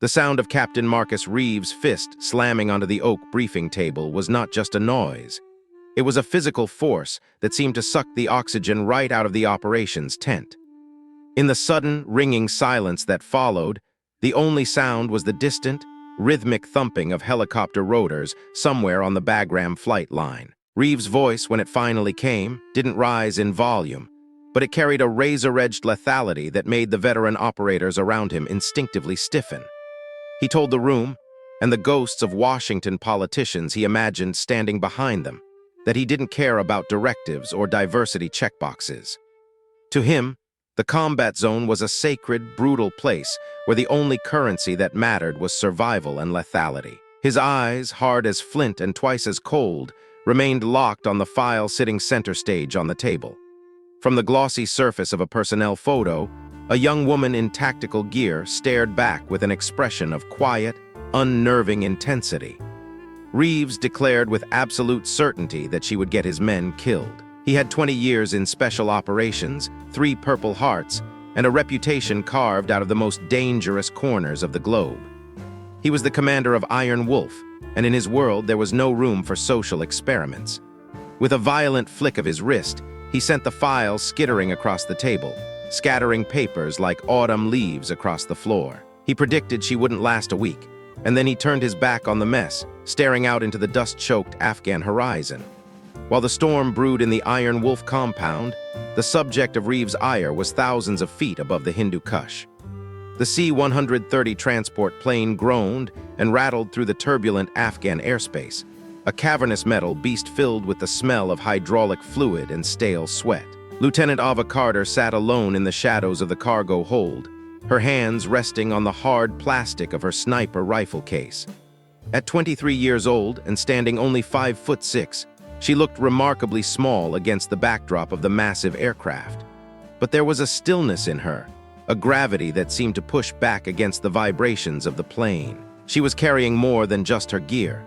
The sound of Captain Marcus Reeves' fist slamming onto the oak briefing table was not just a noise. It was a physical force that seemed to suck the oxygen right out of the operations tent. In the sudden, ringing silence that followed, the only sound was the distant, rhythmic thumping of helicopter rotors somewhere on the Bagram flight line. Reeves' voice, when it finally came, didn't rise in volume, but it carried a razor-edged lethality that made the veteran operators around him instinctively stiffen. He told the room, and the ghosts of Washington politicians he imagined standing behind them, that he didn't care about directives or diversity checkboxes. To him, the combat zone was a sacred, brutal place where the only currency that mattered was survival and lethality. His eyes, hard as flint and twice as cold, remained locked on the file sitting center stage on the table. From the glossy surface of a personnel photo, a young woman in tactical gear stared back with an expression of quiet, unnerving intensity. Reeves declared with absolute certainty that she would get his men killed. He had 20 years in special operations, 3 Purple Hearts, and a reputation carved out of the most dangerous corners of the globe. He was the commander of Iron Wolf, and in his world there was no room for social experiments. With a violent flick of his wrist, he sent the file skittering across the table, scattering papers like autumn leaves across the floor. He predicted she wouldn't last a week, and then he turned his back on the mess, staring out into the dust-choked Afghan horizon. While the storm brewed in the Iron Wolf compound, the subject of Reeves' ire was thousands of feet above the Hindu Kush. The C-130 transport plane groaned and rattled through the turbulent Afghan airspace, a cavernous metal beast filled with the smell of hydraulic fluid and stale sweat. Lieutenant Ava Carter sat alone in the shadows of the cargo hold, her hands resting on the hard plastic of her sniper rifle case. At 23 years old and standing only 5'6", she looked remarkably small against the backdrop of the massive aircraft. But there was a stillness in her, a gravity that seemed to push back against the vibrations of the plane. She was carrying more than just her gear.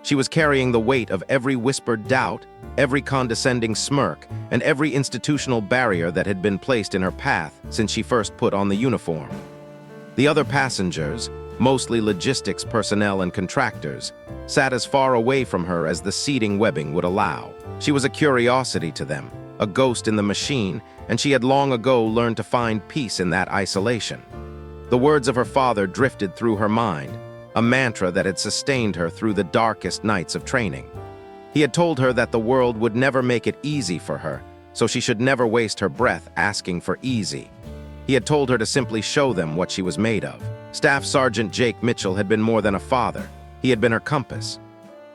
She was carrying the weight of every whispered doubt, every condescending smirk, and every institutional barrier that had been placed in her path since she first put on the uniform. The other passengers, mostly logistics personnel and contractors, sat as far away from her as the seating webbing would allow. She was a curiosity to them, a ghost in the machine, and she had long ago learned to find peace in that isolation. The words of her father drifted through her mind, a mantra that had sustained her through the darkest nights of training. He had told her that the world would never make it easy for her, so she should never waste her breath asking for easy. He had told her to simply show them what she was made of. Staff Sergeant Jake Mitchell had been more than a father. He had been her compass.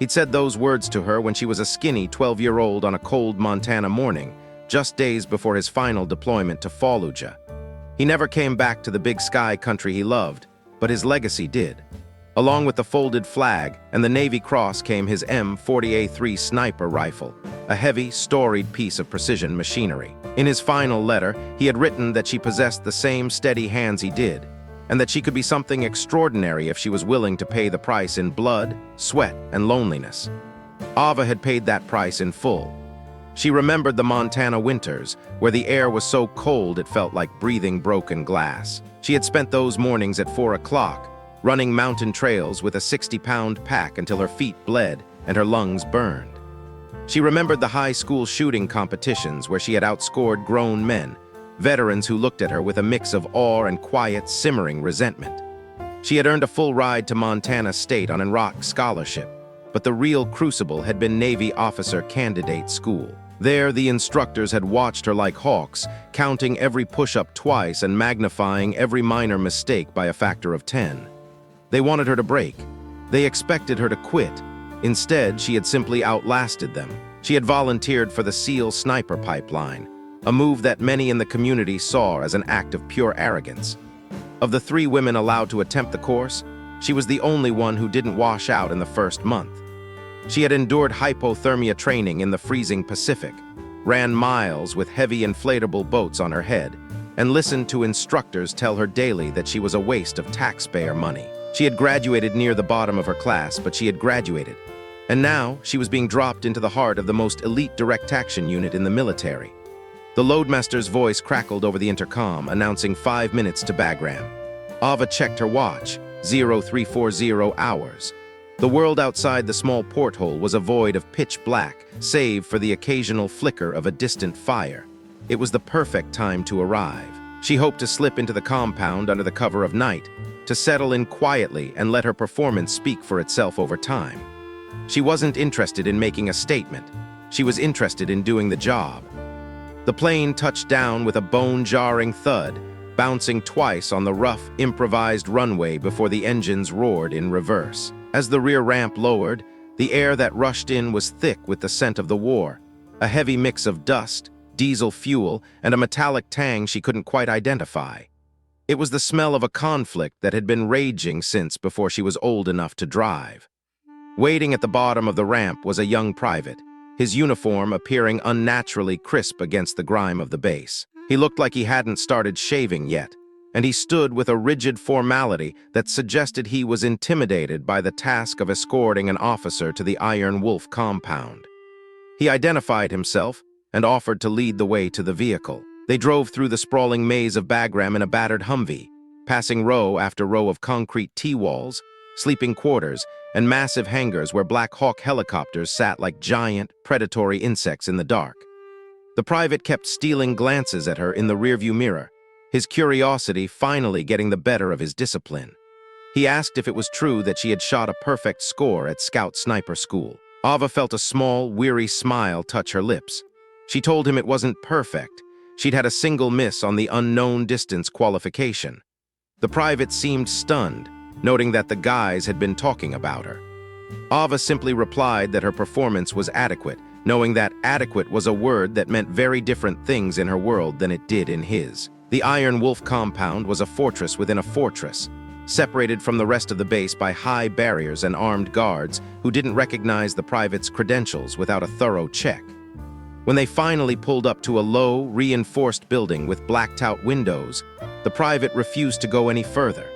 He'd said those words to her when she was a skinny 12-year-old on a cold Montana morning, just days before his final deployment to Fallujah. He never came back to the big sky country he loved, but his legacy did. Along with the folded flag and the Navy Cross came his M40A3 sniper rifle, a heavy, storied piece of precision machinery. In his final letter, he had written that she possessed the same steady hands he did, and that she could be something extraordinary if she was willing to pay the price in blood, sweat, and loneliness. Ava had paid that price in full. She remembered the Montana winters, where the air was so cold it felt like breathing broken glass. She had spent those mornings at 4 o'clock, running mountain trails with a 60-pound pack until her feet bled and her lungs burned. She remembered the high school shooting competitions where she had outscored grown men, veterans who looked at her with a mix of awe and quiet, simmering resentment. She had earned a full ride to Montana State on an Iraq scholarship, but the real crucible had been Navy officer candidate school. There, the instructors had watched her like hawks, counting every push-up twice and magnifying every minor mistake by a factor of 10. They wanted her to break. They expected her to quit. Instead, she had simply outlasted them. She had volunteered for the SEAL sniper pipeline, a move that many in the community saw as an act of pure arrogance. Of the 3 women allowed to attempt the course, she was the only one who didn't wash out in the first month. She had endured hypothermia training in the freezing Pacific, ran miles with heavy inflatable boats on her head, and listened to instructors tell her daily that she was a waste of taxpayer money. She had graduated near the bottom of her class, but she had graduated. And now, she was being dropped into the heart of the most elite direct action unit in the military. The loadmaster's voice crackled over the intercom, announcing 5 minutes to Bagram. Ava checked her watch. 0340 hours. The world outside the small porthole was a void of pitch black, save for the occasional flicker of a distant fire. It was the perfect time to arrive. She hoped to slip into the compound under the cover of night, to settle in quietly and let her performance speak for itself over time. She wasn't interested in making a statement. She was interested in doing the job. The plane touched down with a bone-jarring thud, bouncing twice on the rough, improvised runway before the engines roared in reverse. As the rear ramp lowered, the air that rushed in was thick with the scent of the war, a heavy mix of dust, diesel fuel, and a metallic tang she couldn't quite identify. It was the smell of a conflict that had been raging since before she was old enough to drive. Waiting at the bottom of the ramp was a young private, his uniform appearing unnaturally crisp against the grime of the base. He looked like he hadn't started shaving yet, and he stood with a rigid formality that suggested he was intimidated by the task of escorting an officer to the Iron Wolf compound. He identified himself and offered to lead the way to the vehicle. They drove through the sprawling maze of Bagram in a battered Humvee, passing row after row of concrete T-walls, sleeping quarters, and massive hangars where Black Hawk helicopters sat like giant, predatory insects in the dark. The private kept stealing glances at her in the rearview mirror, his curiosity finally getting the better of his discipline. He asked if it was true that she had shot a perfect score at Scout Sniper School. Ava felt a small, weary smile touch her lips. She told him it wasn't perfect. She'd had a single miss on the unknown distance qualification. The private seemed stunned, noting that the guys had been talking about her. Ava simply replied that her performance was adequate, knowing that adequate was a word that meant very different things in her world than it did in his. The Iron Wolf compound was a fortress within a fortress, separated from the rest of the base by high barriers and armed guards who didn't recognize the private's credentials without a thorough check. When they finally pulled up to a low, reinforced building with blacked-out windows, the private refused to go any further.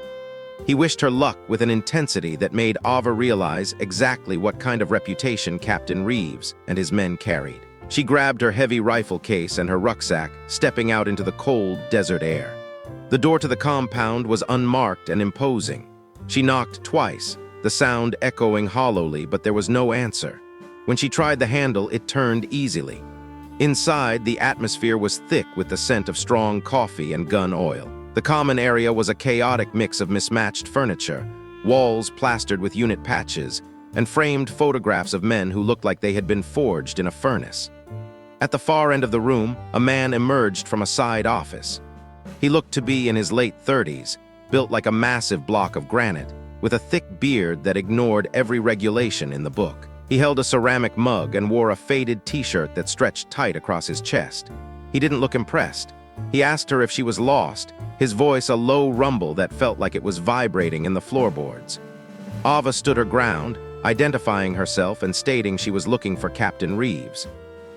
He wished her luck with an intensity that made Ava realize exactly what kind of reputation Captain Reeves and his men carried. She grabbed her heavy rifle case and her rucksack, stepping out into the cold desert air. The door to the compound was unmarked and imposing. She knocked twice, the sound echoing hollowly, but there was no answer. When she tried the handle, it turned easily. Inside, the atmosphere was thick with the scent of strong coffee and gun oil. The common area was a chaotic mix of mismatched furniture, walls plastered with unit patches, and framed photographs of men who looked like they had been forged in a furnace. At the far end of the room, a man emerged from a side office. He looked to be in his late 30s, built like a massive block of granite, with a thick beard that ignored every regulation in the book. He held a ceramic mug and wore a faded t-shirt that stretched tight across his chest. He didn't look impressed. He asked her if she was lost, his voice a low rumble that felt like it was vibrating in the floorboards. Ava stood her ground, identifying herself and stating she was looking for Captain Reeves.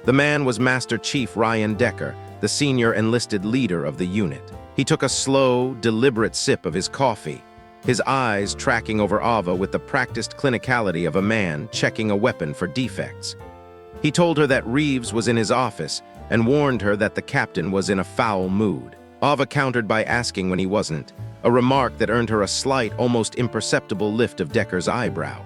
The man was Master Chief Ryan Decker, the senior enlisted leader of the unit. He took a slow, deliberate sip of his coffee, his eyes tracking over Ava with the practiced clinicality of a man checking a weapon for defects. He told her that Reeves was in his office and warned her that the captain was in a foul mood. Ava countered by asking when he wasn't, a remark that earned her a slight, almost imperceptible lift of Decker's eyebrow.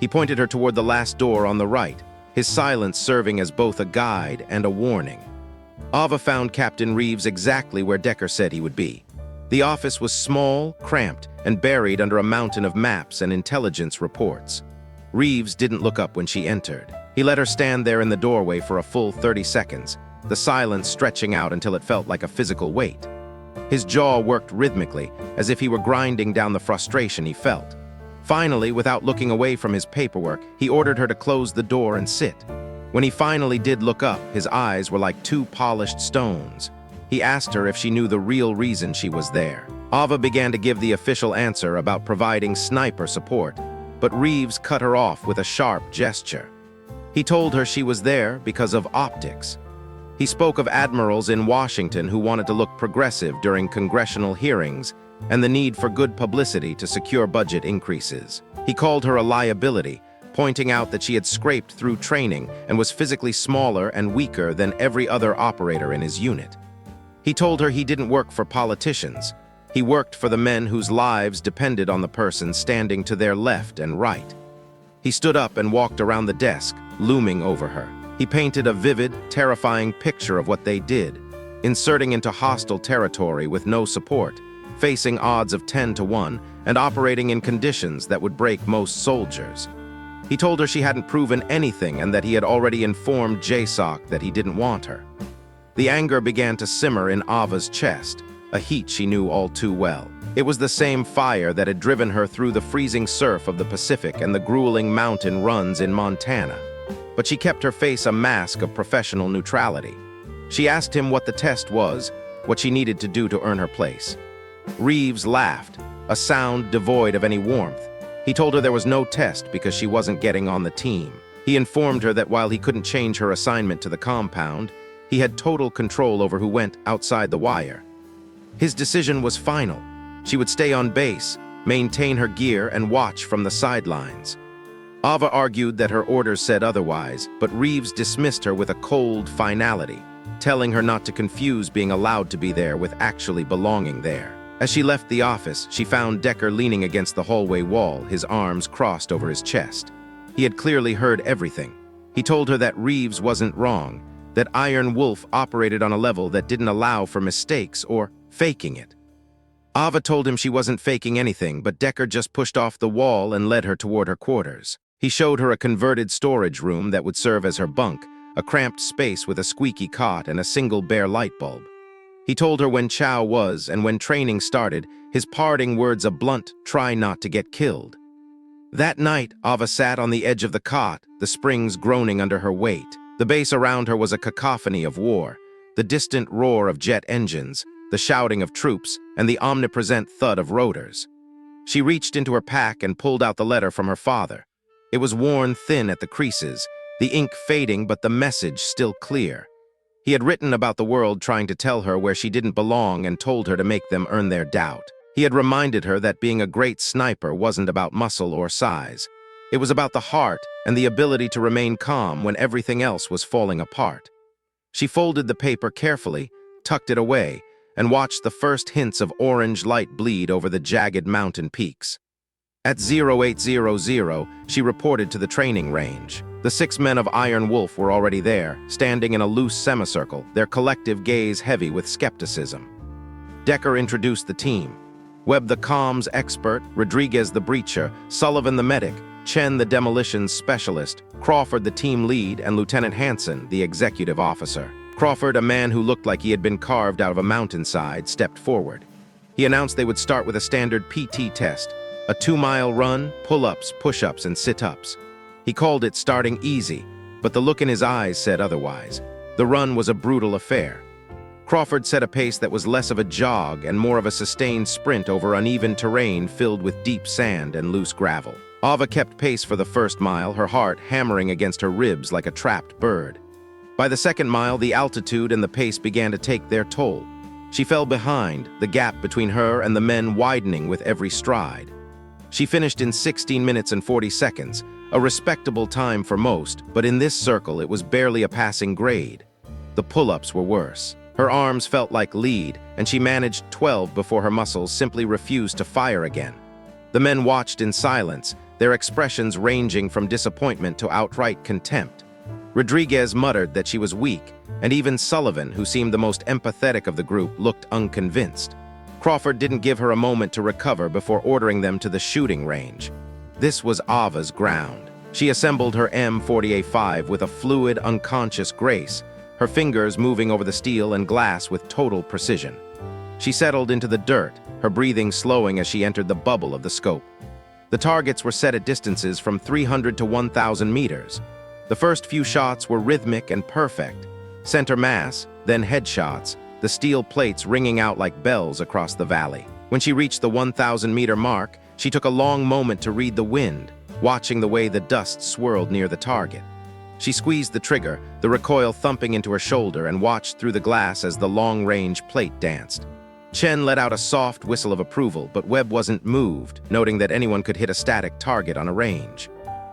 He pointed her toward the last door on the right, his silence serving as both a guide and a warning. Ava found Captain Reeves exactly where Decker said he would be. The office was small, cramped, and buried under a mountain of maps and intelligence reports. Reeves didn't look up when she entered. He let her stand there in the doorway for a full 30 seconds, the silence stretching out until it felt like a physical weight. His jaw worked rhythmically, as if he were grinding down the frustration he felt. Finally, without looking away from his paperwork, he ordered her to close the door and sit. When he finally did look up, his eyes were like two polished stones. He asked her if she knew the real reason she was there. Ava began to give the official answer about providing sniper support, but Reeves cut her off with a sharp gesture. He told her she was there because of optics. He spoke of admirals in Washington who wanted to look progressive during congressional hearings and the need for good publicity to secure budget increases. He called her a liability, pointing out that she had scraped through training and was physically smaller and weaker than every other operator in his unit. He told her he didn't work for politicians. He worked for the men whose lives depended on the person standing to their left and right. He stood up and walked around the desk, looming over her. He painted a vivid, terrifying picture of what they did, inserting into hostile territory with no support, facing odds of 10 to 1, and operating in conditions that would break most soldiers. He told her she hadn't proven anything and that he had already informed JSOC that he didn't want her. The anger began to simmer in Ava's chest, a heat she knew all too well. It was the same fire that had driven her through the freezing surf of the Pacific and the grueling mountain runs in Montana. But she kept her face a mask of professional neutrality. She asked him what the test was, what she needed to do to earn her place. Reeves laughed, a sound devoid of any warmth. He told her there was no test because she wasn't getting on the team. He informed her that while he couldn't change her assignment to the compound, he had total control over who went outside the wire. His decision was final. She would stay on base, maintain her gear, and watch from the sidelines. Ava argued that her orders said otherwise, but Reeves dismissed her with a cold finality, telling her not to confuse being allowed to be there with actually belonging there. As she left the office, she found Decker leaning against the hallway wall, his arms crossed over his chest. He had clearly heard everything. He told her that Reeves wasn't wrong, that Iron Wolf operated on a level that didn't allow for mistakes or faking it. Ava told him she wasn't faking anything, but Decker just pushed off the wall and led her toward her quarters. He showed her a converted storage room that would serve as her bunk, a cramped space with a squeaky cot and a single bare light bulb. He told her when chow was, and when training started, his parting words a blunt, "Try not to get killed." That night, Ava sat on the edge of the cot, the springs groaning under her weight. The base around her was a cacophony of war, the distant roar of jet engines, the shouting of troops, and the omnipresent thud of rotors. She reached into her pack and pulled out the letter from her father. It was worn thin at the creases, the ink fading but the message still clear. He had written about the world trying to tell her where she didn't belong and told her to make them earn their doubt. He had reminded her that being a great sniper wasn't about muscle or size. It was about the heart and the ability to remain calm when everything else was falling apart. She folded the paper carefully, tucked it away, and watched the first hints of orange light bleed over the jagged mountain peaks. At 0800, she reported to the training range. The 6 men of Iron Wolf were already there, standing in a loose semicircle, their collective gaze heavy with skepticism. Decker introduced the team. Webb the comms expert, Rodriguez the breacher, Sullivan the medic, Chen the demolitions specialist, Crawford the team lead, and Lieutenant Hansen, the executive officer. Crawford, a man who looked like he had been carved out of a mountainside, stepped forward. He announced they would start with a standard PT test, a 2-mile run, pull-ups, push-ups, and sit-ups. He called it starting easy, but the look in his eyes said otherwise. The run was a brutal affair. Crawford set a pace that was less of a jog and more of a sustained sprint over uneven terrain filled with deep sand and loose gravel. Ava kept pace for the first mile, her heart hammering against her ribs like a trapped bird. By the second mile, the altitude and the pace began to take their toll. She fell behind, the gap between her and the men widening with every stride. She finished in 16 minutes and 40 seconds, a respectable time for most, but in this circle it was barely a passing grade. The pull-ups were worse. Her arms felt like lead, and she managed 12 before her muscles simply refused to fire again. The men watched in silence, their expressions ranging from disappointment to outright contempt. Rodriguez muttered that she was weak, and even Sullivan, who seemed the most empathetic of the group, looked unconvinced. Crawford didn't give her a moment to recover before ordering them to the shooting range. This was Ava's ground. She assembled her M40A5 with a fluid, unconscious grace, her fingers moving over the steel and glass with total precision. She settled into the dirt, her breathing slowing as she entered the bubble of the scope. The targets were set at distances from 300 to 1,000 meters. The first few shots were rhythmic and perfect. Center mass, then headshots, the steel plates ringing out like bells across the valley. When she reached the 1,000-meter mark, she took a long moment to read the wind, watching the way the dust swirled near the target. She squeezed the trigger, the recoil thumping into her shoulder, and watched through the glass as the long-range plate danced. Chen let out a soft whistle of approval, but Webb wasn't moved, noting that anyone could hit a static target on a range.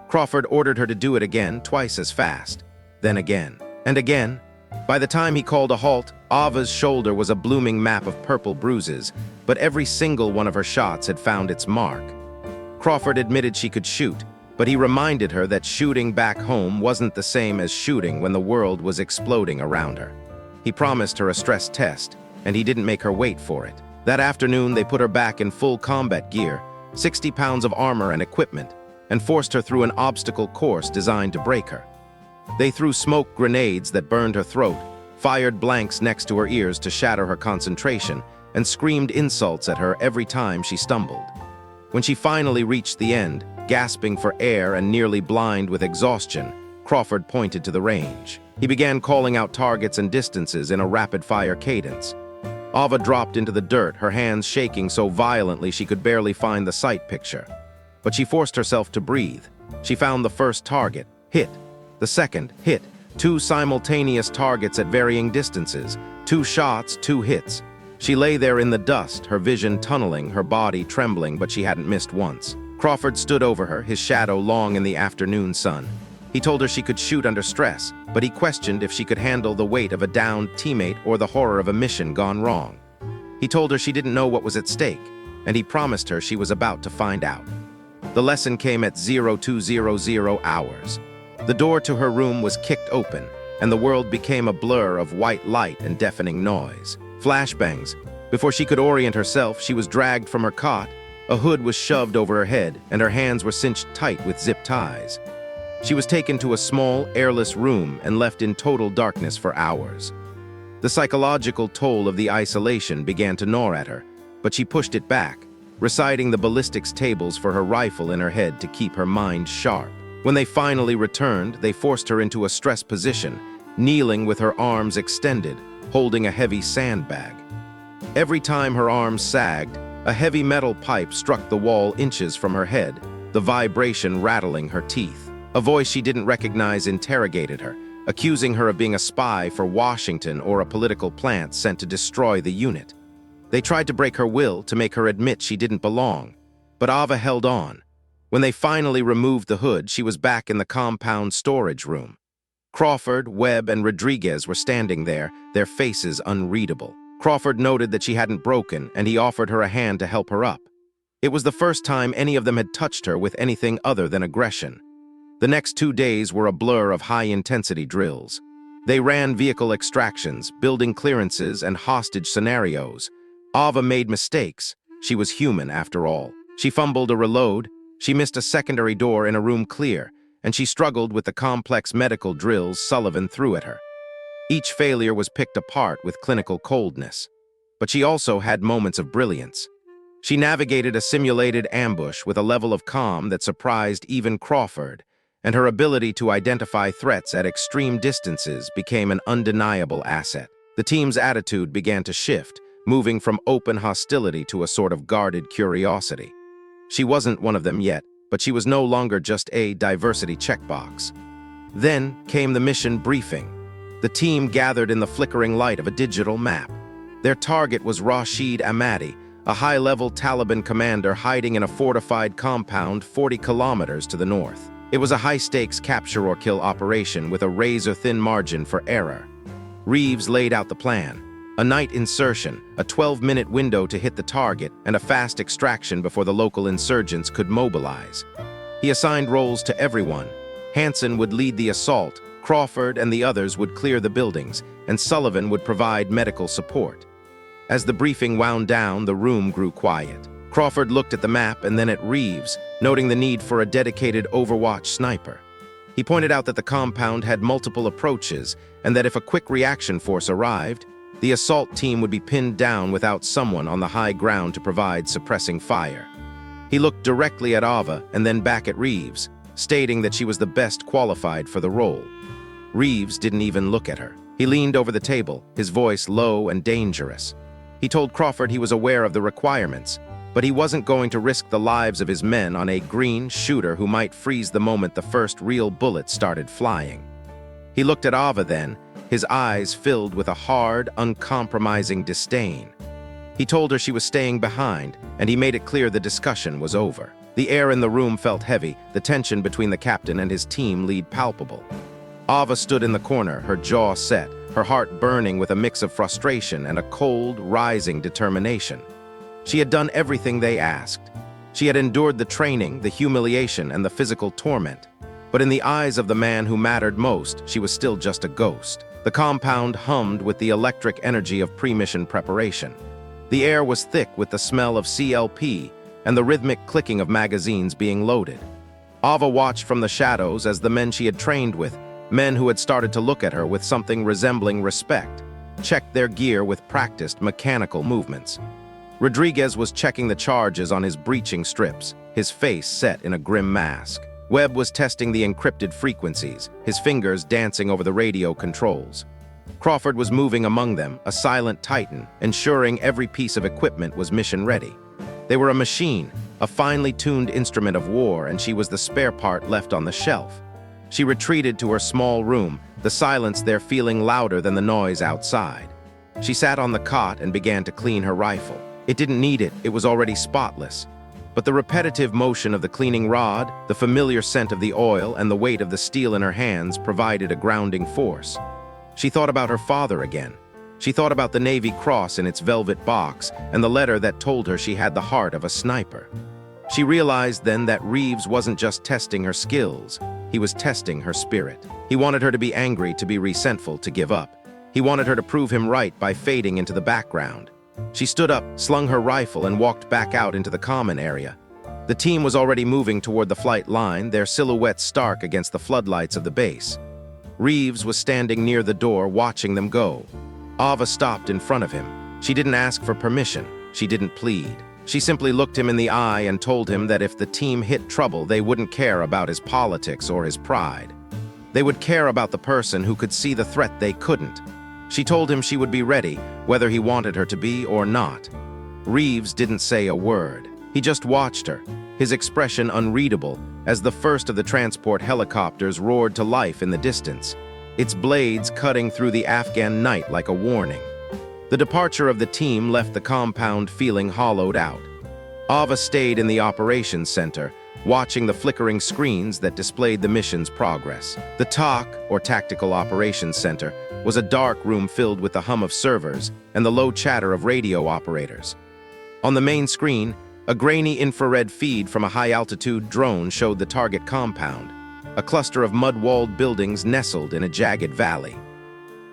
Crawford ordered her to do it again, twice as fast. Then again, and again. By the time he called a halt, Ava's shoulder was a blooming map of purple bruises, but every single one of her shots had found its mark. Crawford admitted she could shoot, but he reminded her that shooting back home wasn't the same as shooting when the world was exploding around her. He promised her a stress test, and he didn't make her wait for it. That afternoon, they put her back in full combat gear, 60 pounds of armor and equipment, and forced her through an obstacle course designed to break her. They threw smoke grenades that burned her throat, fired blanks next to her ears to shatter her concentration, and screamed insults at her every time she stumbled. When she finally reached the end, gasping for air and nearly blind with exhaustion, Crawford pointed to the range. He began calling out targets and distances in a rapid-fire cadence. Ava dropped into the dirt, her hands shaking so violently she could barely find the sight picture. But she forced herself to breathe. She found the first target, hit. The second, hit. 2 simultaneous targets at varying distances. 2 shots, 2 hits. She lay there in the dust, her vision tunneling, her body trembling, but she hadn't missed once. Crawford stood over her, his shadow long in the afternoon sun. He told her she could shoot under stress, but he questioned if she could handle the weight of a downed teammate or the horror of a mission gone wrong. He told her she didn't know what was at stake, and he promised her she was about to find out. The lesson came at 0200 hours. The door to her room was kicked open, and the world became a blur of white light and deafening noise. Flashbangs. Before she could orient herself, she was dragged from her cot. A hood was shoved over her head, and her hands were cinched tight with zip ties. She was taken to a small, airless room and left in total darkness for hours. The psychological toll of the isolation began to gnaw at her, but she pushed it back, reciting the ballistics tables for her rifle in her head to keep her mind sharp. When they finally returned, they forced her into a stress position, kneeling with her arms extended, holding a heavy sandbag. Every time her arms sagged, a heavy metal pipe struck the wall inches from her head, the vibration rattling her teeth. A voice she didn't recognize interrogated her, accusing her of being a spy for Washington or a political plant sent to destroy the unit. They tried to break her will to make her admit she didn't belong, but Ava held on. When they finally removed the hood, she was back in the compound storage room. Crawford, Webb, and Rodriguez were standing there, their faces unreadable. Crawford noted that she hadn't broken, and he offered her a hand to help her up. It was the first time any of them had touched her with anything other than aggression. The next 2 days were a blur of high-intensity drills. They ran vehicle extractions, building clearances, and hostage scenarios. Ava made mistakes. She was human, after all. She fumbled a reload, she missed a secondary door in a room clear, and she struggled with the complex medical drills Sullivan threw at her. Each failure was picked apart with clinical coldness. But she also had moments of brilliance. She navigated a simulated ambush with a level of calm that surprised even Crawford, and her ability to identify threats at extreme distances became an undeniable asset. The team's attitude began to shift, moving from open hostility to a sort of guarded curiosity. She wasn't one of them yet, but she was no longer just a diversity checkbox. Then came the mission briefing. The team gathered in the flickering light of a digital map. Their target was Rashid Ahmadi, a high-level Taliban commander hiding in a fortified compound 40 kilometers to the north. It was a high-stakes capture-or-kill operation with a razor-thin margin for error. Reeves laid out the plan. A night insertion, a 12-minute window to hit the target, and a fast extraction before the local insurgents could mobilize. He assigned roles to everyone. Hansen would lead the assault, Crawford and the others would clear the buildings, and Sullivan would provide medical support. As the briefing wound down, the room grew quiet. Crawford looked at the map and then at Reeves, noting the need for a dedicated Overwatch sniper. He pointed out that the compound had multiple approaches and that if a quick reaction force arrived, the assault team would be pinned down without someone on the high ground to provide suppressing fire. He looked directly at Ava and then back at Reeves, stating that she was the best qualified for the role. Reeves didn't even look at her. He leaned over the table, his voice low and dangerous. He told Crawford he was aware of the requirements, but he wasn't going to risk the lives of his men on a green shooter who might freeze the moment the first real bullet started flying. He looked at Ava then, his eyes filled with a hard, uncompromising disdain. He told her she was staying behind, and he made it clear the discussion was over. The air in the room felt heavy, the tension between the captain and his team lead palpable. Ava stood in the corner, her jaw set, her heart burning with a mix of frustration and a cold, rising determination. She had done everything they asked. She had endured the training, the humiliation, and the physical torment. But in the eyes of the man who mattered most, she was still just a ghost. The compound hummed with the electric energy of pre-mission preparation. The air was thick with the smell of CLP and the rhythmic clicking of magazines being loaded. Ava watched from the shadows as the men she had trained with, men who had started to look at her with something resembling respect, checked their gear with practiced mechanical movements. Rodriguez was checking the charges on his breaching strips, his face set in a grim mask. Webb was testing the encrypted frequencies, his fingers dancing over the radio controls. Crawford was moving among them, a silent titan, ensuring every piece of equipment was mission-ready. They were a machine, a finely tuned instrument of war, and she was the spare part left on the shelf. She retreated to her small room, the silence there feeling louder than the noise outside. She sat on the cot and began to clean her rifle. It didn't need it, it was already spotless. But the repetitive motion of the cleaning rod, the familiar scent of the oil, and the weight of the steel in her hands provided a grounding force. She thought about her father again. She thought about the Navy Cross in its velvet box and the letter that told her she had the heart of a sniper. She realized then that Reeves wasn't just testing her skills, he was testing her spirit. He wanted her to be angry, to be resentful, to give up. He wanted her to prove him right by fading into the background. She stood up, slung her rifle, and walked back out into the common area. The team was already moving toward the flight line, their silhouettes stark against the floodlights of the base. Reeves was standing near the door, watching them go. Ava stopped in front of him. She didn't ask for permission. She didn't plead. She simply looked him in the eye and told him that if the team hit trouble, they wouldn't care about his politics or his pride. They would care about the person who could see the threat they couldn't. She told him she would be ready, whether he wanted her to be or not. Reeves didn't say a word. He just watched her, his expression unreadable, as the first of the transport helicopters roared to life in the distance, its blades cutting through the Afghan night like a warning. The departure of the team left the compound feeling hollowed out. Ava stayed in the operations center, watching the flickering screens that displayed the mission's progress. The TOC, or Tactical Operations Center, was a dark room filled with the hum of servers and the low chatter of radio operators. On the main screen, a grainy infrared feed from a high-altitude drone showed the target compound, a cluster of mud-walled buildings nestled in a jagged valley.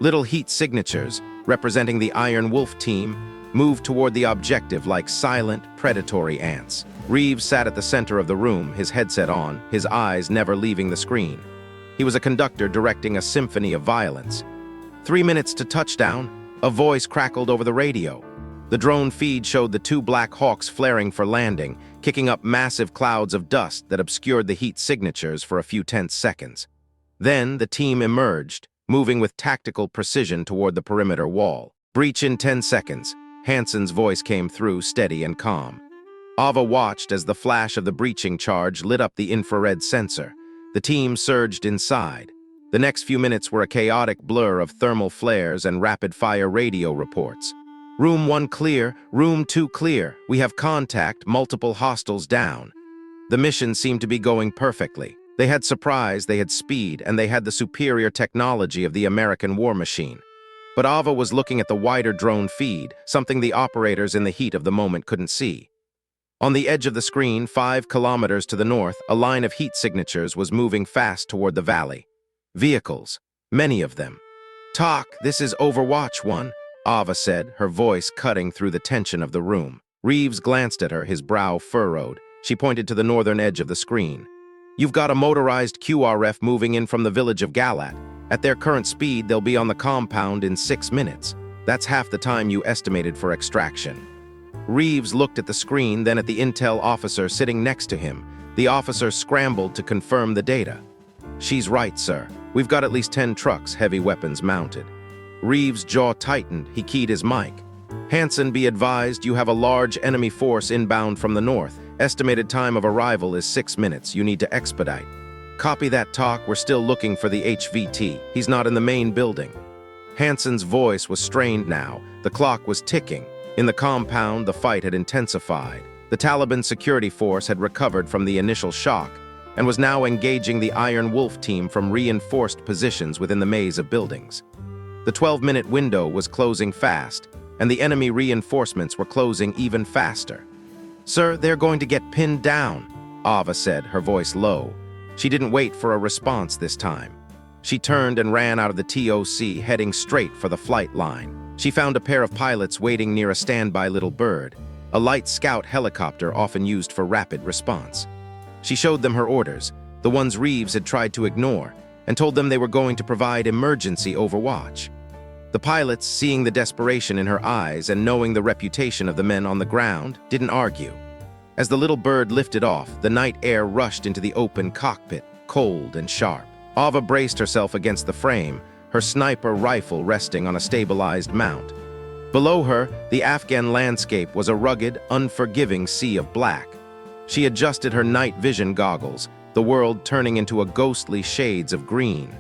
Little heat signatures, representing the Iron Wolf team, moved toward the objective like silent, predatory ants. Reeves sat at the center of the room, his headset on, his eyes never leaving the screen. He was a conductor directing a symphony of violence. 3 minutes to touchdown, a voice crackled over the radio. The drone feed showed the two Black Hawks flaring for landing, kicking up massive clouds of dust that obscured the heat signatures for a few tense seconds. Then the team emerged, moving with tactical precision toward the perimeter wall. Breach in 10 seconds. Hansen's voice came through, steady and calm. Ava watched as the flash of the breaching charge lit up the infrared sensor. The team surged inside. The next few minutes were a chaotic blur of thermal flares and rapid-fire radio reports. Room 1 clear, Room 2 clear. We have contact, multiple hostiles down. The mission seemed to be going perfectly. They had surprise, they had speed, and they had the superior technology of the American war machine. But Ava was looking at the wider drone feed, something the operators in the heat of the moment couldn't see. On the edge of the screen, 5 kilometers to the north, a line of heat signatures was moving fast toward the valley. Vehicles, many of them. "TOC, this is Overwatch 1, Ava said, her voice cutting through the tension of the room. Reeves glanced at her, his brow furrowed. She pointed to the northern edge of the screen. "You've got a motorized QRF moving in from the village of Galat. At their current speed, they'll be on the compound in 6 minutes. That's half the time you estimated for extraction." Reeves looked at the screen, then at the intel officer sitting next to him. The officer scrambled to confirm the data. "She's right, sir. We've got at least 10 trucks, heavy weapons mounted." Reeves' jaw tightened. He keyed his mic. "Hansen, be advised, you have a large enemy force inbound from the north. Estimated time of arrival is 6 minutes. You need to expedite." "Copy that, TOC. We're still looking for the HVT. He's not in the main building." Hansen's voice was strained now. The clock was ticking. In the compound, the fight had intensified. The Taliban security force had recovered from the initial shock and was now engaging the Iron Wolf team from reinforced positions within the maze of buildings. The 12-minute window was closing fast, and the enemy reinforcements were closing even faster. "Sir, they're going to get pinned down," Ava said, her voice low. She didn't wait for a response this time. She turned and ran out of the TOC, heading straight for the flight line. She found a pair of pilots waiting near a standby Little Bird, a light scout helicopter often used for rapid response. She showed them her orders, the ones Reeves had tried to ignore, and told them they were going to provide emergency overwatch. The pilots, seeing the desperation in her eyes and knowing the reputation of the men on the ground, didn't argue. As the Little Bird lifted off, the night air rushed into the open cockpit, cold and sharp. Ava braced herself against the frame, her sniper rifle resting on a stabilized mount. Below her, the Afghan landscape was a rugged, unforgiving sea of black. She adjusted her night vision goggles, the world turning into a ghostly shades of green.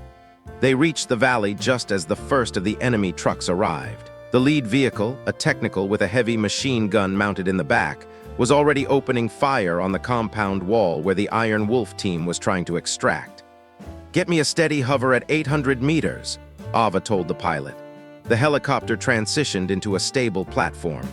They reached the valley just as the first of the enemy trucks arrived. The lead vehicle, a technical with a heavy machine gun mounted in the back, was already opening fire on the compound wall where the Iron Wolf team was trying to extract. "Get me a steady hover at 800 meters, Ava told the pilot. The helicopter transitioned into a stable platform.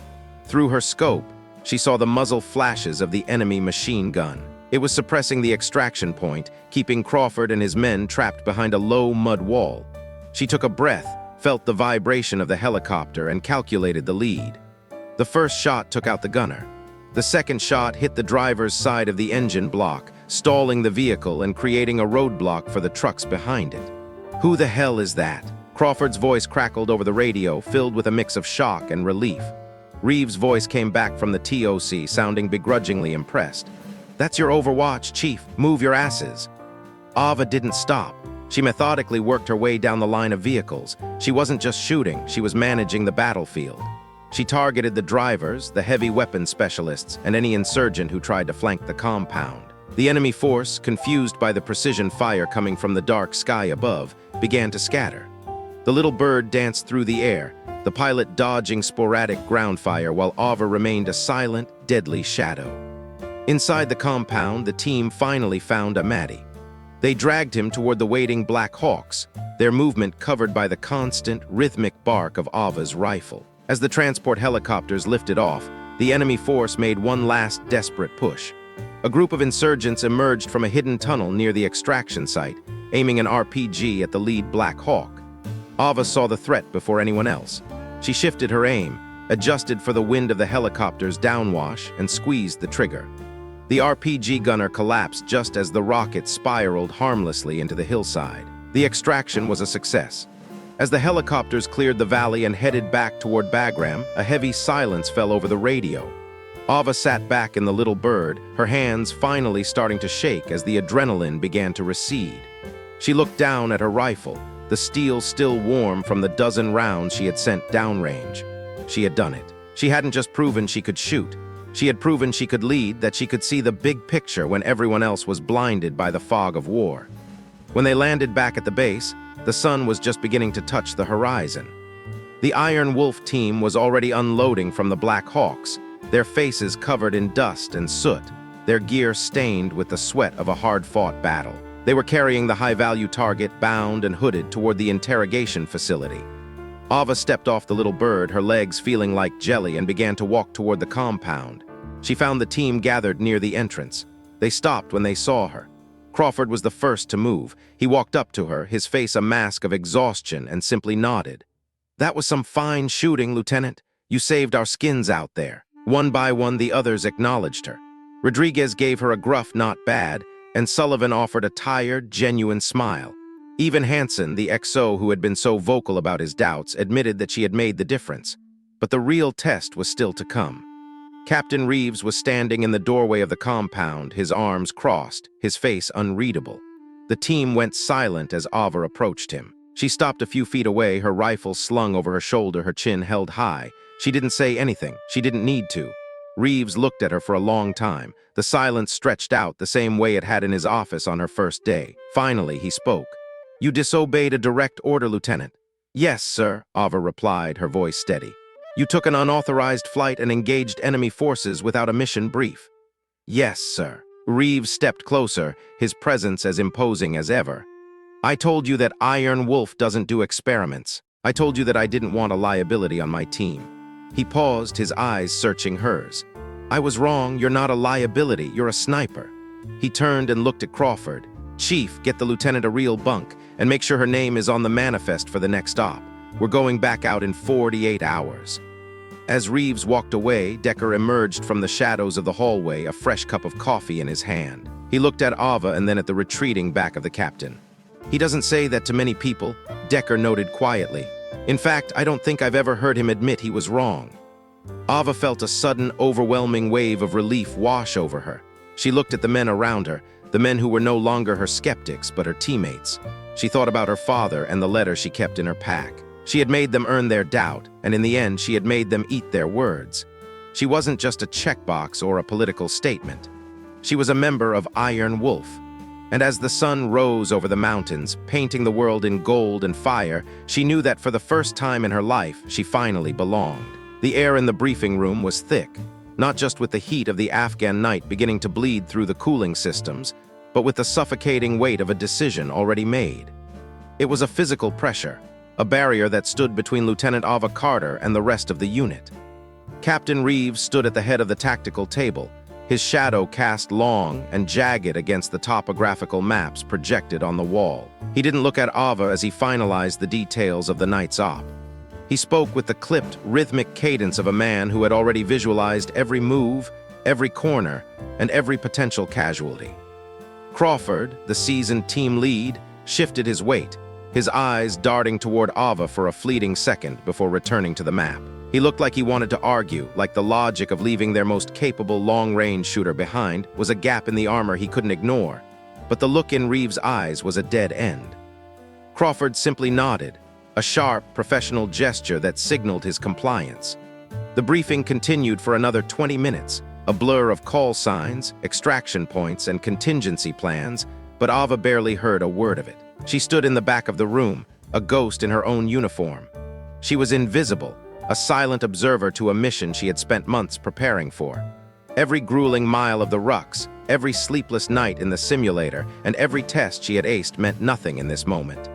Through her scope, she saw the muzzle flashes of the enemy machine gun. It was suppressing the extraction point, keeping Crawford and his men trapped behind a low mud wall. She took a breath, felt the vibration of the helicopter, and calculated the lead. The first shot took out the gunner. The second shot hit the driver's side of the engine block, stalling the vehicle and creating a roadblock for the trucks behind it. "Who the hell is that?" Crawford's voice crackled over the radio, filled with a mix of shock and relief. Reeves' voice came back from the TOC, sounding begrudgingly impressed. "That's your Overwatch, Chief. Move your asses." Ava didn't stop. She methodically worked her way down the line of vehicles. She wasn't just shooting, she was managing the battlefield. She targeted the drivers, the heavy weapons specialists, and any insurgent who tried to flank the compound. The enemy force, confused by the precision fire coming from the dark sky above, began to scatter. The Little Bird danced through the air, the pilot dodging sporadic ground fire while Ava remained a silent, deadly shadow. Inside the compound, the team finally found Ahmadi. They dragged him toward the waiting Black Hawks, their movement covered by the constant, rhythmic bark of Ava's rifle. As the transport helicopters lifted off, the enemy force made one last desperate push. A group of insurgents emerged from a hidden tunnel near the extraction site, aiming an RPG at the lead Black Hawk. Ava saw the threat before anyone else. She shifted her aim, adjusted for the wind of the helicopter's downwash, and squeezed the trigger. The RPG gunner collapsed just as the rocket spiraled harmlessly into the hillside. The extraction was a success. As the helicopters cleared the valley and headed back toward Bagram, a heavy silence fell over the radio. Ava sat back in the Little Bird, her hands finally starting to shake as the adrenaline began to recede. She looked down at her rifle, the steel still warm from the dozen rounds she had sent downrange. She had done it. She hadn't just proven she could shoot. She had proven she could lead, that she could see the big picture when everyone else was blinded by the fog of war. When they landed back at the base, the sun was just beginning to touch the horizon. The Iron Wolf team was already unloading from the Black Hawks, their faces covered in dust and soot, their gear stained with the sweat of a hard-fought battle. They were carrying the high-value target bound and hooded toward the interrogation facility. Ava stepped off the Little Bird, her legs feeling like jelly, and began to walk toward the compound. She found the team gathered near the entrance. They stopped when they saw her. Crawford was the first to move. He walked up to her, his face a mask of exhaustion, and simply nodded. "That was some fine shooting, Lieutenant. You saved our skins out there." One by one, the others acknowledged her. Rodriguez gave her a gruff "not bad," and Sullivan offered a tired, genuine smile. Even Hansen, the XO who had been so vocal about his doubts, admitted that she had made the difference. But the real test was still to come. Captain Reeves was standing in the doorway of the compound, his arms crossed, his face unreadable. The team went silent as Ava approached him. She stopped a few feet away, her rifle slung over her shoulder, her chin held high. She didn't say anything. She didn't need to. Reeves looked at her for a long time. The silence stretched out the same way it had in his office on her first day. Finally, he spoke. "You disobeyed a direct order, Lieutenant." "Yes, sir," Ava replied, her voice steady. "You took an unauthorized flight and engaged enemy forces without a mission brief." "Yes, sir." Reeves stepped closer, his presence as imposing as ever. "I told you that Iron Wolf doesn't do experiments." I told you that I didn't want a liability on my team." He paused, his eyes searching hers. "I was wrong, you're not a liability, you're a sniper." He turned and looked at Crawford. "Chief, get the lieutenant a real bunk, and make sure her name is on the manifest for the next op. We're going back out in 48 hours. As Reeves walked away, Decker emerged from the shadows of the hallway, a fresh cup of coffee in his hand. He looked at Ava and then at the retreating back of the captain. "He doesn't say that to many people," Decker noted quietly. "In fact, I don't think I've ever heard him admit he was wrong." Ava felt a sudden, overwhelming wave of relief wash over her. She looked at the men around her, the men who were no longer her skeptics but her teammates. She thought about her father and the letter she kept in her pack. She had made them earn their doubt, and in the end she had made them eat their words. She wasn't just a checkbox or a political statement. She was a member of Iron Wolf. And as the sun rose over the mountains, painting the world in gold and fire, she knew that for the first time in her life, she finally belonged. The air in the briefing room was thick, not just with the heat of the Afghan night beginning to bleed through the cooling systems, but with the suffocating weight of a decision already made. It was a physical pressure, a barrier that stood between Lieutenant Ava Carter and the rest of the unit. Captain Reeves stood at the head of the tactical table, his shadow cast long and jagged against the topographical maps projected on the wall. He didn't look at Ava as he finalized the details of the night's op. He spoke with the clipped, rhythmic cadence of a man who had already visualized every move, every corner, and every potential casualty. Crawford, the seasoned team lead, shifted his weight, his eyes darting toward Ava for a fleeting second before returning to the map. He looked like he wanted to argue, like the logic of leaving their most capable long-range shooter behind was a gap in the armor he couldn't ignore. But the look in Reeves' eyes was a dead end. Crawford simply nodded, a sharp, professional gesture that signaled his compliance. The briefing continued for another 20 minutes, a blur of call signs, extraction points, and contingency plans, but Ava barely heard a word of it. She stood in the back of the room, a ghost in her own uniform. She was invisible, a silent observer to a mission she had spent months preparing for. Every grueling mile of the rucks, every sleepless night in the simulator, and every test she had aced meant nothing in this moment.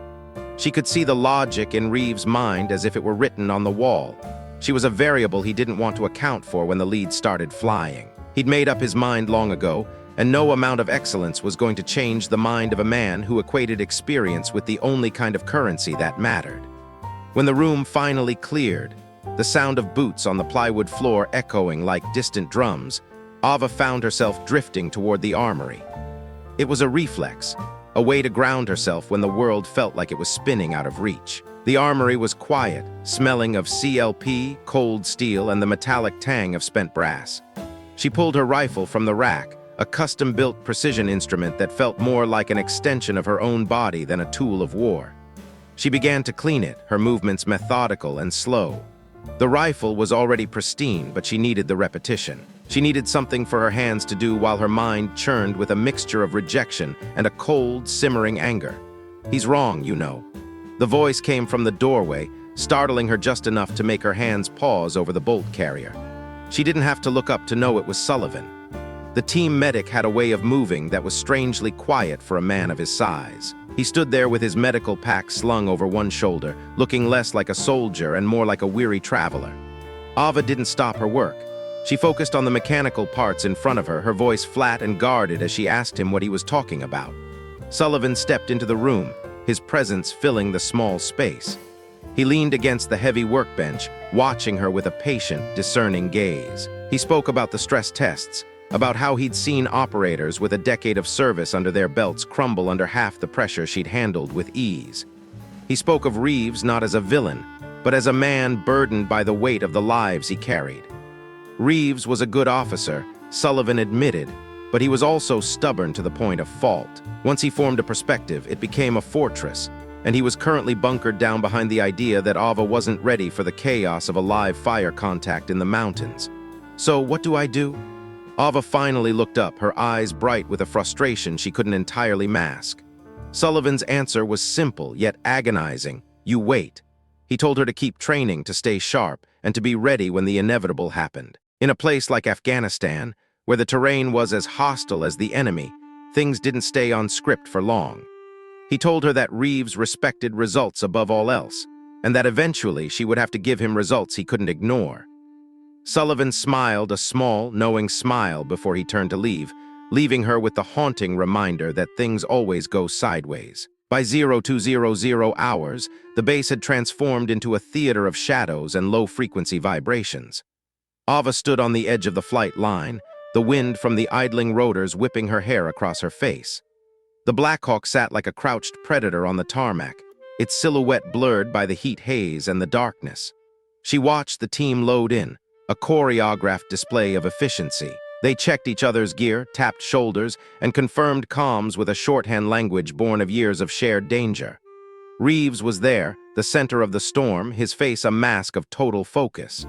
She could see the logic in Reeves' mind as if it were written on the wall. She was a variable he didn't want to account for when the lead started flying. He'd made up his mind long ago, and no amount of excellence was going to change the mind of a man who equated experience with the only kind of currency that mattered. When the room finally cleared, the sound of boots on the plywood floor echoing like distant drums, Ava found herself drifting toward the armory. It was a reflex, a way to ground herself when the world felt like it was spinning out of reach. The armory was quiet, smelling of CLP, cold steel, and the metallic tang of spent brass. She pulled her rifle from the rack, a custom-built precision instrument that felt more like an extension of her own body than a tool of war. She began to clean it, her movements methodical and slow. The rifle was already pristine, but she needed the repetition. She needed something for her hands to do while her mind churned with a mixture of rejection and a cold, simmering anger. "He's wrong, you know." The voice came from the doorway, startling her just enough to make her hands pause over the bolt carrier. She didn't have to look up to know it was Sullivan. The team medic had a way of moving that was strangely quiet for a man of his size. He stood there with his medical pack slung over one shoulder, looking less like a soldier and more like a weary traveler. Ava didn't stop her work. She focused on the mechanical parts in front of her, her voice flat and guarded as she asked him what he was talking about. Sullivan stepped into the room, his presence filling the small space. He leaned against the heavy workbench, watching her with a patient, discerning gaze. He spoke about the stress tests, about how he'd seen operators with a decade of service under their belts crumble under half the pressure she'd handled with ease. He spoke of Reeves not as a villain, but as a man burdened by the weight of the lives he carried. Reeves was a good officer, Sullivan admitted, but he was also stubborn to the point of fault. Once he formed a perspective, it became a fortress, and he was currently bunkered down behind the idea that Ava wasn't ready for the chaos of a live fire contact in the mountains. "So what do I do?" Ava finally looked up, her eyes bright with a frustration she couldn't entirely mask. Sullivan's answer was simple, yet agonizing. "You wait." He told her to keep training, to stay sharp, and to be ready when the inevitable happened. In a place like Afghanistan, where the terrain was as hostile as the enemy, things didn't stay on script for long. He told her that Reeves respected results above all else. and that eventually she would have to give him results he couldn't ignore. Sullivan smiled a small, knowing smile before he turned to leave, leaving her with the haunting reminder that things always go sideways. By 0200 hours, the base had transformed into a theater of shadows and low-frequency vibrations. Ava stood on the edge of the flight line, the wind from the idling rotors whipping her hair across her face. The Blackhawk sat like a crouched predator on the tarmac, its silhouette blurred by the heat haze and the darkness. She watched the team load in, a choreographed display of efficiency. They checked each other's gear, tapped shoulders, and confirmed comms with a shorthand language born of years of shared danger. Reeves was there, the center of the storm, his face a mask of total focus.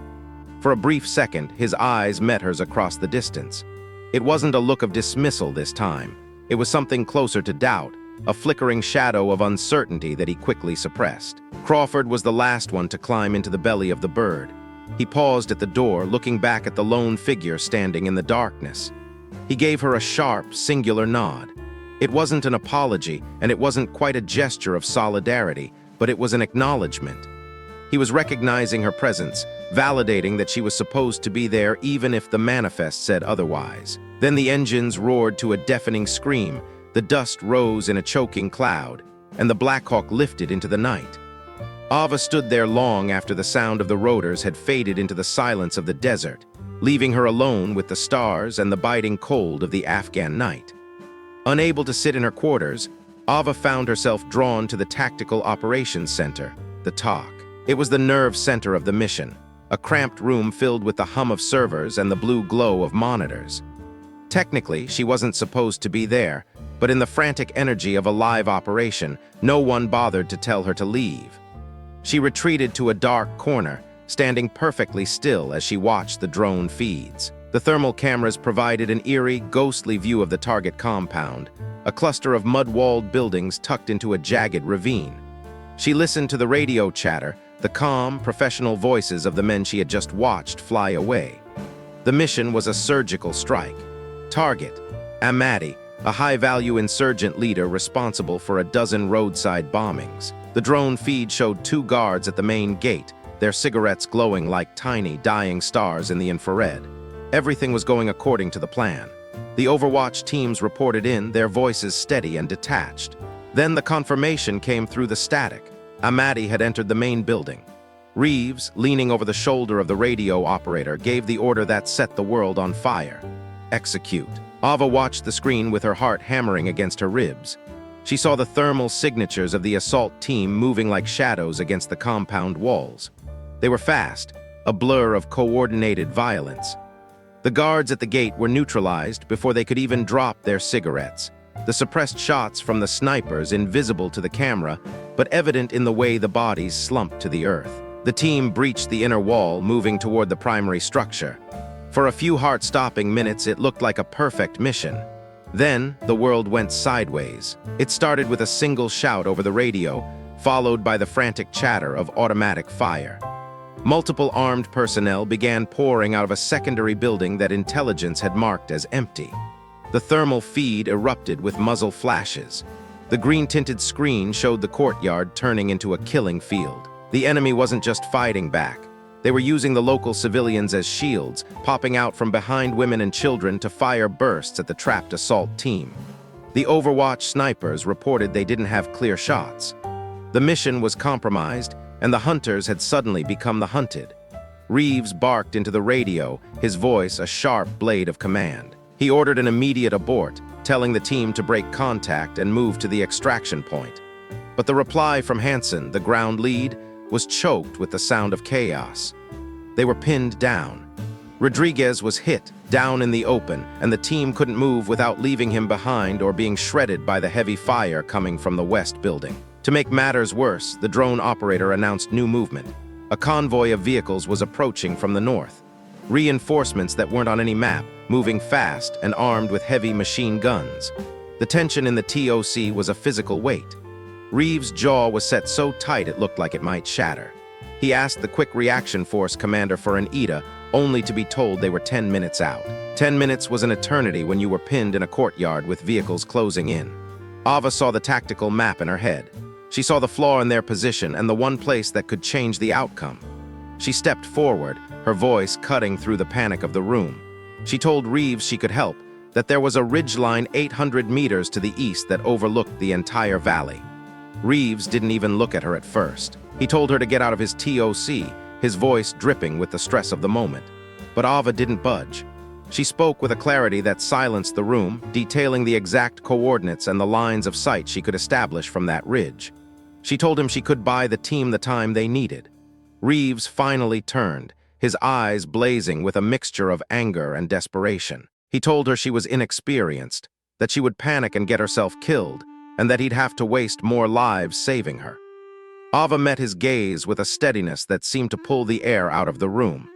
For a brief second, his eyes met hers across the distance. It wasn't a look of dismissal this time. It was something closer to doubt, a flickering shadow of uncertainty that he quickly suppressed. Crawford was the last one to climb into the belly of the bird. He paused at the door, looking back at the lone figure standing in the darkness. He gave her a sharp, singular nod. It wasn't an apology, and it wasn't quite a gesture of solidarity, but it was an acknowledgement. He was recognizing her presence, validating that she was supposed to be there even if the manifest said otherwise. Then the engines roared to a deafening scream, the dust rose in a choking cloud, and the Blackhawk lifted into the night. Ava stood there long after the sound of the rotors had faded into the silence of the desert, leaving her alone with the stars and the biting cold of the Afghan night. Unable to sit in her quarters, Ava found herself drawn to the Tactical Operations Center, the TOC. It was the nerve center of the mission, a cramped room filled with the hum of servers and the blue glow of monitors. Technically, she wasn't supposed to be there, but in the frantic energy of a live operation, no one bothered to tell her to leave. She retreated to a dark corner, standing perfectly still as she watched the drone feeds. The thermal cameras provided an eerie, ghostly view of the target compound, a cluster of mud-walled buildings tucked into a jagged ravine. She listened to the radio chatter, the calm, professional voices of the men she had just watched fly away. The mission was a surgical strike. Target: Ahmadi, a high-value insurgent leader responsible for a dozen roadside bombings. The drone feed showed 2 guards at the main gate, their cigarettes glowing like tiny, dying stars in the infrared. Everything was going according to the plan. The Overwatch teams reported in, their voices steady and detached. Then the confirmation came through the static. Ahmadi had entered the main building. Reeves, leaning over the shoulder of the radio operator, gave the order that set the world on fire. Execute. Ava watched the screen with her heart hammering against her ribs. She saw the thermal signatures of the assault team moving like shadows against the compound walls. They were fast, a blur of coordinated violence. The guards at the gate were neutralized before they could even drop their cigarettes. The suppressed shots from the snipers invisible to the camera, but evident in the way the bodies slumped to the earth. The team breached the inner wall, moving toward the primary structure. For a few heart-stopping minutes, it looked like a perfect mission. Then, the world went sideways. It started with a single shout over the radio, followed by the frantic chatter of automatic fire. Multiple armed personnel began pouring out of a secondary building that intelligence had marked as empty. The thermal feed erupted with muzzle flashes. The green-tinted screen showed the courtyard turning into a killing field. The enemy wasn't just fighting back. They were using the local civilians as shields, popping out from behind women and children to fire bursts at the trapped assault team. The Overwatch snipers reported they didn't have clear shots. The mission was compromised, and the hunters had suddenly become the hunted. Reeves barked into the radio, his voice a sharp blade of command. He ordered an immediate abort, telling the team to break contact and move to the extraction point. But the reply from Hansen, the ground lead, was choked with the sound of chaos. They were pinned down. Rodriguez was hit, down in the open, and the team couldn't move without leaving him behind or being shredded by the heavy fire coming from the west building. To make matters worse, the drone operator announced new movement. A convoy of vehicles was approaching from the north. Reinforcements that weren't on any map, moving fast and armed with heavy machine guns. The tension in the TOC was a physical weight. Reeves' jaw was set so tight it looked like it might shatter. He asked the Quick Reaction Force commander for an ETA, only to be told they were 10 minutes out. 10 minutes was an eternity when you were pinned in a courtyard with vehicles closing in. Ava saw the tactical map in her head. She saw the flaw in their position and the one place that could change the outcome. She stepped forward, her voice cutting through the panic of the room. She told Reeves she could help, that there was a ridgeline 800 meters to the east that overlooked the entire valley. Reeves didn't even look at her at first. He told her to get out of his TOC, his voice dripping with the stress of the moment. But Ava didn't budge. She spoke with a clarity that silenced the room, detailing the exact coordinates and the lines of sight she could establish from that ridge. She told him she could buy the team the time they needed. Reeves finally turned, his eyes blazing with a mixture of anger and desperation. He told her she was inexperienced, that she would panic and get herself killed, and that he'd have to waste more lives saving her. Ava met his gaze with a steadiness that seemed to pull the air out of the room.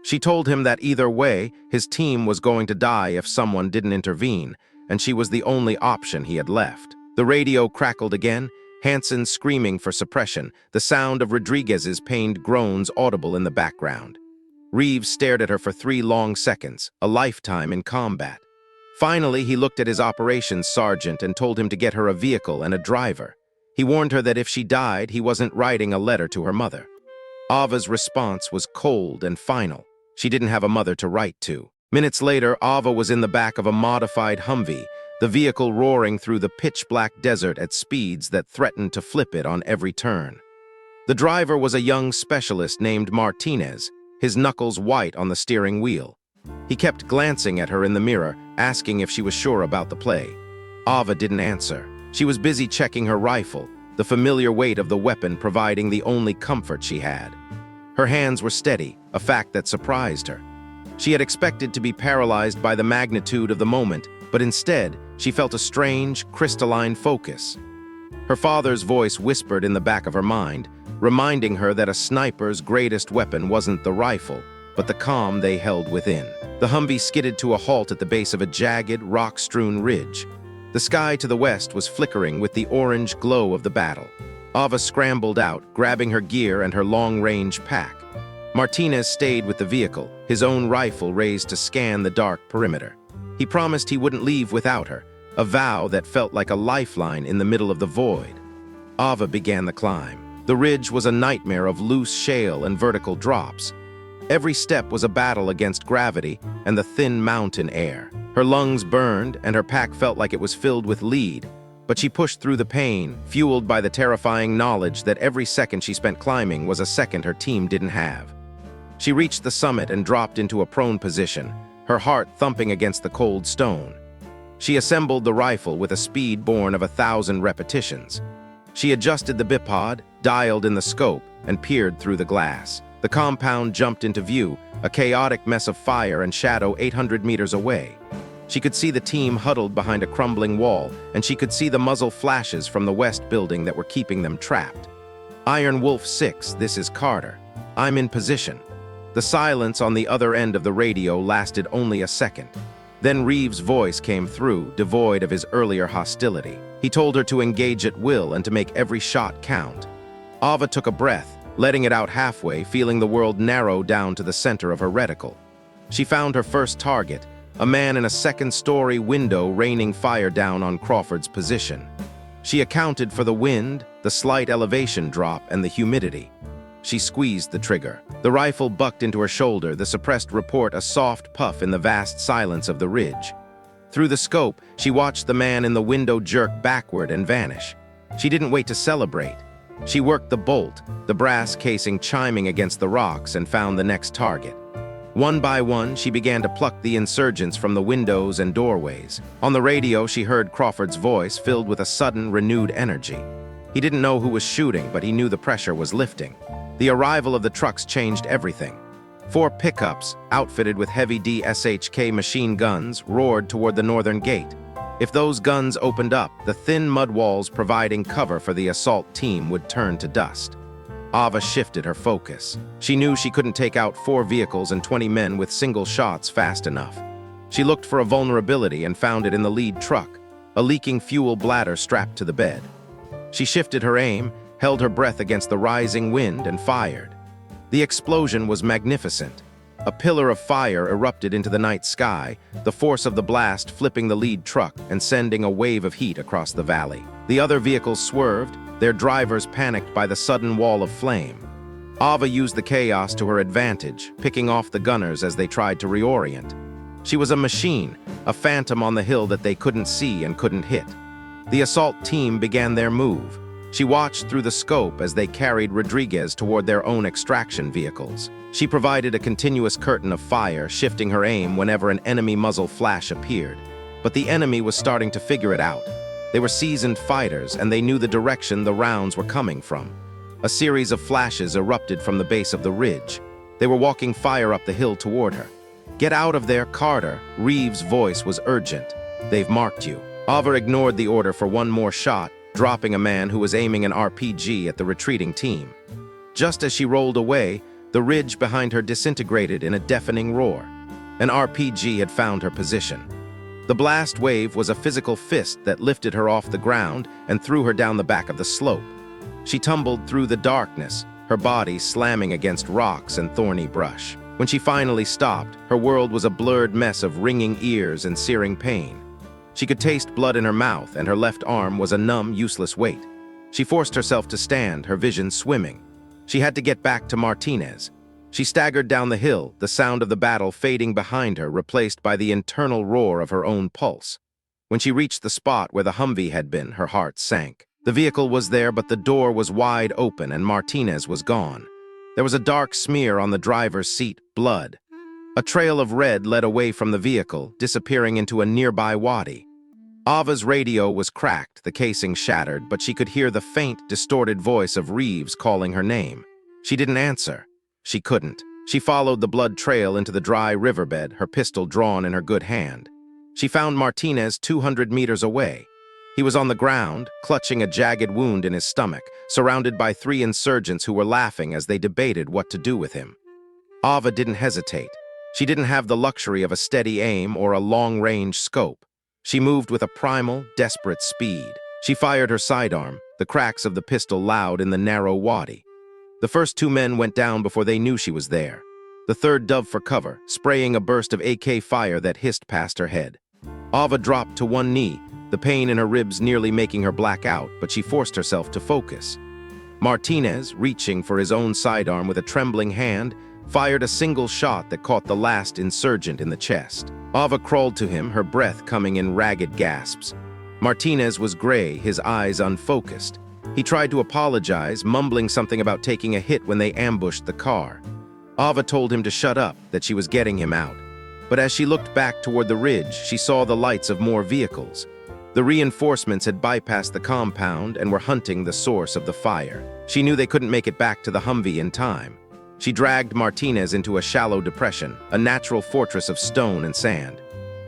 She told him that either way, his team was going to die if someone didn't intervene, and she was the only option he had left. The radio crackled again, Hansen screaming for suppression, the sound of Rodriguez's pained groans audible in the background. Reeves stared at her for 3 long seconds, a lifetime in combat. Finally, he looked at his operations sergeant and told him to get her a vehicle and a driver. He warned her that if she died, he wasn't writing a letter to her mother. Ava's response was cold and final. She didn't have a mother to write to. Minutes later, Ava was in the back of a modified Humvee, the vehicle roaring through the pitch-black desert at speeds that threatened to flip it on every turn. The driver was a young specialist named Martinez, his knuckles white on the steering wheel. He kept glancing at her in the mirror, asking if she was sure about the play. Ava didn't answer. She was busy checking her rifle, the familiar weight of the weapon providing the only comfort she had. Her hands were steady, a fact that surprised her. She had expected to be paralyzed by the magnitude of the moment, but instead, she felt a strange, crystalline focus. Her father's voice whispered in the back of her mind, reminding her that a sniper's greatest weapon wasn't the rifle, but the calm they held within. The Humvee skidded to a halt at the base of a jagged, rock-strewn ridge. The sky to the west was flickering with the orange glow of the battle. Ava scrambled out, grabbing her gear and her long-range pack. Martinez stayed with the vehicle, his own rifle raised to scan the dark perimeter. He promised he wouldn't leave without her, a vow that felt like a lifeline in the middle of the void. Ava began the climb. The ridge was a nightmare of loose shale and vertical drops. Every step was a battle against gravity and the thin mountain air. Her lungs burned and her pack felt like it was filled with lead, but she pushed through the pain, fueled by the terrifying knowledge that every second she spent climbing was a second her team didn't have. She reached the summit and dropped into a prone position, her heart thumping against the cold stone. She assembled the rifle with a speed born of 1,000 repetitions. She adjusted the bipod, dialed in the scope, and peered through the glass. The compound jumped into view, a chaotic mess of fire and shadow 800 meters away. She could see the team huddled behind a crumbling wall, and she could see the muzzle flashes from the west building that were keeping them trapped. Iron Wolf 6, this is Carter. I'm in position. The silence on the other end of the radio lasted only a second. Then Reeves' voice came through, devoid of his earlier hostility. He told her to engage at will and to make every shot count. Ava took a breath, letting it out halfway, feeling the world narrow down to the center of her reticle. She found her first target, a man in a second-story window raining fire down on Crawford's position. She accounted for the wind, the slight elevation drop, and the humidity. She squeezed the trigger. The rifle bucked into her shoulder, the suppressed report a soft puff in the vast silence of the ridge. Through the scope, she watched the man in the window jerk backward and vanish. She didn't wait to celebrate. She worked the bolt, the brass casing chiming against the rocks, and found the next target. One by one, she began to pluck the insurgents from the windows and doorways. On the radio, she heard Crawford's voice, filled with a sudden, renewed energy. He didn't know who was shooting, but he knew the pressure was lifting. The arrival of the trucks changed everything. 4 pickups, outfitted with heavy DSHK machine guns, roared toward the northern gate. If those guns opened up, the thin mud walls providing cover for the assault team would turn to dust. Ava shifted her focus. She knew she couldn't take out 4 vehicles and 20 men with single shots fast enough. She looked for a vulnerability and found it in the lead truck, a leaking fuel bladder strapped to the bed. She shifted her aim, held her breath against the rising wind, and fired. The explosion was magnificent. A pillar of fire erupted into the night sky, the force of the blast flipping the lead truck and sending a wave of heat across the valley. The other vehicles swerved, their drivers panicked by the sudden wall of flame. Ava used the chaos to her advantage, picking off the gunners as they tried to reorient. She was a machine, a phantom on the hill that they couldn't see and couldn't hit. The assault team began their move. She watched through the scope as they carried Rodriguez toward their own extraction vehicles. She provided a continuous curtain of fire, shifting her aim whenever an enemy muzzle flash appeared. But the enemy was starting to figure it out. They were seasoned fighters, and they knew the direction the rounds were coming from. A series of flashes erupted from the base of the ridge. They were walking fire up the hill toward her. "Get out of there, Carter." Reeves' voice was urgent. "They've marked you." Ava ignored the order for one more shot, dropping a man who was aiming an RPG at the retreating team. Just as she rolled away, the ridge behind her disintegrated in a deafening roar. An RPG had found her position. The blast wave was a physical fist that lifted her off the ground and threw her down the back of the slope. She tumbled through the darkness, her body slamming against rocks and thorny brush. When she finally stopped, her world was a blurred mess of ringing ears and searing pain. She could taste blood in her mouth, and her left arm was a numb, useless weight. She forced herself to stand, her vision swimming. She had to get back to Martinez. She staggered down the hill, the sound of the battle fading behind her, replaced by the internal roar of her own pulse. When she reached the spot where the Humvee had been, her heart sank. The vehicle was there, but the door was wide open, and Martinez was gone. There was a dark smear on the driver's seat, blood. A trail of red led away from the vehicle, disappearing into a nearby wadi. Ava's radio was cracked, the casing shattered, but she could hear the faint, distorted voice of Reeves calling her name. She didn't answer. She couldn't. She followed the blood trail into the dry riverbed, her pistol drawn in her good hand. She found Martinez 200 meters away. He was on the ground, clutching a jagged wound in his stomach, surrounded by 3 insurgents who were laughing as they debated what to do with him. Ava didn't hesitate. She didn't have the luxury of a steady aim or a long-range scope. She moved with a primal, desperate speed. She fired her sidearm, the cracks of the pistol loud in the narrow wadi. The first 2 men went down before they knew she was there. The third dove for cover, spraying a burst of AK fire that hissed past her head. Ava dropped to one knee, the pain in her ribs nearly making her black out, but she forced herself to focus. Martinez, reaching for his own sidearm with a trembling hand, fired a single shot that caught the last insurgent in the chest. Ava crawled to him, her breath coming in ragged gasps. Martinez was gray, his eyes unfocused. He tried to apologize, mumbling something about taking a hit when they ambushed the car. Ava told him to shut up, that she was getting him out. But as she looked back toward the ridge, she saw the lights of more vehicles. The reinforcements had bypassed the compound and were hunting the source of the fire. She knew they couldn't make it back to the Humvee in time. She dragged Martinez into a shallow depression, a natural fortress of stone and sand.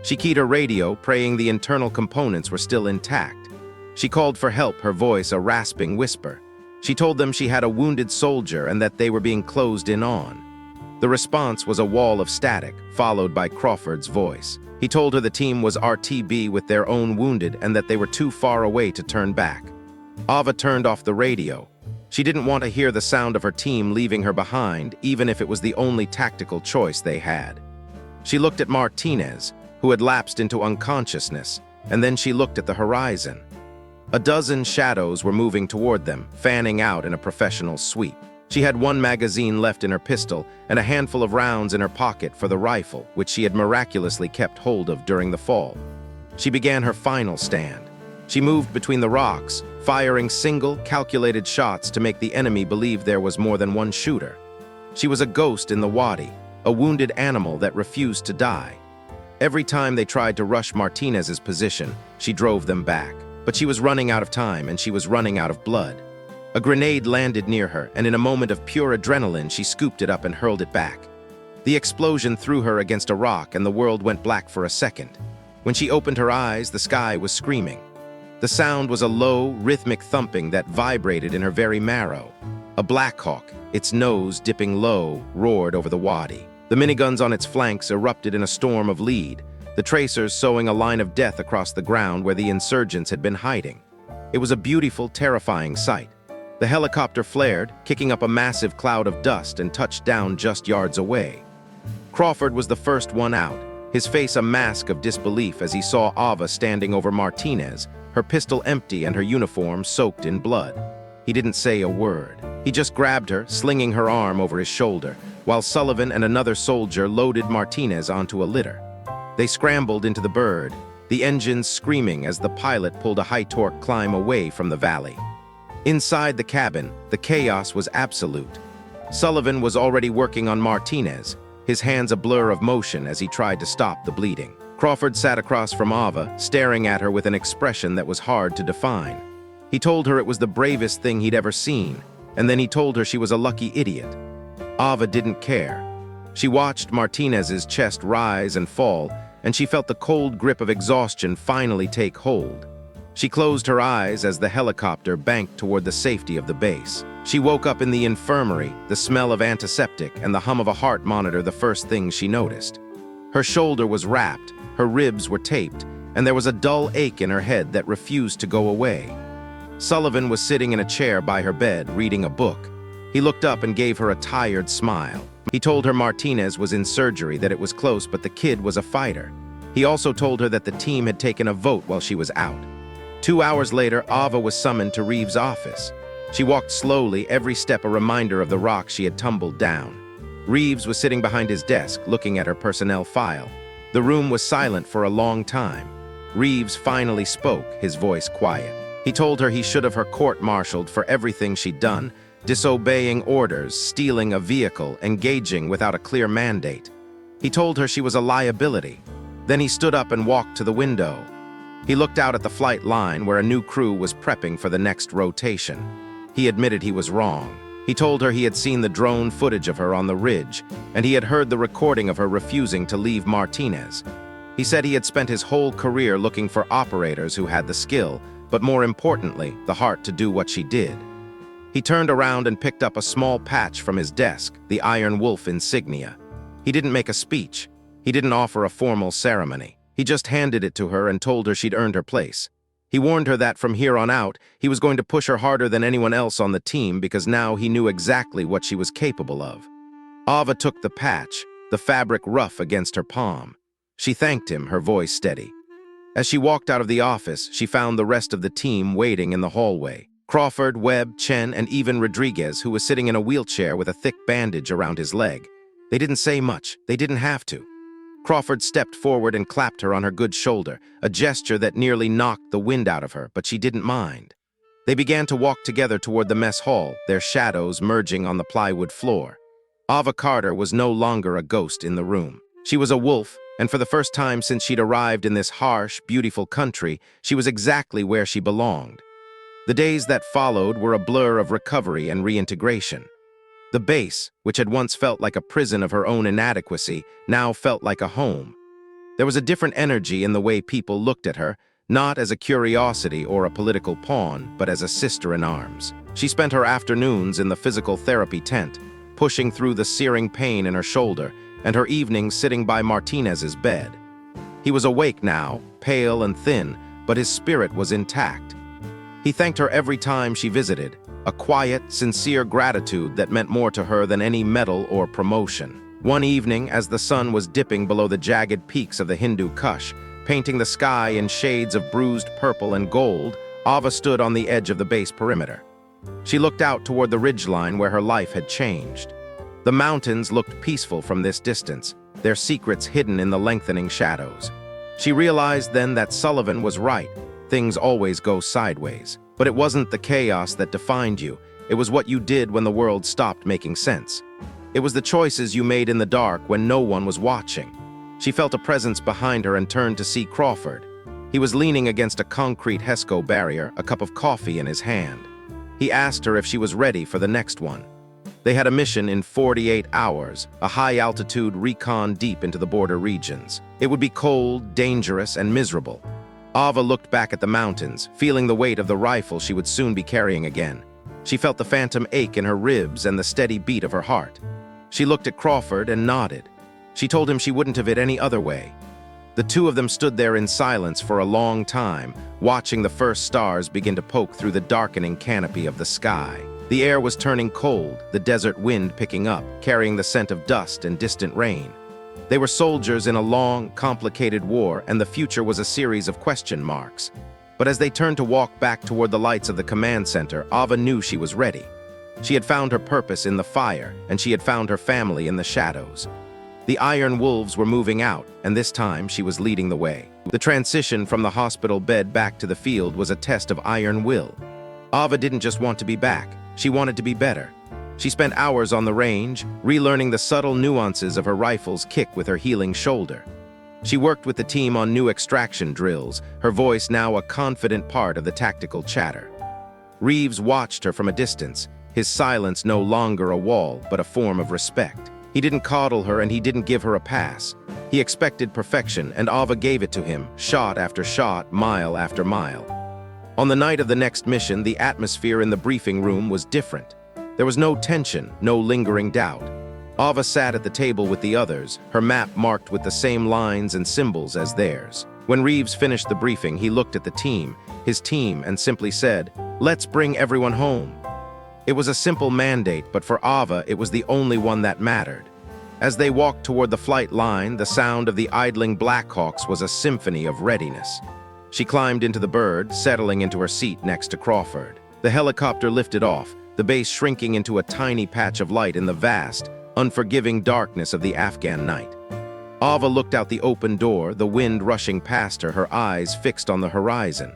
She keyed her radio, praying the internal components were still intact. She called for help, her voice a rasping whisper. She told them she had a wounded soldier and that they were being closed in on. The response was a wall of static, followed by Crawford's voice. He told her the team was RTB with their own wounded and that they were too far away to turn back. Ava turned off the radio. She didn't want to hear the sound of her team leaving her behind, even if it was the only tactical choice they had. She looked at Martinez, who had lapsed into unconsciousness, and then she looked at the horizon. A dozen shadows were moving toward them, fanning out in a professional sweep. She had 1 magazine left in her pistol and a handful of rounds in her pocket for the rifle, which she had miraculously kept hold of during the fall. She began her final stand. She moved between the rocks, firing single, calculated shots to make the enemy believe there was more than one shooter. She was a ghost in the wadi, a wounded animal that refused to die. Every time they tried to rush Martinez's position, she drove them back. But she was running out of time, and she was running out of blood. A grenade landed near her, and in a moment of pure adrenaline, she scooped it up and hurled it back. The explosion threw her against a rock, and the world went black for a second. When she opened her eyes, the sky was screaming. The sound was a low, rhythmic thumping that vibrated in her very marrow. A Black Hawk, its nose dipping low, roared over the wadi. The miniguns on its flanks erupted in a storm of lead, the tracers sowing a line of death across the ground where the insurgents had been hiding. It was a beautiful, terrifying sight. The helicopter flared, kicking up a massive cloud of dust, and touched down just yards away. Crawford was the first one out, his face a mask of disbelief as he saw Ava standing over Martinez, her pistol empty and her uniform soaked in blood. He didn't say a word. He just grabbed her, slinging her arm over his shoulder, while Sullivan and another soldier loaded Martinez onto a litter. They scrambled into the bird, the engines screaming as the pilot pulled a high-torque climb away from the valley. Inside the cabin, the chaos was absolute. Sullivan was already working on Martinez, his hands a blur of motion as he tried to stop the bleeding. Crawford sat across from Ava, staring at her with an expression that was hard to define. He told her it was the bravest thing he'd ever seen, and then he told her she was a lucky idiot. Ava didn't care. She watched Martinez's chest rise and fall, and she felt the cold grip of exhaustion finally take hold. She closed her eyes as the helicopter banked toward the safety of the base. She woke up in the infirmary, the smell of antiseptic and the hum of a heart monitor the first thing she noticed. Her shoulder was wrapped, her ribs were taped, and there was a dull ache in her head that refused to go away. Sullivan was sitting in a chair by her bed, reading a book. He looked up and gave her a tired smile. He told her Martinez was in surgery, that it was close, but the kid was a fighter. He also told her that the team had taken a vote while she was out. 2 hours later, Ava was summoned to Reeves' office. She walked slowly, every step a reminder of the rock she had tumbled down. Reeves was sitting behind his desk, looking at her personnel file. The room was silent for a long time. Reeves finally spoke, his voice quiet. He told her he should have her court-martialed for everything she'd done, disobeying orders, stealing a vehicle, engaging without a clear mandate. He told her she was a liability. Then he stood up and walked to the window. He looked out at the flight line where a new crew was prepping for the next rotation. He admitted he was wrong. He told her he had seen the drone footage of her on the ridge, and he had heard the recording of her refusing to leave Martinez. He said he had spent his whole career looking for operators who had the skill, but more importantly, the heart to do what she did. He turned around and picked up a small patch from his desk, the Iron Wolf insignia. He didn't make a speech. He didn't offer a formal ceremony. He just handed it to her and told her she'd earned her place. He warned her that from here on out, he was going to push her harder than anyone else on the team because now he knew exactly what she was capable of. Ava took the patch, the fabric rough against her palm. She thanked him, her voice steady. As she walked out of the office, she found the rest of the team waiting in the hallway. Crawford, Webb, Chen, and even Rodriguez, who was sitting in a wheelchair with a thick bandage around his leg. They didn't say much. They didn't have to. Crawford stepped forward and clapped her on her good shoulder, a gesture that nearly knocked the wind out of her, but she didn't mind. They began to walk together toward the mess hall, their shadows merging on the plywood floor. Ava Carter was no longer a ghost in the room. She was a wolf, and for the first time since she'd arrived in this harsh, beautiful country, she was exactly where she belonged. The days that followed were a blur of recovery and reintegration. The base, which had once felt like a prison of her own inadequacy, now felt like a home. There was a different energy in the way people looked at her, not as a curiosity or a political pawn, but as a sister in arms. She spent her afternoons in the physical therapy tent, pushing through the searing pain in her shoulder, and her evenings sitting by Martinez's bed. He was awake now, pale and thin, but his spirit was intact. He thanked her every time she visited, a quiet, sincere gratitude that meant more to her than any medal or promotion. One evening, as the sun was dipping below the jagged peaks of the Hindu Kush, painting the sky in shades of bruised purple and gold, Ava stood on the edge of the base perimeter. She looked out toward the ridgeline where her life had changed. The mountains looked peaceful from this distance, their secrets hidden in the lengthening shadows. She realized then that Sullivan was right. Things always go sideways. But it wasn't the chaos that defined you. It was what you did when the world stopped making sense. It was the choices you made in the dark when no one was watching. She felt a presence behind her and turned to see Crawford. He was leaning against a concrete HESCO barrier, a cup of coffee in his hand. He asked her if she was ready for the next one. They had a mission in 48 hours, a high-altitude recon deep into the border regions. It would be cold, dangerous, and miserable. Ava looked back at the mountains, feeling the weight of the rifle she would soon be carrying again. She felt the phantom ache in her ribs and the steady beat of her heart. She looked at Crawford and nodded. She told him she wouldn't have it any other way. The two of them stood there in silence for a long time, watching the first stars begin to poke through the darkening canopy of the sky. The air was turning cold, the desert wind picking up, carrying the scent of dust and distant rain. They were soldiers in a long, complicated war, and the future was a series of question marks. But as they turned to walk back toward the lights of the command center, Ava knew she was ready. She had found her purpose in the fire, and she had found her family in the shadows. The iron wolves were moving out, and this time she was leading the way. The transition from the hospital bed back to the field was a test of iron will. Ava didn't just want to be back, she wanted to be better. She spent hours on the range, relearning the subtle nuances of her rifle's kick with her healing shoulder. She worked with the team on new extraction drills, her voice now a confident part of the tactical chatter. Reeves watched her from a distance, his silence no longer a wall, but a form of respect. He didn't coddle her and he didn't give her a pass. He expected perfection, and Ava gave it to him, shot after shot, mile after mile. On the night of the next mission, the atmosphere in the briefing room was different. There was no tension, no lingering doubt. Ava sat at the table with the others, her map marked with the same lines and symbols as theirs. When Reeves finished the briefing, he looked at his team, and simply said, "Let's bring everyone home." It was a simple mandate, but for Ava, it was the only one that mattered. As they walked toward the flight line, the sound of the idling Blackhawks was a symphony of readiness. She climbed into the bird, settling into her seat next to Crawford. The helicopter lifted off, the base shrinking into a tiny patch of light in the vast, unforgiving darkness of the Afghan night. Ava looked out the open door, the wind rushing past her, her eyes fixed on the horizon.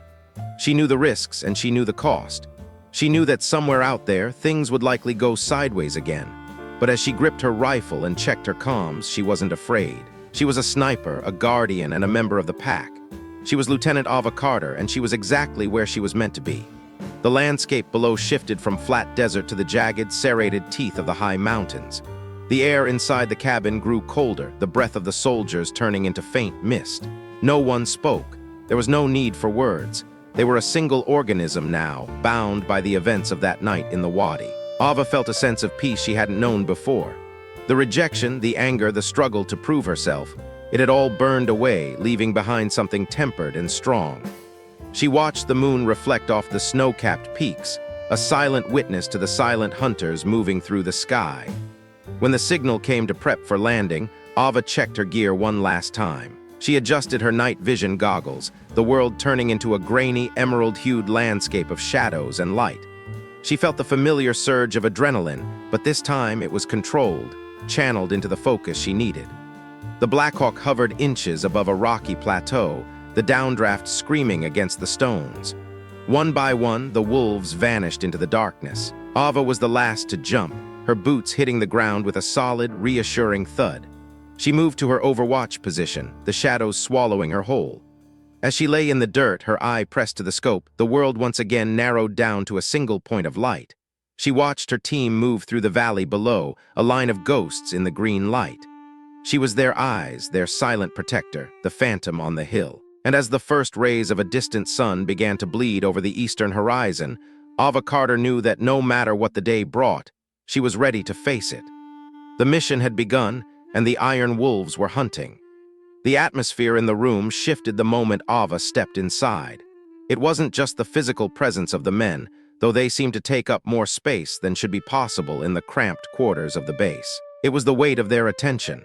She knew the risks and she knew the cost. She knew that somewhere out there, things would likely go sideways again. But as she gripped her rifle and checked her comms, she wasn't afraid. She was a sniper, a guardian, and a member of the pack. She was Lieutenant Ava Carter, and she was exactly where she was meant to be. The landscape below shifted from flat desert to the jagged, serrated teeth of the high mountains. The air inside the cabin grew colder, the breath of the soldiers turning into faint mist. No one spoke. There was no need for words. They were a single organism now, bound by the events of that night in the wadi. Ava felt a sense of peace she hadn't known before. The rejection, the anger, the struggle to prove herself, it had all burned away, leaving behind something tempered and strong. She watched the moon reflect off the snow-capped peaks, a silent witness to the silent hunters moving through the sky. When the signal came to prep for landing, Ava checked her gear one last time. She adjusted her night vision goggles, the world turning into a grainy, emerald-hued landscape of shadows and light. She felt the familiar surge of adrenaline, but this time it was controlled, channeled into the focus she needed. The Blackhawk hovered inches above a rocky plateau, the downdraft screaming against the stones. One by one, the wolves vanished into the darkness. Ava was the last to jump, her boots hitting the ground with a solid, reassuring thud. She moved to her overwatch position, the shadows swallowing her whole. As she lay in the dirt, her eye pressed to the scope, the world once again narrowed down to a single point of light. She watched her team move through the valley below, a line of ghosts in the green light. She was their eyes, their silent protector, the phantom on the hill. And as the first rays of a distant sun began to bleed over the eastern horizon, Ava Carter knew that no matter what the day brought, she was ready to face it. The mission had begun, and the iron wolves were hunting. The atmosphere in the room shifted the moment Ava stepped inside. It wasn't just the physical presence of the men, though they seemed to take up more space than should be possible in the cramped quarters of the base. It was the weight of their attention.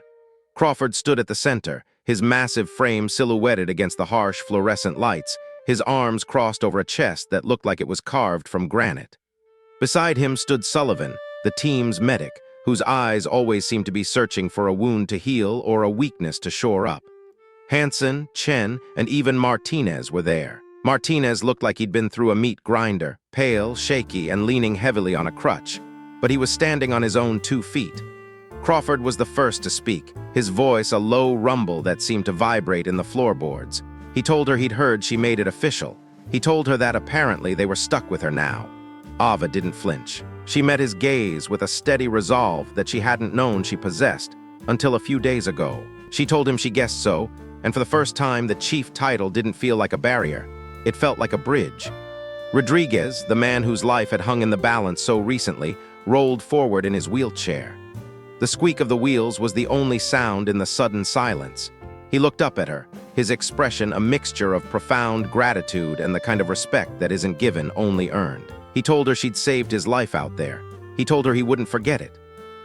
Crawford stood at the center, his massive frame silhouetted against the harsh fluorescent lights, his arms crossed over a chest that looked like it was carved from granite. Beside him stood Sullivan, the team's medic, whose eyes always seemed to be searching for a wound to heal or a weakness to shore up. Hansen, Chen, and even Martinez were there. Martinez looked like he'd been through a meat grinder, pale, shaky, and leaning heavily on a crutch. But he was standing on his own 2 feet. Crawford was the first to speak, his voice a low rumble that seemed to vibrate in the floorboards. He told her he'd heard she made it official. He told her that apparently they were stuck with her now. Ava didn't flinch. She met his gaze with a steady resolve that she hadn't known she possessed until a few days ago. She told him she guessed so, and for the first time the chief title didn't feel like a barrier. It felt like a bridge. Rodriguez, the man whose life had hung in the balance so recently, rolled forward in his wheelchair. The squeak of the wheels was the only sound in the sudden silence. He looked up at her, his expression a mixture of profound gratitude and the kind of respect that isn't given, only earned. He told her she'd saved his life out there. He told her he wouldn't forget it.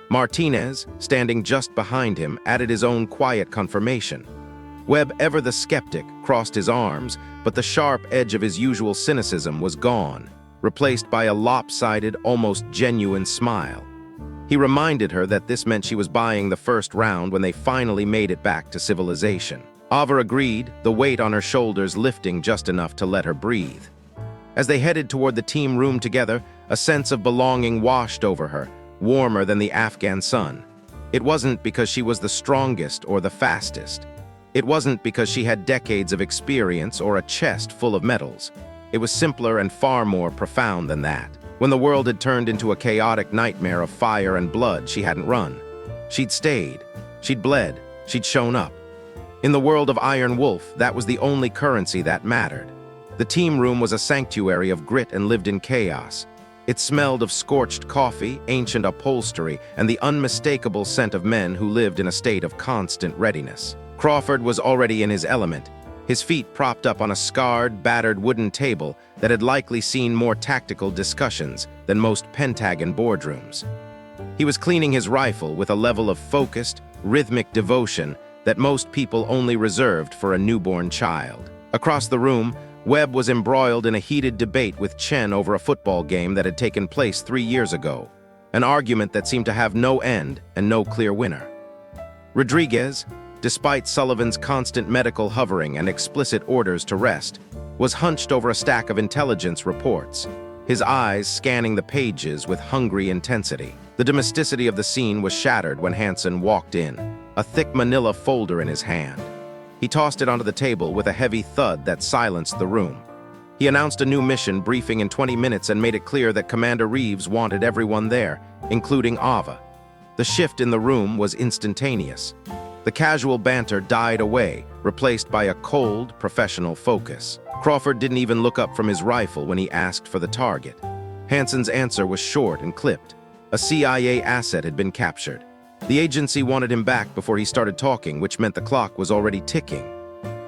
Martinez, standing just behind him, added his own quiet confirmation. Webb, ever the skeptic, crossed his arms, but the sharp edge of his usual cynicism was gone, replaced by a lopsided, almost genuine smile. He reminded her that this meant she was buying the first round when they finally made it back to civilization. Ava agreed, the weight on her shoulders lifting just enough to let her breathe. As they headed toward the team room together, a sense of belonging washed over her, warmer than the Afghan sun. It wasn't because she was the strongest or the fastest. It wasn't because she had decades of experience or a chest full of medals. It was simpler and far more profound than that. When the world had turned into a chaotic nightmare of fire and blood, she hadn't run. She'd stayed. She'd bled. She'd shown up. In the world of Iron Wolf, that was the only currency that mattered. The team room was a sanctuary of grit and lived in chaos. It smelled of scorched coffee, ancient upholstery, and the unmistakable scent of men who lived in a state of constant readiness. Crawford was already in his element, his feet propped up on a scarred, battered wooden table that had likely seen more tactical discussions than most Pentagon boardrooms. He was cleaning his rifle with a level of focused, rhythmic devotion that most people only reserved for a newborn child. Across the room, Webb was embroiled in a heated debate with Chen over a football game that had taken place 3 years ago, an argument that seemed to have no end and no clear winner. Rodriguez, despite Sullivan's constant medical hovering and explicit orders to rest, was hunched over a stack of intelligence reports, his eyes scanning the pages with hungry intensity. The domesticity of the scene was shattered when Hansen walked in, a thick manila folder in his hand. He tossed it onto the table with a heavy thud that silenced the room. He announced a new mission briefing in 20 minutes and made it clear that Commander Reeves wanted everyone there, including Ava. The shift in the room was instantaneous. The casual banter died away, replaced by a cold, professional focus. Crawford didn't even look up from his rifle when he asked for the target. Hansen's answer was short and clipped. A CIA asset had been captured. The agency wanted him back before he started talking, which meant the clock was already ticking.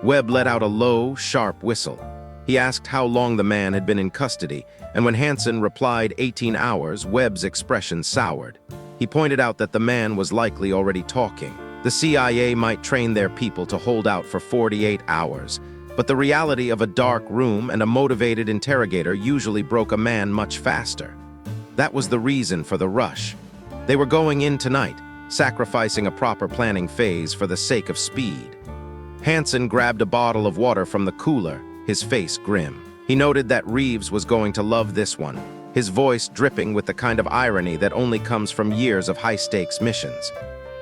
Webb let out a low, sharp whistle. He asked how long the man had been in custody, and when Hansen replied 18 hours, Webb's expression soured. He pointed out that the man was likely already talking. The CIA might train their people to hold out for 48 hours, but the reality of a dark room and a motivated interrogator usually broke a man much faster. That was the reason for the rush. They were going in tonight, sacrificing a proper planning phase for the sake of speed. Hansen grabbed a bottle of water from the cooler, his face grim. He noted that Reeves was going to love this one, his voice dripping with the kind of irony that only comes from years of high-stakes missions.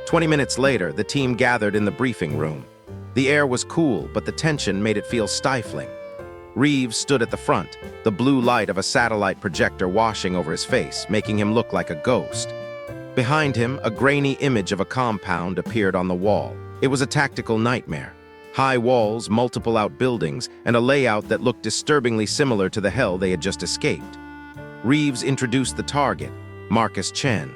20 minutes later, the team gathered in the briefing room. The air was cool, but the tension made it feel stifling. Reeves stood at the front, the blue light of a satellite projector washing over his face, making him look like a ghost. Behind him, a grainy image of a compound appeared on the wall. It was a tactical nightmare. High walls, multiple outbuildings, and a layout that looked disturbingly similar to the hell they had just escaped. Reeves introduced the target, Marcus Chen.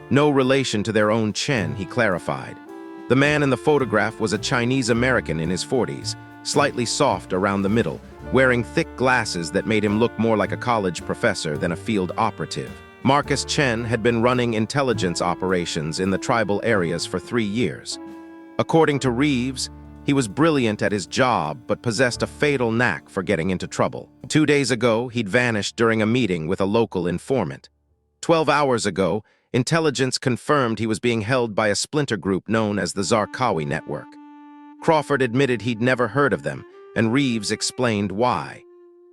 No relation to their own Chen, he clarified. The man in the photograph was a Chinese-American in his 40s, slightly soft around the middle, wearing thick glasses that made him look more like a college professor than a field operative. Marcus Chen had been running intelligence operations in the tribal areas for 3 years. According to Reeves, he was brilliant at his job but possessed a fatal knack for getting into trouble. 2 days ago, he'd vanished during a meeting with a local informant. 12 hours ago, intelligence confirmed he was being held by a splinter group known as the Zarqawi Network. Crawford admitted he'd never heard of them, and Reeves explained why.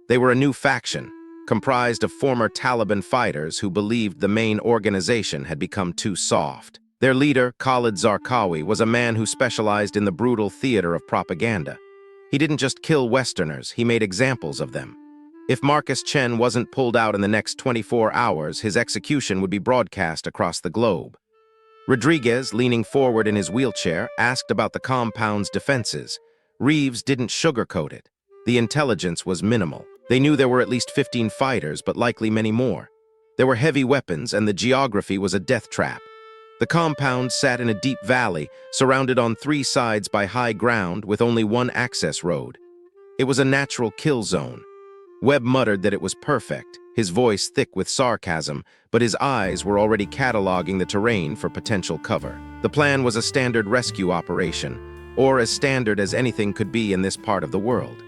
They were a new faction, comprised of former Taliban fighters who believed the main organization had become too soft. Their leader, Khalid Zarqawi, was a man who specialized in the brutal theater of propaganda. He didn't just kill Westerners, he made examples of them. If Marcus Chen wasn't pulled out in the next 24 hours, his execution would be broadcast across the globe. Rodriguez, leaning forward in his wheelchair, asked about the compound's defenses. Reeves didn't sugarcoat it. The intelligence was minimal. They knew there were at least 15 fighters, but likely many more. There were heavy weapons, and the geography was a death trap. The compound sat in a deep valley, surrounded on 3 sides by high ground with only one access road. It was a natural kill zone. Webb muttered that it was perfect, his voice thick with sarcasm, but his eyes were already cataloging the terrain for potential cover. The plan was a standard rescue operation, or as standard as anything could be in this part of the world.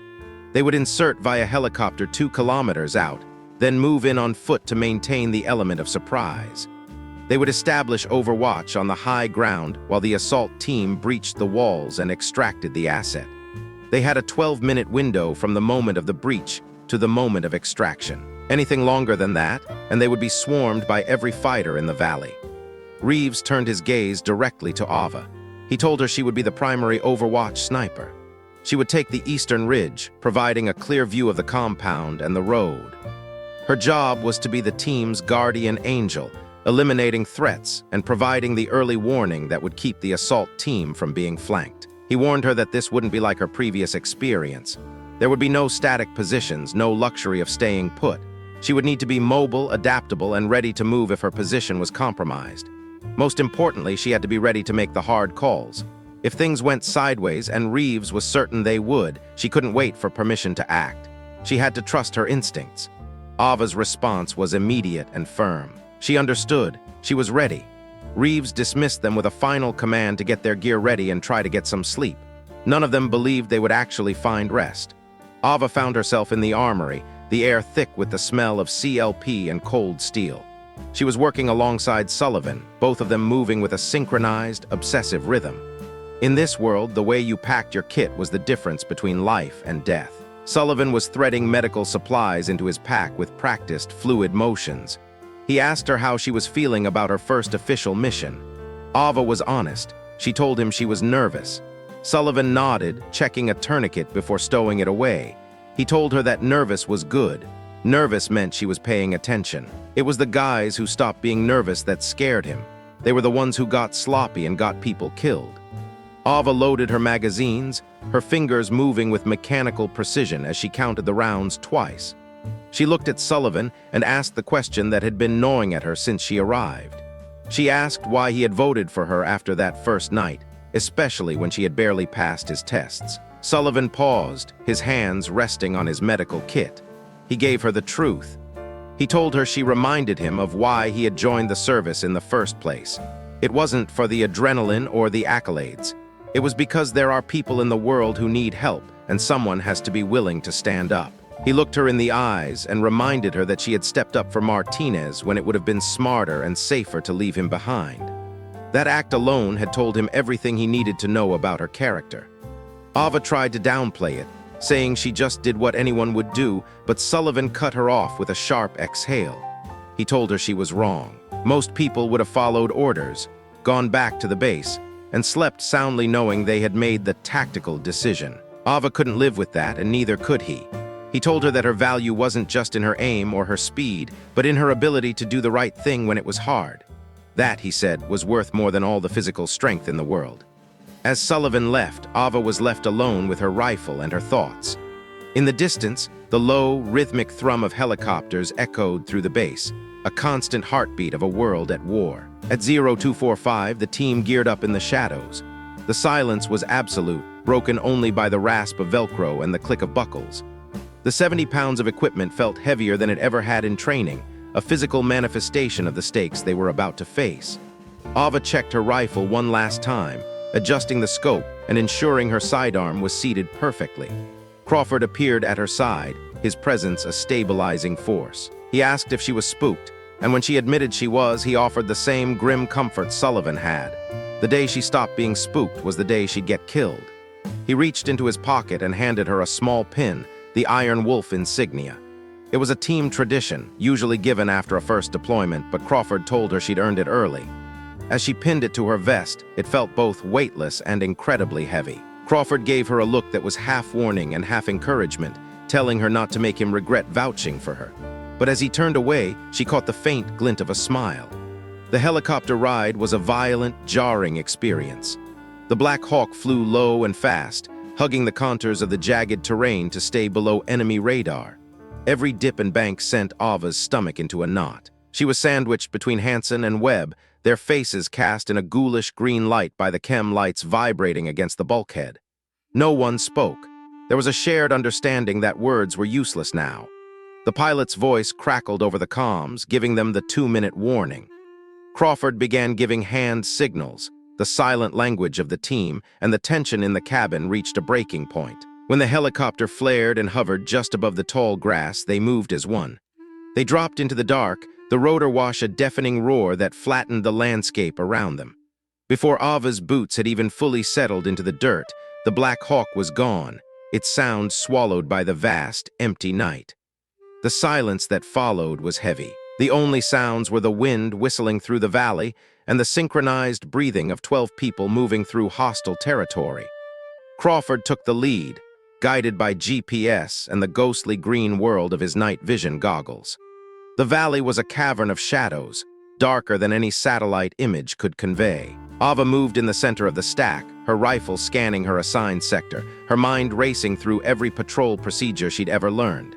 They would insert via helicopter 2 kilometers out, then move in on foot to maintain the element of surprise. They would establish overwatch on the high ground while the assault team breached the walls and extracted the asset. They had a 12-minute window from the moment of the breach to the moment of extraction. Anything longer than that, and they would be swarmed by every fighter in the valley. Reeves turned his gaze directly to Ava. He told her she would be the primary overwatch sniper. She would take the eastern ridge, providing a clear view of the compound and the road. Her job was to be the team's guardian angel, eliminating threats and providing the early warning that would keep the assault team from being flanked. He warned her that this wouldn't be like her previous experience. There would be no static positions, no luxury of staying put. She would need to be mobile, adaptable, and ready to move if her position was compromised. Most importantly, she had to be ready to make the hard calls. If things went sideways, and Reeves was certain they would, she couldn't wait for permission to act. She had to trust her instincts. Ava's response was immediate and firm. She understood. She was ready. Reeves dismissed them with a final command to get their gear ready and try to get some sleep. None of them believed they would actually find rest. Ava found herself in the armory, the air thick with the smell of CLP and cold steel. She was working alongside Sullivan, both of them moving with a synchronized, obsessive rhythm. In this world, the way you packed your kit was the difference between life and death. Sullivan was threading medical supplies into his pack with practiced, fluid motions. He asked her how she was feeling about her first official mission. Ava was honest. She told him she was nervous. Sullivan nodded, checking a tourniquet before stowing it away. He told her that nervous was good. Nervous meant she was paying attention. It was the guys who stopped being nervous that scared him. They were the ones who got sloppy and got people killed. Ava loaded her magazines, her fingers moving with mechanical precision as she counted the rounds twice. She looked at Sullivan and asked the question that had been gnawing at her since she arrived. She asked why he had voted for her after that first night, especially when she had barely passed his tests. Sullivan paused, his hands resting on his medical kit. He gave her the truth. He told her she reminded him of why he had joined the service in the first place. It wasn't for the adrenaline or the accolades. It was because there are people in the world who need help, and someone has to be willing to stand up. He looked her in the eyes and reminded her that she had stepped up for Martinez when it would have been smarter and safer to leave him behind. That act alone had told him everything he needed to know about her character. Ava tried to downplay it, saying she just did what anyone would do, but Sullivan cut her off with a sharp exhale. He told her she was wrong. Most people would have followed orders, gone back to the base, and slept soundly knowing they had made the tactical decision. Ava couldn't live with that, and neither could he. He told her that her value wasn't just in her aim or her speed, but in her ability to do the right thing when it was hard. That, he said, was worth more than all the physical strength in the world. As Sullivan left, Ava was left alone with her rifle and her thoughts. In the distance, the low, rhythmic thrum of helicopters echoed through the base, a constant heartbeat of a world at war. At 0245, the team geared up in the shadows. The silence was absolute, broken only by the rasp of Velcro and the click of buckles. The 70 pounds of equipment felt heavier than it ever had in training, a physical manifestation of the stakes they were about to face. Ava checked her rifle one last time, adjusting the scope and ensuring her sidearm was seated perfectly. Crawford appeared at her side, his presence a stabilizing force. He asked if she was spooked, and when she admitted she was, he offered the same grim comfort Sullivan had. The day she stopped being spooked was the day she'd get killed. He reached into his pocket and handed her a small pin, the Iron Wolf insignia. It was a team tradition, usually given after a first deployment, but Crawford told her she'd earned it early. As she pinned it to her vest, it felt both weightless and incredibly heavy. Crawford gave her a look that was half warning and half encouragement, telling her not to make him regret vouching for her. But as he turned away, she caught the faint glint of a smile. The helicopter ride was a violent, jarring experience. The Black Hawk flew low and fast, hugging the contours of the jagged terrain to stay below enemy radar. Every dip and bank sent Ava's stomach into a knot. She was sandwiched between Hansen and Webb, their faces cast in a ghoulish green light by the chem lights vibrating against the bulkhead. No one spoke. There was a shared understanding that words were useless now. The pilot's voice crackled over the comms, giving them the 2-minute warning. Crawford began giving hand signals. the silent language of the team, and the tension in the cabin reached a breaking point. When the helicopter flared and hovered just above the tall grass, they moved as one. They dropped into the dark, the rotor wash a deafening roar that flattened the landscape around them. Before Ava's boots had even fully settled into the dirt, the Black Hawk was gone, its sound swallowed by the vast, empty night. The silence that followed was heavy. The only sounds were the wind whistling through the valley and the synchronized breathing of 12 people moving through hostile territory. Crawford took the lead, guided by GPS and the ghostly green world of his night vision goggles. The valley was a cavern of shadows, darker than any satellite image could convey. Ava moved in the center of the stack, her rifle scanning her assigned sector, her mind racing through every patrol procedure she'd ever learned.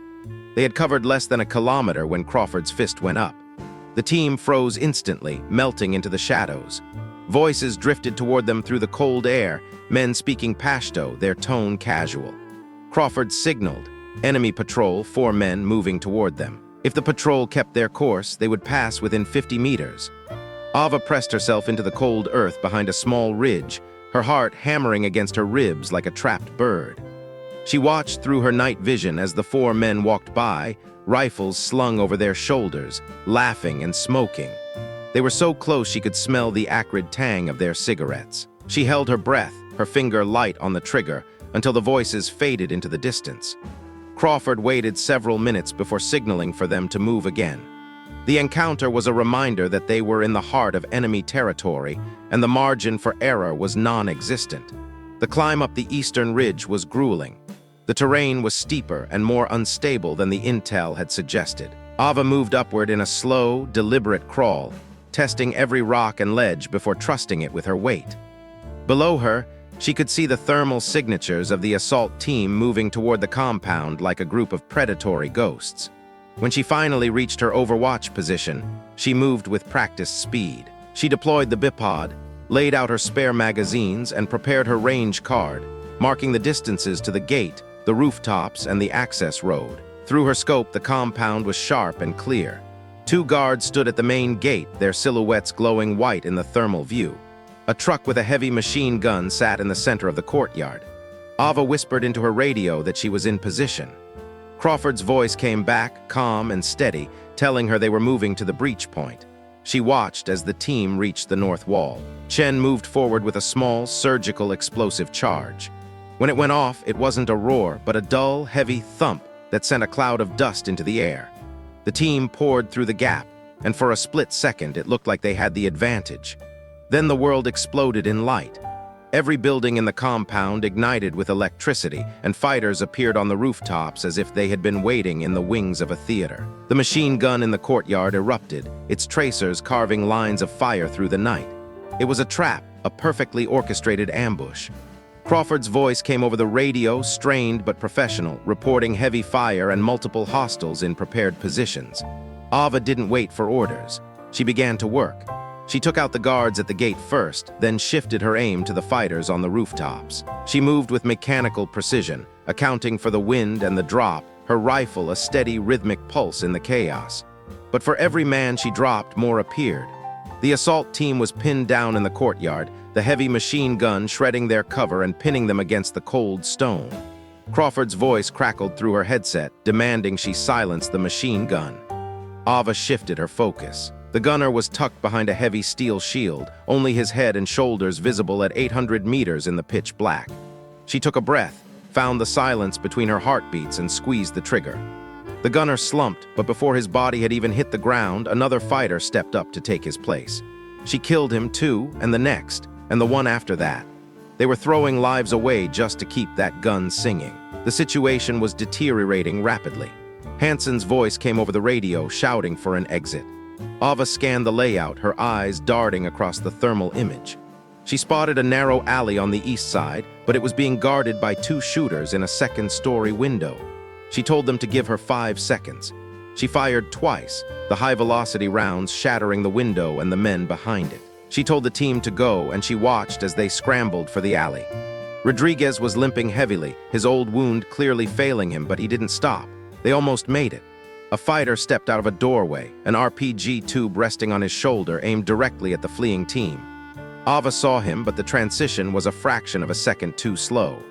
They had covered less than a kilometer when Crawford's fist went up. The team froze instantly, melting into the shadows. Voices drifted toward them through the cold air, men speaking Pashto, their tone casual. Crawford signaled. Enemy patrol, 4 men moving toward them. If the patrol kept their course, they would pass within 50 meters. Ava pressed herself into the cold earth behind a small ridge, her heart hammering against her ribs like a trapped bird. She watched through her night vision as the 4 men walked by, rifles slung over their shoulders, laughing and smoking. They were so close she could smell the acrid tang of their cigarettes. She held her breath, her finger light on the trigger, until the voices faded into the distance. Crawford waited several minutes before signaling for them to move again. The encounter was a reminder that they were in the heart of enemy territory, and the margin for error was non-existent. The climb up the eastern ridge was grueling. The terrain was steeper and more unstable than the intel had suggested. Ava moved upward in a slow, deliberate crawl, testing every rock and ledge before trusting it with her weight. Below her, she could see the thermal signatures of the assault team moving toward the compound like a group of predatory ghosts. When she finally reached her overwatch position, she moved with practiced speed. She deployed the bipod, laid out her spare magazines, and prepared her range card, marking the distances to the gate, the rooftops, and the access road. Through her scope, the compound was sharp and clear. 2 guards stood at the main gate, their silhouettes glowing white in the thermal view. A truck with a heavy machine gun sat in the center of the courtyard. Ava whispered into her radio that she was in position. Crawford's voice came back, calm and steady, telling her they were moving to the breach point. She watched as the team reached the north wall. Chen moved forward with a small, surgical explosive charge. When it went off, it wasn't a roar, but a dull, heavy thump that sent a cloud of dust into the air. The team poured through the gap, and for a split second it looked like they had the advantage. Then the world exploded in light. Every building in the compound ignited with electricity, and fighters appeared on the rooftops as if they had been waiting in the wings of a theater. The machine gun in the courtyard erupted, its tracers carving lines of fire through the night. It was a trap, a perfectly orchestrated ambush. Crawford's voice came over the radio, strained but professional, reporting heavy fire and multiple hostiles in prepared positions. Ava didn't wait for orders. She began to work. She took out the guards at the gate first, then shifted her aim to the fighters on the rooftops. She moved with mechanical precision, accounting for the wind and the drop, her rifle a steady rhythmic pulse in the chaos. But for every man she dropped, more appeared. The assault team was pinned down in the courtyard, the heavy machine gun shredding their cover and pinning them against the cold stone. Crawford's voice crackled through her headset, demanding she silence the machine gun. Ava shifted her focus. The gunner was tucked behind a heavy steel shield, only his head and shoulders visible at 800 meters in the pitch black. She took a breath, found the silence between her heartbeats, and squeezed the trigger. The gunner slumped, but before his body had even hit the ground, another fighter stepped up to take his place. She killed him too, and the next, and the one after that. They were throwing lives away just to keep that gun singing. The situation was deteriorating rapidly. Hansen's voice came over the radio, shouting for an exit. Ava scanned the layout, her eyes darting across the thermal image. She spotted a narrow alley on the east side, but it was being guarded by 2 shooters in a second-story window. She told them to give her 5 seconds. She fired twice, the high-velocity rounds shattering the window and the men behind it. She told the team to go, and she watched as they scrambled for the alley. Rodriguez was limping heavily, his old wound clearly failing him, but he didn't stop. They almost made it. A fighter stepped out of a doorway, an RPG tube resting on his shoulder aimed directly at the fleeing team. Ava saw him, but the transition was a fraction of a second too slow.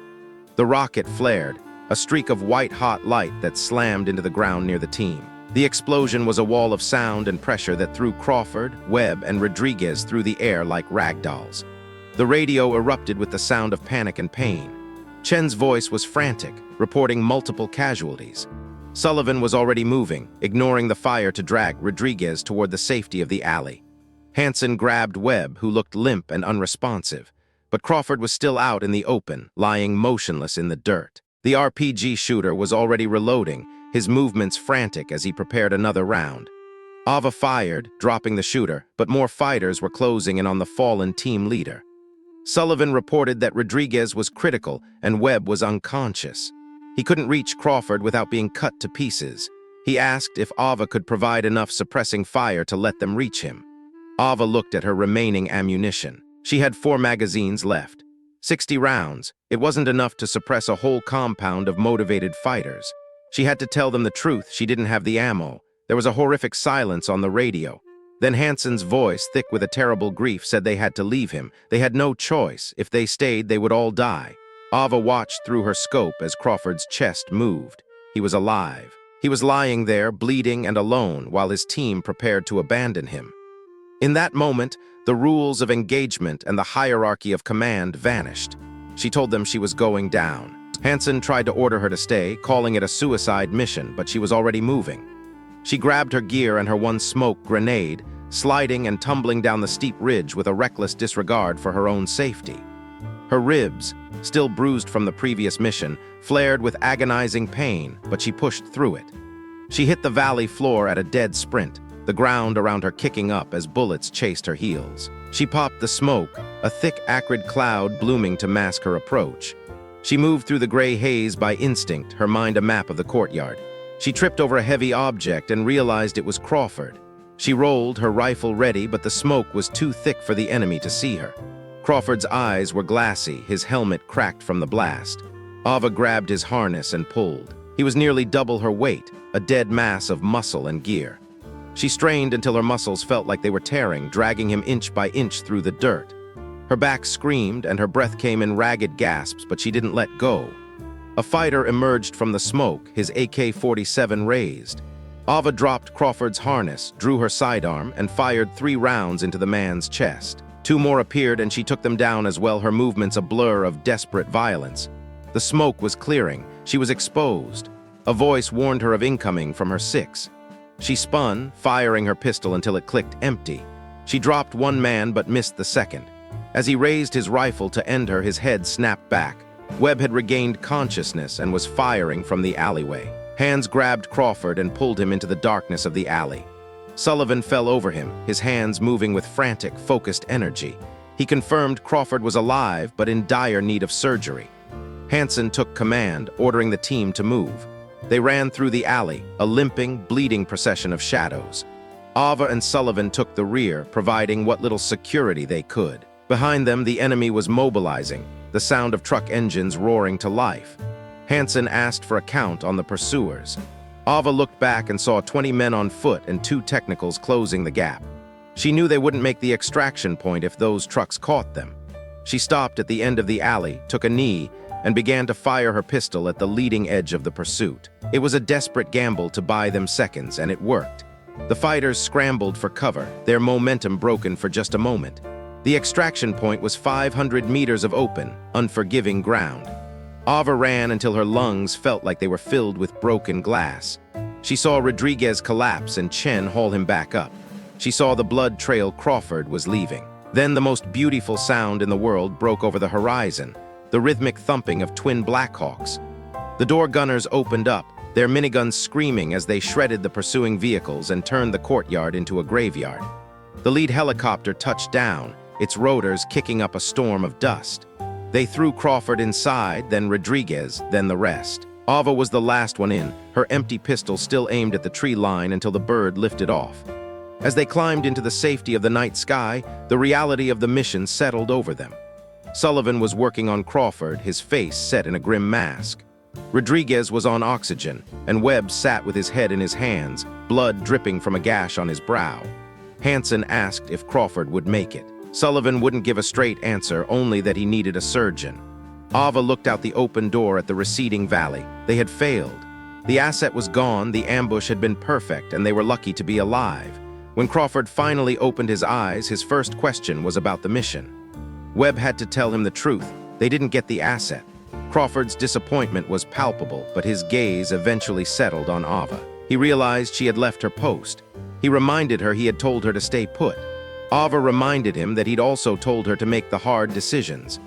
The rocket flared, a streak of white-hot light that slammed into the ground near the team. The explosion was a wall of sound and pressure that threw Crawford, Webb, and Rodriguez through the air like ragdolls. The radio erupted with the sound of panic and pain. Chen's voice was frantic, reporting multiple casualties. Sullivan was already moving, ignoring the fire to drag Rodriguez toward the safety of the alley. Hansen grabbed Webb, who looked limp and unresponsive, but Crawford was still out in the open, lying motionless in the dirt. The RPG shooter was already reloading, his movements frantic as he prepared another round. Ava fired, dropping the shooter, but more fighters were closing in on the fallen team leader. Sullivan reported that Rodriguez was critical and Webb was unconscious. He couldn't reach Crawford without being cut to pieces. He asked if Ava could provide enough suppressing fire to let them reach him. Ava looked at her remaining ammunition. She had 4 magazines left. 60 rounds. It wasn't enough to suppress a whole compound of motivated fighters. She had to tell them the truth. She didn't have the ammo. There was a horrific silence on the radio. Then Hansen's voice, thick with a terrible grief, said they had to leave him. They had no choice. If they stayed, they would all die. Ava watched through her scope as Crawford's chest moved. He was alive. He was lying there, bleeding and alone, while his team prepared to abandon him. In that moment, the rules of engagement and the hierarchy of command vanished. She told them she was going down. Hansen tried to order her to stay, calling it a suicide mission, but she was already moving. She grabbed her gear and her one smoke grenade, sliding and tumbling down the steep ridge with a reckless disregard for her own safety. Her ribs, still bruised from the previous mission, flared with agonizing pain, but she pushed through it. She hit the valley floor at a dead sprint, the ground around her kicking up as bullets chased her heels. She popped the smoke, a thick, acrid cloud blooming to mask her approach. She moved through the gray haze by instinct, her mind a map of the courtyard. She tripped over a heavy object and realized it was Crawford. She rolled, her rifle ready, but the smoke was too thick for the enemy to see her. Crawford's eyes were glassy, his helmet cracked from the blast. Ava grabbed his harness and pulled. He was nearly double her weight, a dead mass of muscle and gear. She strained until her muscles felt like they were tearing, dragging him inch by inch through the dirt. Her back screamed and her breath came in ragged gasps, but she didn't let go. A fighter emerged from the smoke, his AK-47 raised. Ava dropped Crawford's harness, drew her sidearm, and fired 3 rounds into the man's chest. 2 more appeared and she took them down as well, her movements a blur of desperate violence. The smoke was clearing. She was exposed. A voice warned her of incoming from her 6. She spun, firing her pistol until it clicked empty. She dropped 1 man but missed the second. As he raised his rifle to end her, his head snapped back. Webb had regained consciousness and was firing from the alleyway. Hands grabbed Crawford and pulled him into the darkness of the alley. Sullivan fell over him, his hands moving with frantic, focused energy. He confirmed Crawford was alive but in dire need of surgery. Hansen took command, ordering the team to move. They ran through the alley, a limping, bleeding procession of shadows. Ava and Sullivan took the rear, providing what little security they could. Behind them, the enemy was mobilizing, the sound of truck engines roaring to life. Hansen asked for a count on the pursuers. Ava looked back and saw 20 men on foot and 2 technicals closing the gap. She knew they wouldn't make the extraction point if those trucks caught them. She stopped at the end of the alley, took a knee, and began to fire her pistol at the leading edge of the pursuit. It was a desperate gamble to buy them seconds, and it worked. The fighters scrambled for cover, their momentum broken for just a moment. The extraction point was 500 meters of open, unforgiving ground. Ava ran until her lungs felt like they were filled with broken glass. She saw Rodriguez collapse and Chen haul him back up. She saw the blood trail Crawford was leaving. Then the most beautiful sound in the world broke over the horizon, the rhythmic thumping of twin Blackhawks. The door gunners opened up, their miniguns screaming as they shredded the pursuing vehicles and turned the courtyard into a graveyard. The lead helicopter touched down, its rotors kicking up a storm of dust. They threw Crawford inside, then Rodriguez, then the rest. Ava was the last one in, her empty pistol still aimed at the tree line until the bird lifted off. As they climbed into the safety of the night sky, the reality of the mission settled over them. Sullivan was working on Crawford, his face set in a grim mask. Rodriguez was on oxygen, and Webb sat with his head in his hands, blood dripping from a gash on his brow. Hansen asked if Crawford would make it. Sullivan wouldn't give a straight answer, only that he needed a surgeon. Ava looked out the open door at the receding valley. They had failed. The asset was gone, the ambush had been perfect, and they were lucky to be alive. When Crawford finally opened his eyes, his first question was about the mission. Webb had to tell him the truth. They didn't get the asset. Crawford's disappointment was palpable, but his gaze eventually settled on Ava. He realized she had left her post. He reminded her he had told her to stay put. Ava reminded him that he'd also told her to make the hard decisions.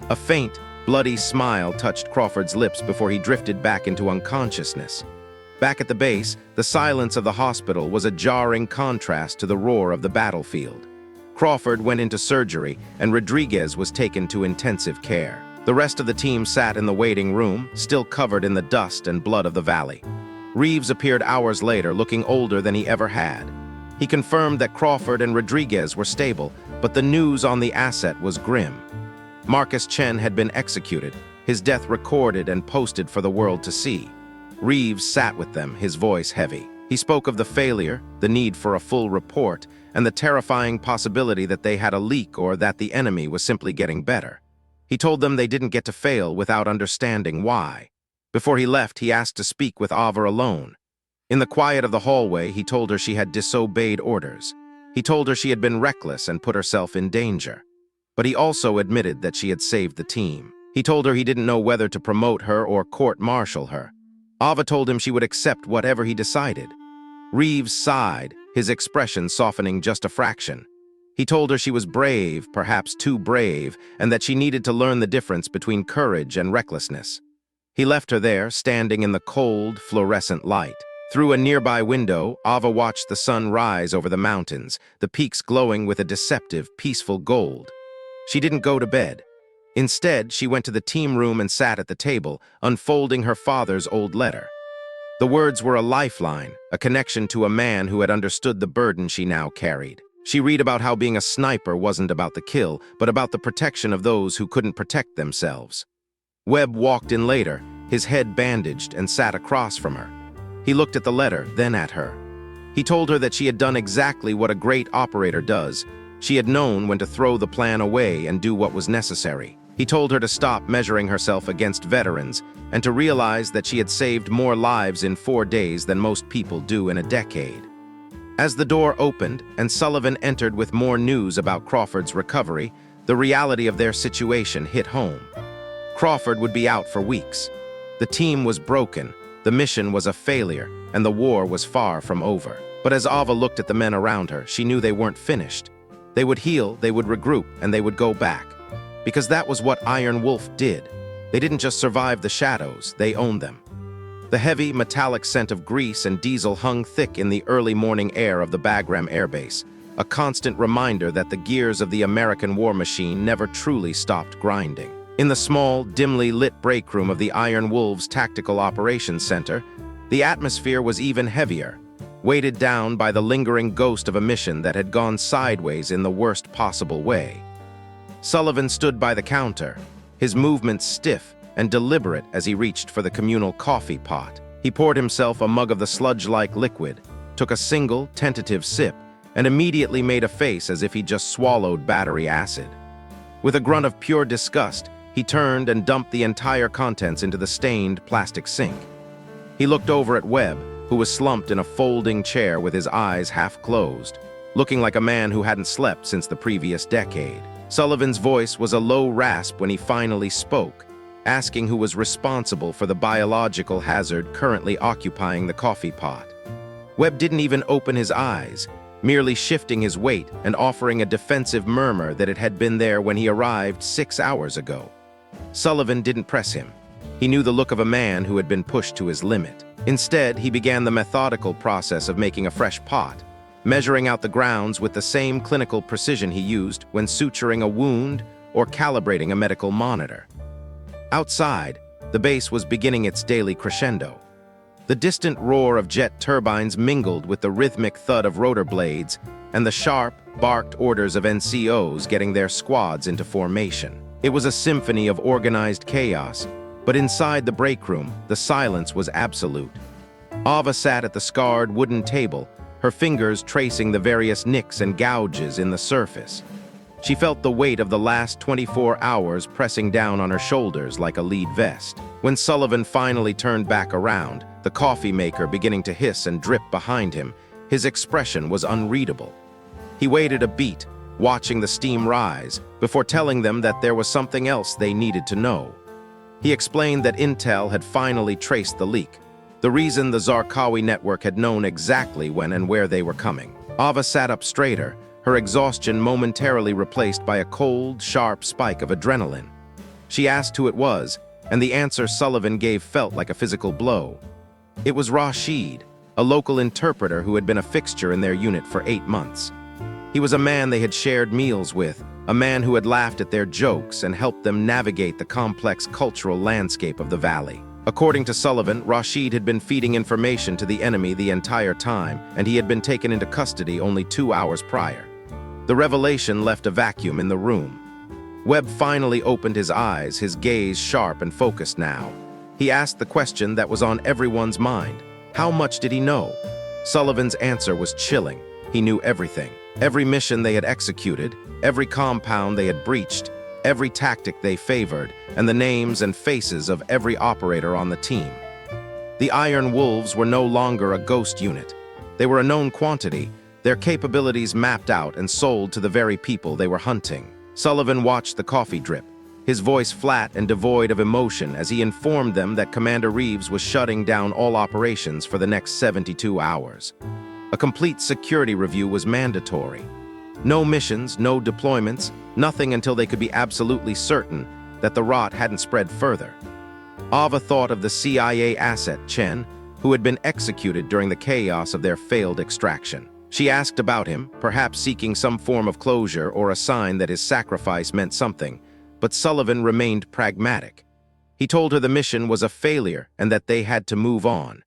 A faint, bloody smile touched Crawford's lips before he drifted back into unconsciousness. Back at the base, the silence of the hospital was a jarring contrast to the roar of the battlefield. Crawford went into surgery, and Rodriguez was taken to intensive care. The rest of the team sat in the waiting room, still covered in the dust and blood of the valley. Reeves appeared hours later, looking older than he ever had. He confirmed that Crawford and Rodriguez were stable, but the news on the asset was grim. Marcus Chen had been executed, his death recorded and posted for the world to see. Reeves sat with them, his voice heavy. He spoke of the failure, the need for a full report, and the terrifying possibility that they had a leak or that the enemy was simply getting better. He told them they didn't get to fail without understanding why. Before he left, he asked to speak with Ava alone. In the quiet of the hallway, he told her she had disobeyed orders. He told her she had been reckless and put herself in danger. But he also admitted that she had saved the team. He told her he didn't know whether to promote her or court-martial her. Ava told him she would accept whatever he decided. Reeves sighed, his expression softening just a fraction. He told her she was brave, perhaps too brave, and that she needed to learn the difference between courage and recklessness. He left her there, standing in the cold, fluorescent light. Through a nearby window, Ava watched the sun rise over the mountains, the peaks glowing with a deceptive, peaceful gold. She didn't go to bed. Instead, she went to the team room and sat at the table, unfolding her father's old letter. The words were a lifeline, a connection to a man who had understood the burden she now carried. She read about how being a sniper wasn't about the kill, but about the protection of those who couldn't protect themselves. Webb walked in later, his head bandaged, and sat across from her. He looked at the letter, then at her. He told her that she had done exactly what a great operator does. She had known when to throw the plan away and do what was necessary. He told her to stop measuring herself against veterans and to realize that she had saved more lives in 4 days than most people do in a decade. As the door opened and Sullivan entered with more news about Crawford's recovery, the reality of their situation hit home. Crawford would be out for weeks. The team was broken, the mission was a failure, and the war was far from over. But as Ava looked at the men around her, she knew they weren't finished. They would heal, they would regroup, and they would go back. Because that was what Iron Wolf did. They didn't just survive the shadows, they owned them. The heavy, metallic scent of grease and diesel hung thick in the early morning air of the Bagram Air Base, a constant reminder that the gears of the American war machine never truly stopped grinding. In the small, dimly lit break room of the Iron Wolves Tactical Operations Center, the atmosphere was even heavier, weighted down by the lingering ghost of a mission that had gone sideways in the worst possible way. Sullivan stood by the counter, his movements stiff and deliberate as he reached for the communal coffee pot. He poured himself a mug of the sludge-like liquid, took a single, tentative sip, and immediately made a face as if he'd just swallowed battery acid. With a grunt of pure disgust, he turned and dumped the entire contents into the stained plastic sink. He looked over at Webb, who was slumped in a folding chair with his eyes half closed, looking like a man who hadn't slept since the previous decade. Sullivan's voice was a low rasp when he finally spoke, asking who was responsible for the biological hazard currently occupying the coffee pot. Webb didn't even open his eyes, merely shifting his weight and offering a defensive murmur that it had been there when he arrived 6 hours ago. Sullivan didn't press him. He knew the look of a man who had been pushed to his limit. Instead, he began the methodical process of making a fresh pot, measuring out the grounds with the same clinical precision he used when suturing a wound or calibrating a medical monitor. Outside, the base was beginning its daily crescendo. The distant roar of jet turbines mingled with the rhythmic thud of rotor blades and the sharp, barked orders of NCOs getting their squads into formation. It was a symphony of organized chaos, but inside the break room, the silence was absolute. Ava sat at the scarred wooden table, her fingers tracing the various nicks and gouges in the surface. She felt the weight of the last 24 hours pressing down on her shoulders like a lead vest. When Sullivan finally turned back around, the coffee maker beginning to hiss and drip behind him, his expression was unreadable. He waited a beat, watching the steam rise, before telling them that there was something else they needed to know. He explained that Intel had finally traced the leak, the reason the Zarqawi network had known exactly when and where they were coming. Ava sat up straighter, her exhaustion momentarily replaced by a cold, sharp spike of adrenaline. She asked who it was, and the answer Sullivan gave felt like a physical blow. It was Rashid, a local interpreter who had been a fixture in their unit for 8 months. He was a man they had shared meals with, a man who had laughed at their jokes and helped them navigate the complex cultural landscape of the valley. According to Sullivan, Rashid had been feeding information to the enemy the entire time, and he had been taken into custody only 2 hours prior. The revelation left a vacuum in the room. Webb finally opened his eyes, his gaze sharp and focused now. He asked the question that was on everyone's mind. How much did he know? Sullivan's answer was chilling. He knew everything. Every mission they had executed, every compound they had breached, every tactic they favored, and the names and faces of every operator on the team. The Iron Wolves were no longer a ghost unit. They were a known quantity, their capabilities mapped out and sold to the very people they were hunting. Sullivan watched the coffee drip, his voice flat and devoid of emotion as he informed them that Commander Reeves was shutting down all operations for the next 72 hours. A complete security review was mandatory. No missions, no deployments, nothing until they could be absolutely certain that the rot hadn't spread further. Ava thought of the CIA asset, Chen, who had been executed during the chaos of their failed extraction. She asked about him, perhaps seeking some form of closure or a sign that his sacrifice meant something, but Sullivan remained pragmatic. He told her the mission was a failure and that they had to move on.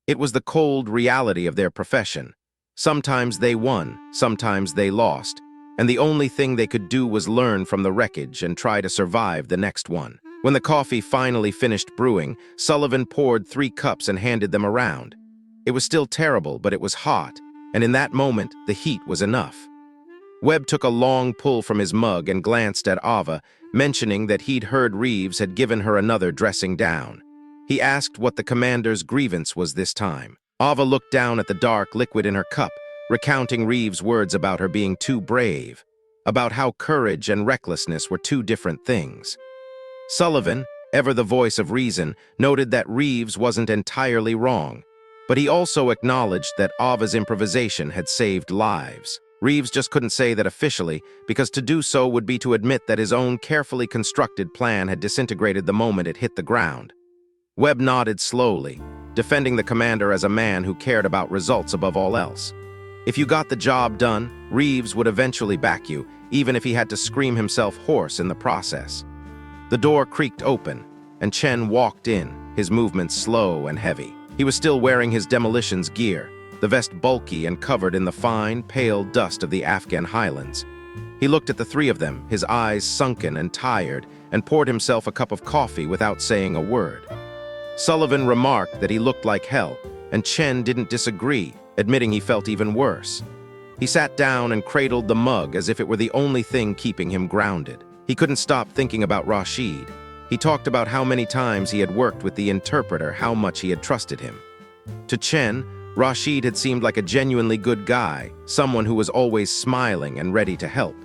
It was the cold reality of their profession. Sometimes they won, sometimes they lost, and the only thing they could do was learn from the wreckage and try to survive the next one. When the coffee finally finished brewing, Sullivan poured 3 cups and handed them around. It was still terrible, but it was hot, and in that moment, the heat was enough. Webb took a long pull from his mug and glanced at Ava, mentioning that he'd heard Reeves had given her another dressing down. He asked what the commander's grievance was this time. Ava looked down at the dark liquid in her cup, recounting Reeves' words about her being too brave, about how courage and recklessness were 2 different things. Sullivan, ever the voice of reason, noted that Reeves wasn't entirely wrong, but he also acknowledged that Ava's improvisation had saved lives. Reeves just couldn't say that officially, because to do so would be to admit that his own carefully constructed plan had disintegrated the moment it hit the ground. Webb nodded slowly, defending the commander as a man who cared about results above all else. If you got the job done, Reeves would eventually back you, even if he had to scream himself hoarse in the process. The door creaked open, and Chen walked in, his movements slow and heavy. He was still wearing his demolitions gear, the vest bulky and covered in the fine, pale dust of the Afghan highlands. He looked at the 3 of them, his eyes sunken and tired, and poured himself a cup of coffee without saying a word. Sullivan remarked that he looked like hell, and Chen didn't disagree, admitting he felt even worse. He sat down and cradled the mug as if it were the only thing keeping him grounded. He couldn't stop thinking about Rashid. He talked about how many times he had worked with the interpreter, how much he had trusted him. To Chen, Rashid had seemed like a genuinely good guy, someone who was always smiling and ready to help.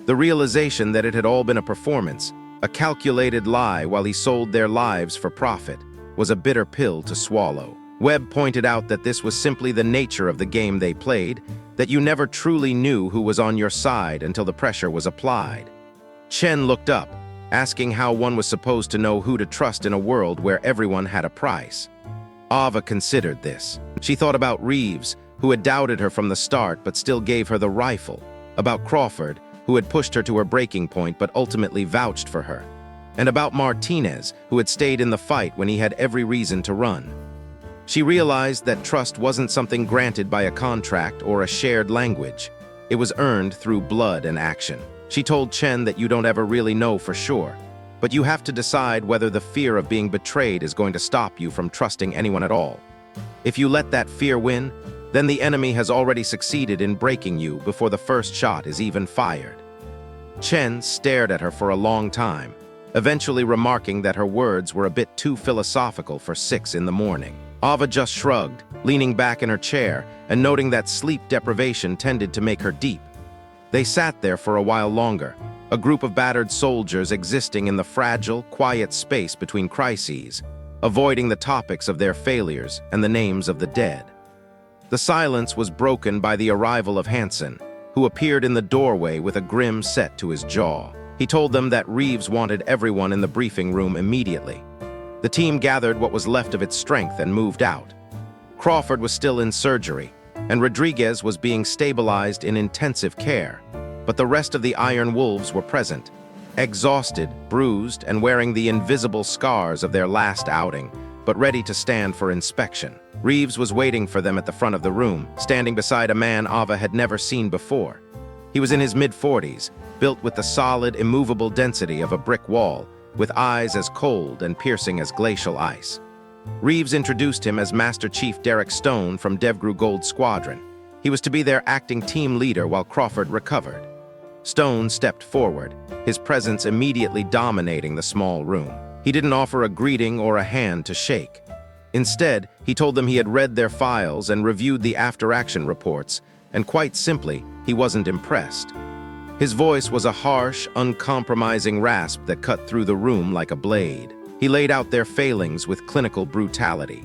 The realization that it had all been a performance, a calculated lie while he sold their lives for profit, was a bitter pill to swallow. Webb pointed out that this was simply the nature of the game they played, that you never truly knew who was on your side until the pressure was applied. Chen looked up, asking how one was supposed to know who to trust in a world where everyone had a price. Ava considered this. She thought about Reeves, who had doubted her from the start but still gave her the rifle, about Crawford, who had pushed her to her breaking point but ultimately vouched for her, and about Martinez, who had stayed in the fight when he had every reason to run. She realized that trust wasn't something granted by a contract or a shared language. It was earned through blood and action. She told Chen that you don't ever really know for sure, but you have to decide whether the fear of being betrayed is going to stop you from trusting anyone at all. If you let that fear win, then the enemy has already succeeded in breaking you before the first shot is even fired. Chen stared at her for a long time, eventually remarking that her words were a bit too philosophical for 6 in the morning. Ava just shrugged, leaning back in her chair and noting that sleep deprivation tended to make her deep. They sat there for a while longer, a group of battered soldiers existing in the fragile, quiet space between crises, avoiding the topics of their failures and the names of the dead. The silence was broken by the arrival of Hansen, who appeared in the doorway with a grim set to his jaw. He told them that Reeves wanted everyone in the briefing room immediately. The team gathered what was left of its strength and moved out. Crawford was still in surgery, and Rodriguez was being stabilized in intensive care, but the rest of the Iron Wolves were present, exhausted, bruised, and wearing the invisible scars of their last outing, but ready to stand for inspection. Reeves was waiting for them at the front of the room, standing beside a man Ava had never seen before. He was in his mid-40s, built with the solid, immovable density of a brick wall, with eyes as cold and piercing as glacial ice. Reeves introduced him as Master Chief Derek Stone from Devgru Gold Squadron. He was to be their acting team leader while Crawford recovered. Stone stepped forward, his presence immediately dominating the small room. He didn't offer a greeting or a hand to shake. Instead, he told them he had read their files and reviewed the after-action reports, and quite simply, he wasn't impressed. His voice was a harsh, uncompromising rasp that cut through the room like a blade. He laid out their failings with clinical brutality.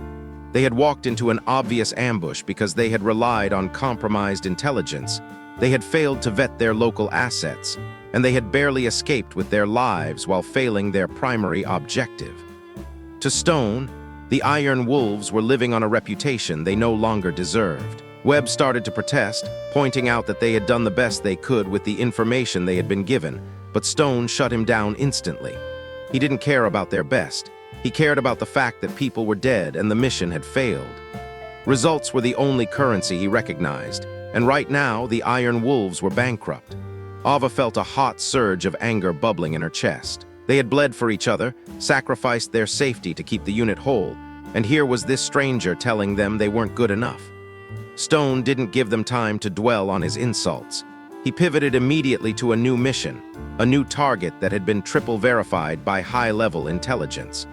They had walked into an obvious ambush because they had relied on compromised intelligence. They had failed to vet their local assets, and they had barely escaped with their lives while failing their primary objective. To Stone, the Iron Wolves were living on a reputation they no longer deserved. Webb started to protest, pointing out that they had done the best they could with the information they had been given, but Stone shut him down instantly. He didn't care about their best. He cared about the fact that people were dead and the mission had failed. Results were the only currency he recognized, and right now the Iron Wolves were bankrupt. Ava felt a hot surge of anger bubbling in her chest. They had bled for each other, sacrificed their safety to keep the unit whole, and here was this stranger telling them they weren't good enough. Stone didn't give them time to dwell on his insults. He pivoted immediately to a new mission, a new target that had been triple verified by high-level intelligence.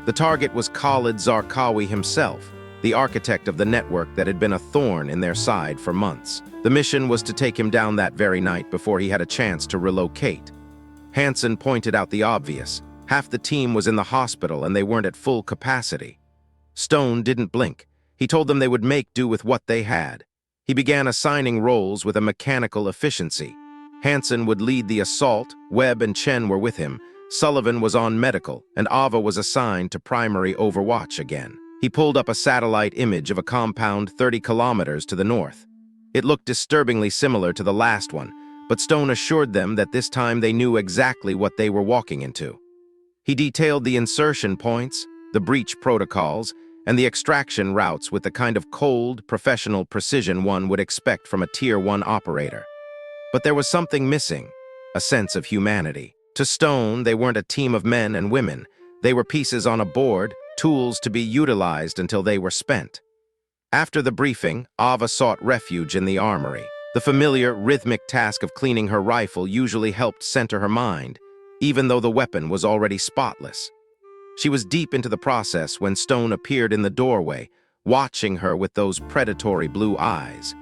The target was Khalid Zarqawi himself, the architect of the network that had been a thorn in their side for months. The mission was to take him down that very night before he had a chance to relocate. Hansen pointed out the obvious. Half the team was in the hospital and they weren't at full capacity. Stone didn't blink. He told them they would make do with what they had. He began assigning roles with a mechanical efficiency. Hansen would lead the assault, Webb and Chen were with him, Sullivan was on medical, and Ava was assigned to primary overwatch again. He pulled up a satellite image of a compound 30 kilometers to the north. It looked disturbingly similar to the last one, but Stone assured them that this time they knew exactly what they were walking into. He detailed the insertion points, the breach protocols, and the extraction routes with the kind of cold, professional precision one would expect from a Tier 1 operator. But there was something missing, a sense of humanity. To Stone, they weren't a team of men and women. They were pieces on a board, tools to be utilized until they were spent. After the briefing, Ava sought refuge in the armory. The familiar, rhythmic task of cleaning her rifle usually helped center her mind, even though the weapon was already spotless. She was deep into the process when Stone appeared in the doorway, watching her with those predatory blue eyes.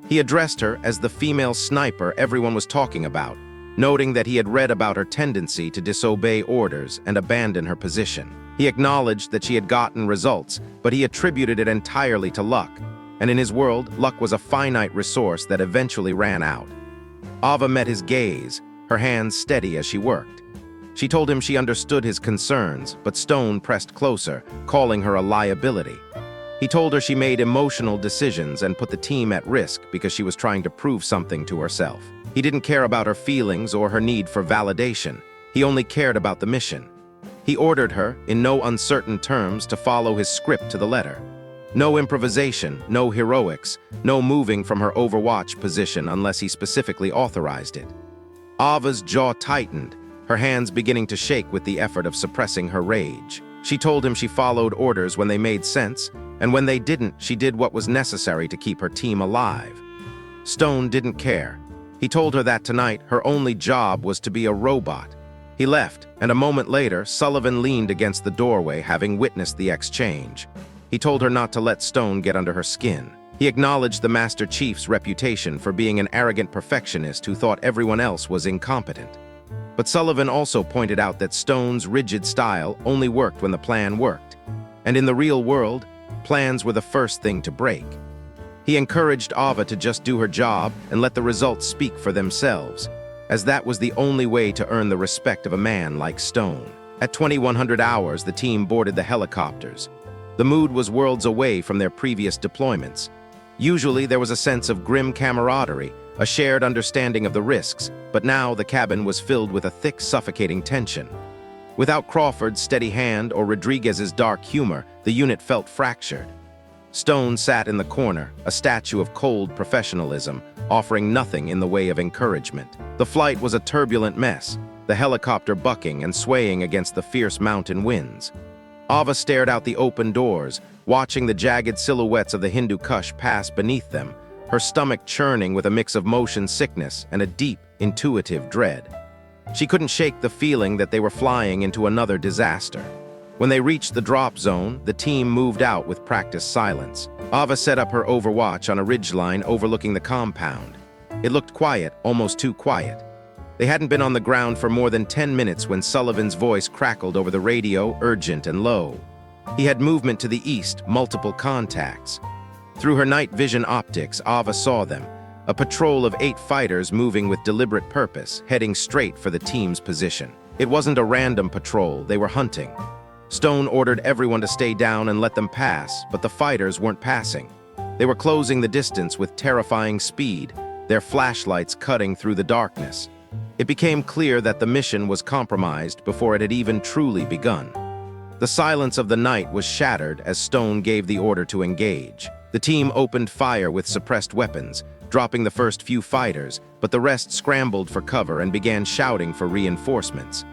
He addressed her as the female sniper everyone was talking about, noting that he had read about her tendency to disobey orders and abandon her position. He acknowledged that she had gotten results, but he attributed it entirely to luck, and in his world, luck was a finite resource that eventually ran out. Ava met his gaze, her hands steady as she worked. She told him she understood his concerns, but Stone pressed closer, calling her a liability. He told her she made emotional decisions and put the team at risk because she was trying to prove something to herself. He didn't care about her feelings or her need for validation. He only cared about the mission. He ordered her, in no uncertain terms, to follow his script to the letter. No improvisation, no heroics, no moving from her overwatch position unless he specifically authorized it. Ava's jaw tightened, her hands beginning to shake with the effort of suppressing her rage. She told him she followed orders when they made sense, and when they didn't, she did what was necessary to keep her team alive. Stone didn't care. He told her that tonight her only job was to be a robot. He left, and a moment later, Sullivan leaned against the doorway, having witnessed the exchange. He told her not to let Stone get under her skin. He acknowledged the Master Chief's reputation for being an arrogant perfectionist who thought everyone else was incompetent. But Sullivan also pointed out that Stone's rigid style only worked when the plan worked. And in the real world, plans were the first thing to break. He encouraged Ava to just do her job and let the results speak for themselves, as that was the only way to earn the respect of a man like Stone. At 2100 hours, the team boarded the helicopters. The mood was worlds away from their previous deployments. Usually there was a sense of grim camaraderie, a shared understanding of the risks, but now the cabin was filled with a thick, suffocating tension. Without Crawford's steady hand or Rodriguez's dark humor, the unit felt fractured. Stone sat in the corner, a statue of cold professionalism, offering nothing in the way of encouragement. The flight was a turbulent mess, the helicopter bucking and swaying against the fierce mountain winds. Ava stared out the open doors, watching the jagged silhouettes of the Hindu Kush pass beneath them, her stomach churning with a mix of motion sickness and a deep, intuitive dread. She couldn't shake the feeling that they were flying into another disaster. When they reached the drop zone, the team moved out with practiced silence. Ava set up her overwatch on a ridgeline overlooking the compound. It looked quiet, almost too quiet. They hadn't been on the ground for more than 10 minutes when Sullivan's voice crackled over the radio, urgent and low. He had movement to the east, multiple contacts. Through her night vision optics, Ava saw them, a patrol of 8 fighters moving with deliberate purpose, heading straight for the team's position. It wasn't a random patrol, they were hunting. Stone ordered everyone to stay down and let them pass, but the fighters weren't passing. They were closing the distance with terrifying speed, their flashlights cutting through the darkness. It became clear that the mission was compromised before it had even truly begun. The silence of the night was shattered as Stone gave the order to engage. The team opened fire with suppressed weapons, dropping the first few fighters, but the rest scrambled for cover and began shouting for reinforcements.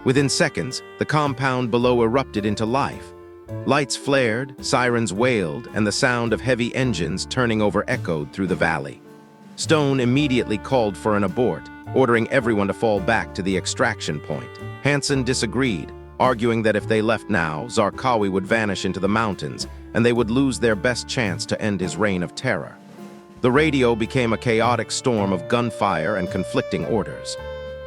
Within seconds, the compound below erupted into life. Lights flared, sirens wailed, and the sound of heavy engines turning over echoed through the valley. Stone immediately called for an abort, ordering everyone to fall back to the extraction point. Hansen disagreed, arguing that if they left now, Zarqawi would vanish into the mountains, and they would lose their best chance to end his reign of terror. The radio became a chaotic storm of gunfire and conflicting orders.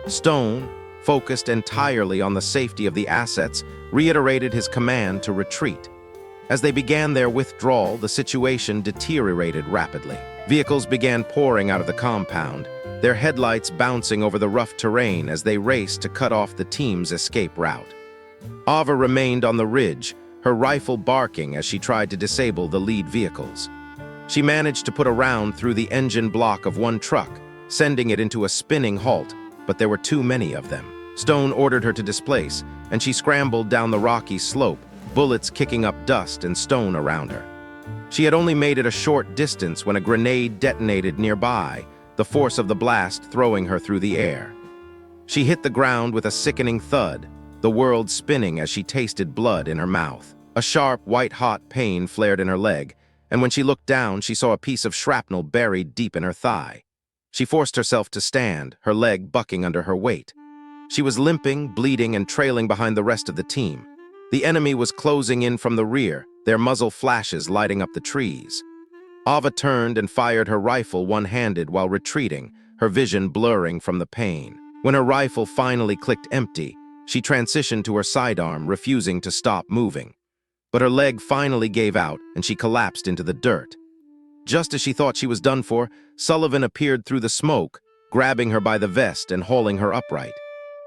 Stone, focused entirely on the safety of the assets, reiterated his command to retreat. As they began their withdrawal, the situation deteriorated rapidly. Vehicles began pouring out of the compound, their headlights bouncing over the rough terrain as they raced to cut off the team's escape route. Ava remained on the ridge, her rifle barking as she tried to disable the lead vehicles. She managed to put a round through the engine block of one truck, sending it into a spinning halt, but there were too many of them. Stone ordered her to displace, and she scrambled down the rocky slope, bullets kicking up dust and stone around her. She had only made it a short distance when a grenade detonated nearby, the force of the blast throwing her through the air. She hit the ground with a sickening thud, the world spinning as she tasted blood in her mouth. A sharp, white-hot pain flared in her leg, and when she looked down, she saw a piece of shrapnel buried deep in her thigh. She forced herself to stand, her leg bucking under her weight. She was limping, bleeding, and trailing behind the rest of the team. The enemy was closing in from the rear, their muzzle flashes lighting up the trees. Ava turned and fired her rifle one-handed while retreating, her vision blurring from the pain. When her rifle finally clicked empty, she transitioned to her sidearm, refusing to stop moving. But her leg finally gave out, and she collapsed into the dirt. Just as she thought she was done for, Sullivan appeared through the smoke, grabbing her by the vest and hauling her upright.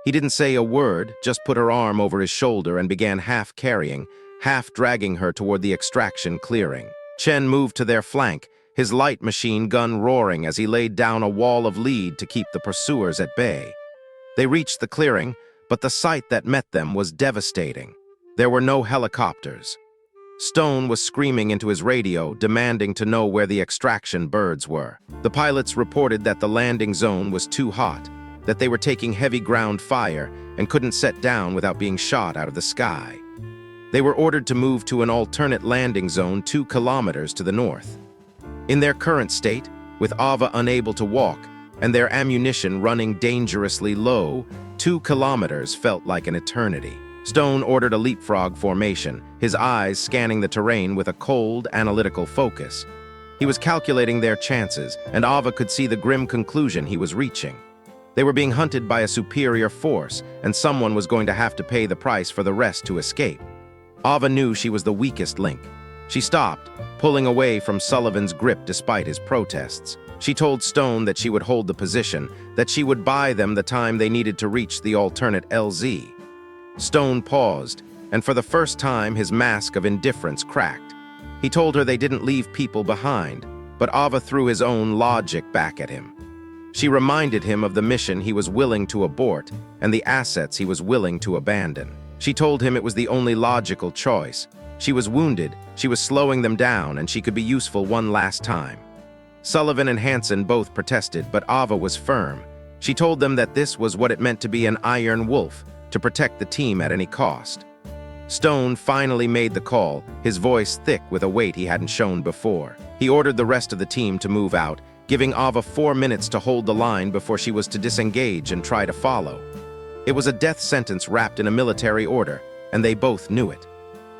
He didn't say a word, just put her arm over his shoulder and began half carrying, half dragging her toward the extraction clearing. Chen moved to their flank, his light machine gun roaring as he laid down a wall of lead to keep the pursuers at bay. They reached the clearing, but the sight that met them was devastating. There were no helicopters. Stone was screaming into his radio, demanding to know where the extraction birds were. The pilots reported that the landing zone was too hot, that they were taking heavy ground fire and couldn't set down without being shot out of the sky. They were ordered to move to an alternate landing zone 2 kilometers to the north. In their current state, with Ava unable to walk, and their ammunition running dangerously low. 2 kilometers felt like an eternity. Stone ordered a leapfrog formation, his eyes scanning the terrain with a cold, analytical focus. He was calculating their chances, and Ava could see the grim conclusion he was reaching. They were being hunted by a superior force, and someone was going to have to pay the price for the rest to escape. Ava knew she was the weakest link. She stopped, pulling away from Sullivan's grip despite his protests. She told Stone that she would hold the position, that she would buy them the time they needed to reach the alternate LZ. Stone paused, and for the first time his mask of indifference cracked. He told her they didn't leave people behind, but Ava threw his own logic back at him. She reminded him of the mission he was willing to abort and the assets he was willing to abandon. She told him it was the only logical choice. She was wounded, she was slowing them down, and she could be useful one last time. Sullivan and Hansen both protested, but Ava was firm. She told them that this was what it meant to be an iron wolf, to protect the team at any cost. Stone finally made the call, his voice thick with a weight he hadn't shown before. He ordered the rest of the team to move out, giving Ava 4 minutes to hold the line before she was to disengage and try to follow. It was a death sentence wrapped in a military order, and they both knew it.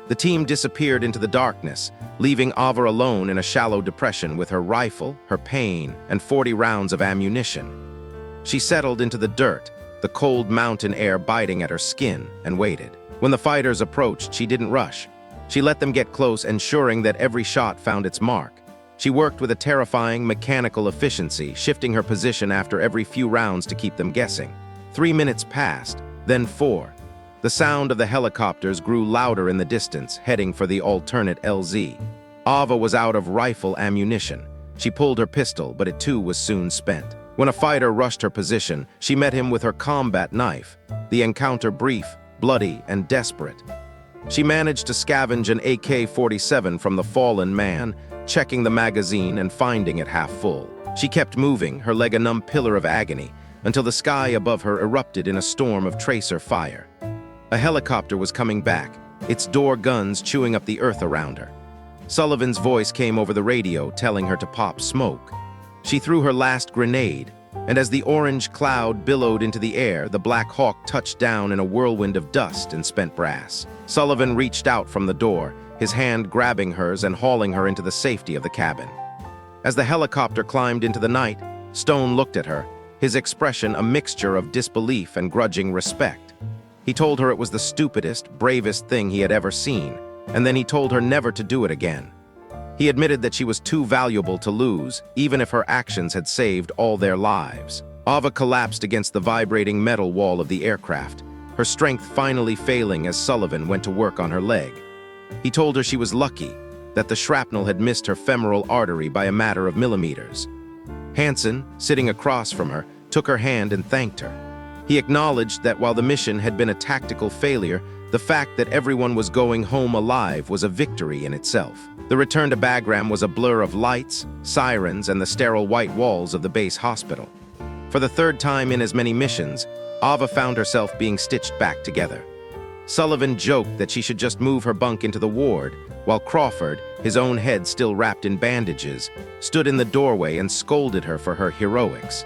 The team disappeared into the darkness, leaving Ava alone in a shallow depression with her rifle, her pain, and 40 rounds of ammunition. She settled into the dirt, the cold mountain air biting at her skin, and waited. When the fighters approached, she didn't rush. She let them get close, ensuring that every shot found its mark. She worked with a terrifying mechanical efficiency, shifting her position after every few rounds to keep them guessing. 3 minutes passed, then 4. The sound of the helicopters grew louder in the distance, heading for the alternate LZ. Ava was out of rifle ammunition. She pulled her pistol, but it too was soon spent. When a fighter rushed her position, she met him with her combat knife, the encounter brief, bloody, and desperate. She managed to scavenge an AK-47 from the fallen man, checking the magazine and finding it half full. She kept moving, her leg a numb pillar of agony, until the sky above her erupted in a storm of tracer fire. A helicopter was coming back, its door guns chewing up the earth around her. Sullivan's voice came over the radio, telling her to pop smoke. She threw her last grenade, and as the orange cloud billowed into the air, the Black Hawk touched down in a whirlwind of dust and spent brass. Sullivan reached out from the door, his hand grabbing hers and hauling her into the safety of the cabin. As the helicopter climbed into the night, Stone looked at her, his expression a mixture of disbelief and grudging respect. He told her it was the stupidest, bravest thing he had ever seen, and then he told her never to do it again. He admitted that she was too valuable to lose, even if her actions had saved all their lives. Ava collapsed against the vibrating metal wall of the aircraft, her strength finally failing as Sullivan went to work on her leg. He told her she was lucky, that the shrapnel had missed her femoral artery by a matter of millimeters. Hansen, sitting across from her, took her hand and thanked her. He acknowledged that while the mission had been a tactical failure, the fact that everyone was going home alive was a victory in itself. The return to Bagram was a blur of lights, sirens, and the sterile white walls of the base hospital. For the third time in as many missions, Ava found herself being stitched back together. Sullivan joked that she should just move her bunk into the ward, while Crawford, his own head still wrapped in bandages, stood in the doorway and scolded her for her heroics.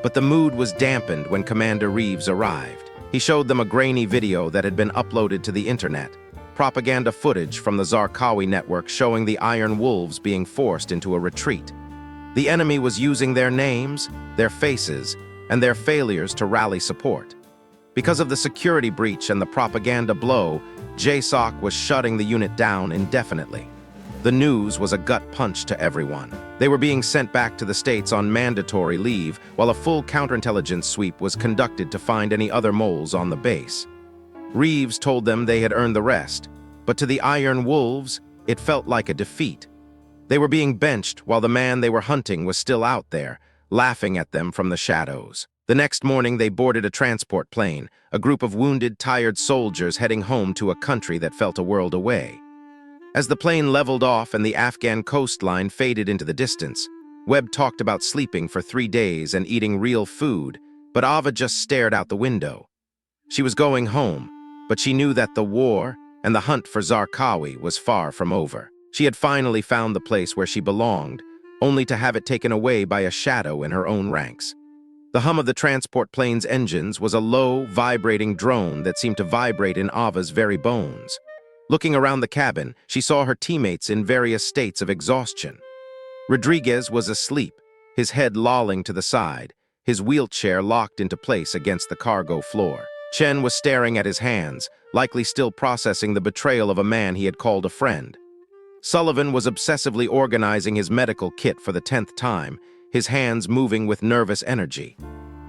But the mood was dampened when Commander Reeves arrived. He showed them a grainy video that had been uploaded to the internet, propaganda footage from the Zarqawi network showing the Iron Wolves being forced into a retreat. The enemy was using their names, their faces, and their failures to rally support. Because of the security breach and the propaganda blow, JSOC was shutting the unit down indefinitely. The news was a gut punch to everyone. They were being sent back to the States on mandatory leave, while a full counterintelligence sweep was conducted to find any other moles on the base. Reeves told them they had earned the rest, but to the Iron Wolves, it felt like a defeat. They were being benched while the man they were hunting was still out there, laughing at them from the shadows. The next morning, they boarded a transport plane, a group of wounded, tired soldiers heading home to a country that felt a world away. As the plane leveled off and the Afghan coastline faded into the distance, Webb talked about sleeping for 3 days and eating real food, but Ava just stared out the window. She was going home, but she knew that the war and the hunt for Zarqawi was far from over. She had finally found the place where she belonged, only to have it taken away by a shadow in her own ranks. The hum of the transport plane's engines was a low, vibrating drone that seemed to vibrate in Ava's very bones. Looking around the cabin, she saw her teammates in various states of exhaustion. Rodriguez was asleep, his head lolling to the side, his wheelchair locked into place against the cargo floor. Chen was staring at his hands, likely still processing the betrayal of a man he had called a friend. Sullivan was obsessively organizing his medical kit for the 10th time, his hands moving with nervous energy.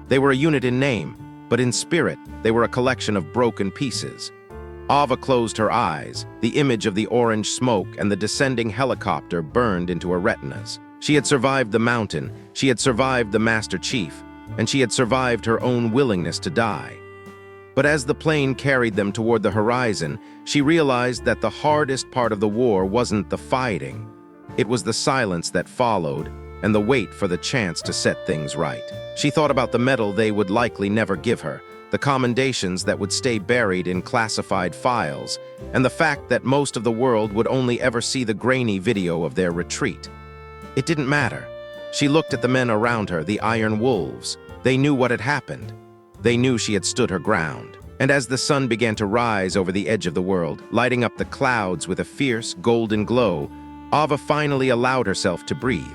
They were a unit in name, but in spirit, they were a collection of broken pieces. Ava closed her eyes. The image of the orange smoke and the descending helicopter burned into her retinas. She had survived the mountain, she had survived the Master Chief, and she had survived her own willingness to die. But as the plane carried them toward the horizon, she realized that the hardest part of the war wasn't the fighting. It was the silence that followed, and the wait for the chance to set things right. She thought about the medal they would likely never give her, the commendations that would stay buried in classified files, and the fact that most of the world would only ever see the grainy video of their retreat. It didn't matter. She looked at the men around her, the Iron Wolves. They knew what had happened. They knew she had stood her ground. And as the sun began to rise over the edge of the world, lighting up the clouds with a fierce, golden glow, Ava finally allowed herself to breathe.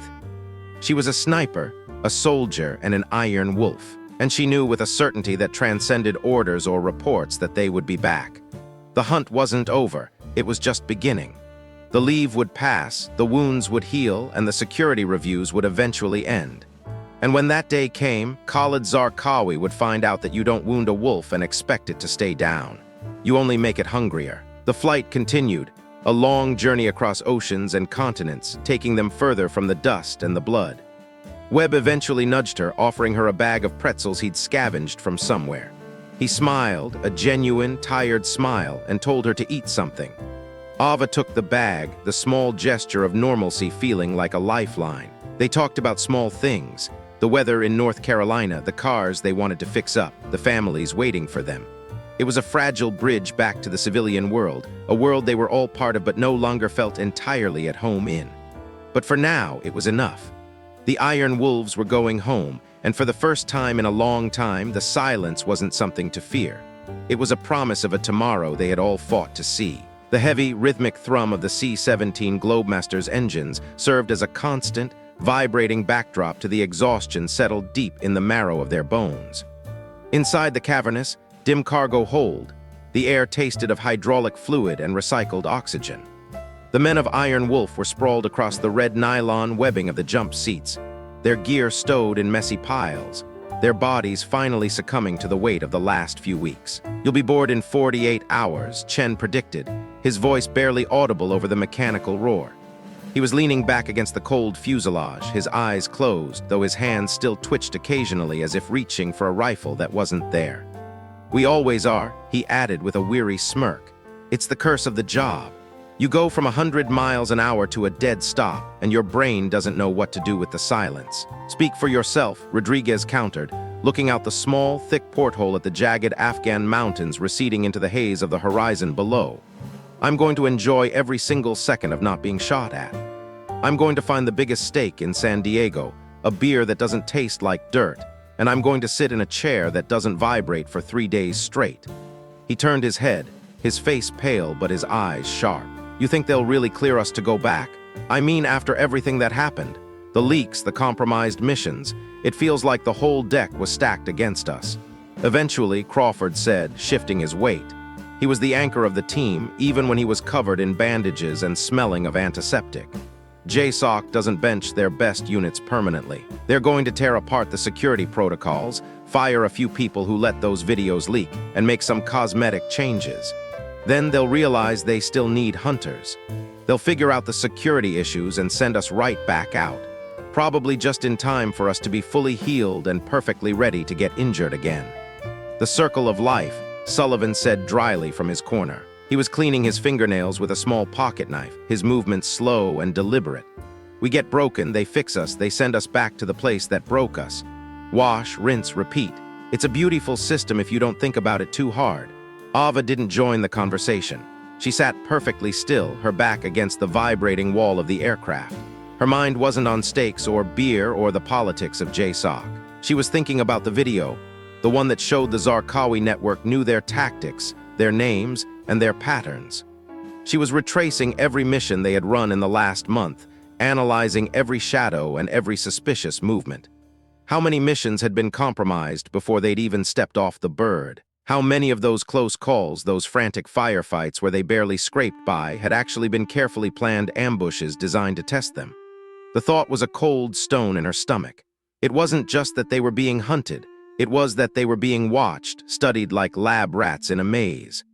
She was a sniper, a soldier, and an Iron Wolf, and she knew with a certainty that transcended orders or reports that they would be back. The hunt wasn't over, it was just beginning. The leave would pass, the wounds would heal, and the security reviews would eventually end. And when that day came, Khalid Zarqawi would find out that you don't wound a wolf and expect it to stay down. You only make it hungrier. The flight continued, a long journey across oceans and continents, taking them further from the dust and the blood. Webb eventually nudged her, offering her a bag of pretzels he'd scavenged from somewhere. He smiled, a genuine, tired smile, and told her to eat something. Ava took the bag, the small gesture of normalcy feeling like a lifeline. They talked about small things, the weather in North Carolina, the cars they wanted to fix up, the families waiting for them. It was a fragile bridge back to the civilian world, a world they were all part of but no longer felt entirely at home in. But for now, it was enough. The Iron Wolves were going home, and for the first time in a long time, the silence wasn't something to fear. It was a promise of a tomorrow they had all fought to see. The heavy, rhythmic thrum of the C-17 Globemaster's engines served as a constant, vibrating backdrop to the exhaustion settled deep in the marrow of their bones. Inside the cavernous, dim cargo hold, the air tasted of hydraulic fluid and recycled oxygen. The men of Iron Wolf were sprawled across the red nylon webbing of the jump seats, their gear stowed in messy piles, their bodies finally succumbing to the weight of the last few weeks. "You'll be bored in 48 hours, Chen predicted, his voice barely audible over the mechanical roar. He was leaning back against the cold fuselage, his eyes closed, though his hands still twitched occasionally as if reaching for a rifle that wasn't there. "We always are," he added with a weary smirk. "It's the curse of the job. You go from 100 miles an hour to a dead stop, and your brain doesn't know what to do with the silence." "Speak for yourself," Rodriguez countered, looking out the small, thick porthole at the jagged Afghan mountains receding into the haze of the horizon below. "I'm going to enjoy every single second of not being shot at. I'm going to find the biggest steak in San Diego, a beer that doesn't taste like dirt, and I'm going to sit in a chair that doesn't vibrate for 3 days straight." He turned his head, his face pale but his eyes sharp. "You think they'll really clear us to go back? I mean, after everything that happened, the leaks, the compromised missions, it feels like the whole deck was stacked against us." Eventually, Crawford said, shifting his weight. He was the anchor of the team, even when he was covered in bandages and smelling of antiseptic. JSOC doesn't bench their best units permanently. They're going to tear apart the security protocols, fire a few people who let those videos leak, and make some cosmetic changes. Then they'll realize they still need hunters. They'll figure out the security issues and send us right back out, probably just in time for us to be fully healed and perfectly ready to get injured again. "The circle of life," Sullivan said dryly from his corner. He was cleaning his fingernails with a small pocket knife, his movements slow and deliberate. "We get broken, they fix us, they send us back to the place that broke us. Wash, rinse, repeat. It's a beautiful system if you don't think about it too hard." Ava didn't join the conversation. She sat perfectly still, her back against the vibrating wall of the aircraft. Her mind wasn't on steaks or beer or the politics of JSOC. She was thinking about the video, the one that showed the Zarqawi network knew their tactics, their names, and their patterns. She was retracing every mission they had run in the last month, analyzing every shadow and every suspicious movement. How many missions had been compromised before they'd even stepped off the bird? How many of those close calls, those frantic firefights where they barely scraped by, had actually been carefully planned ambushes designed to test them? The thought was a cold stone in her stomach. It wasn't just that they were being hunted, it was that they were being watched, studied like lab rats in a maze.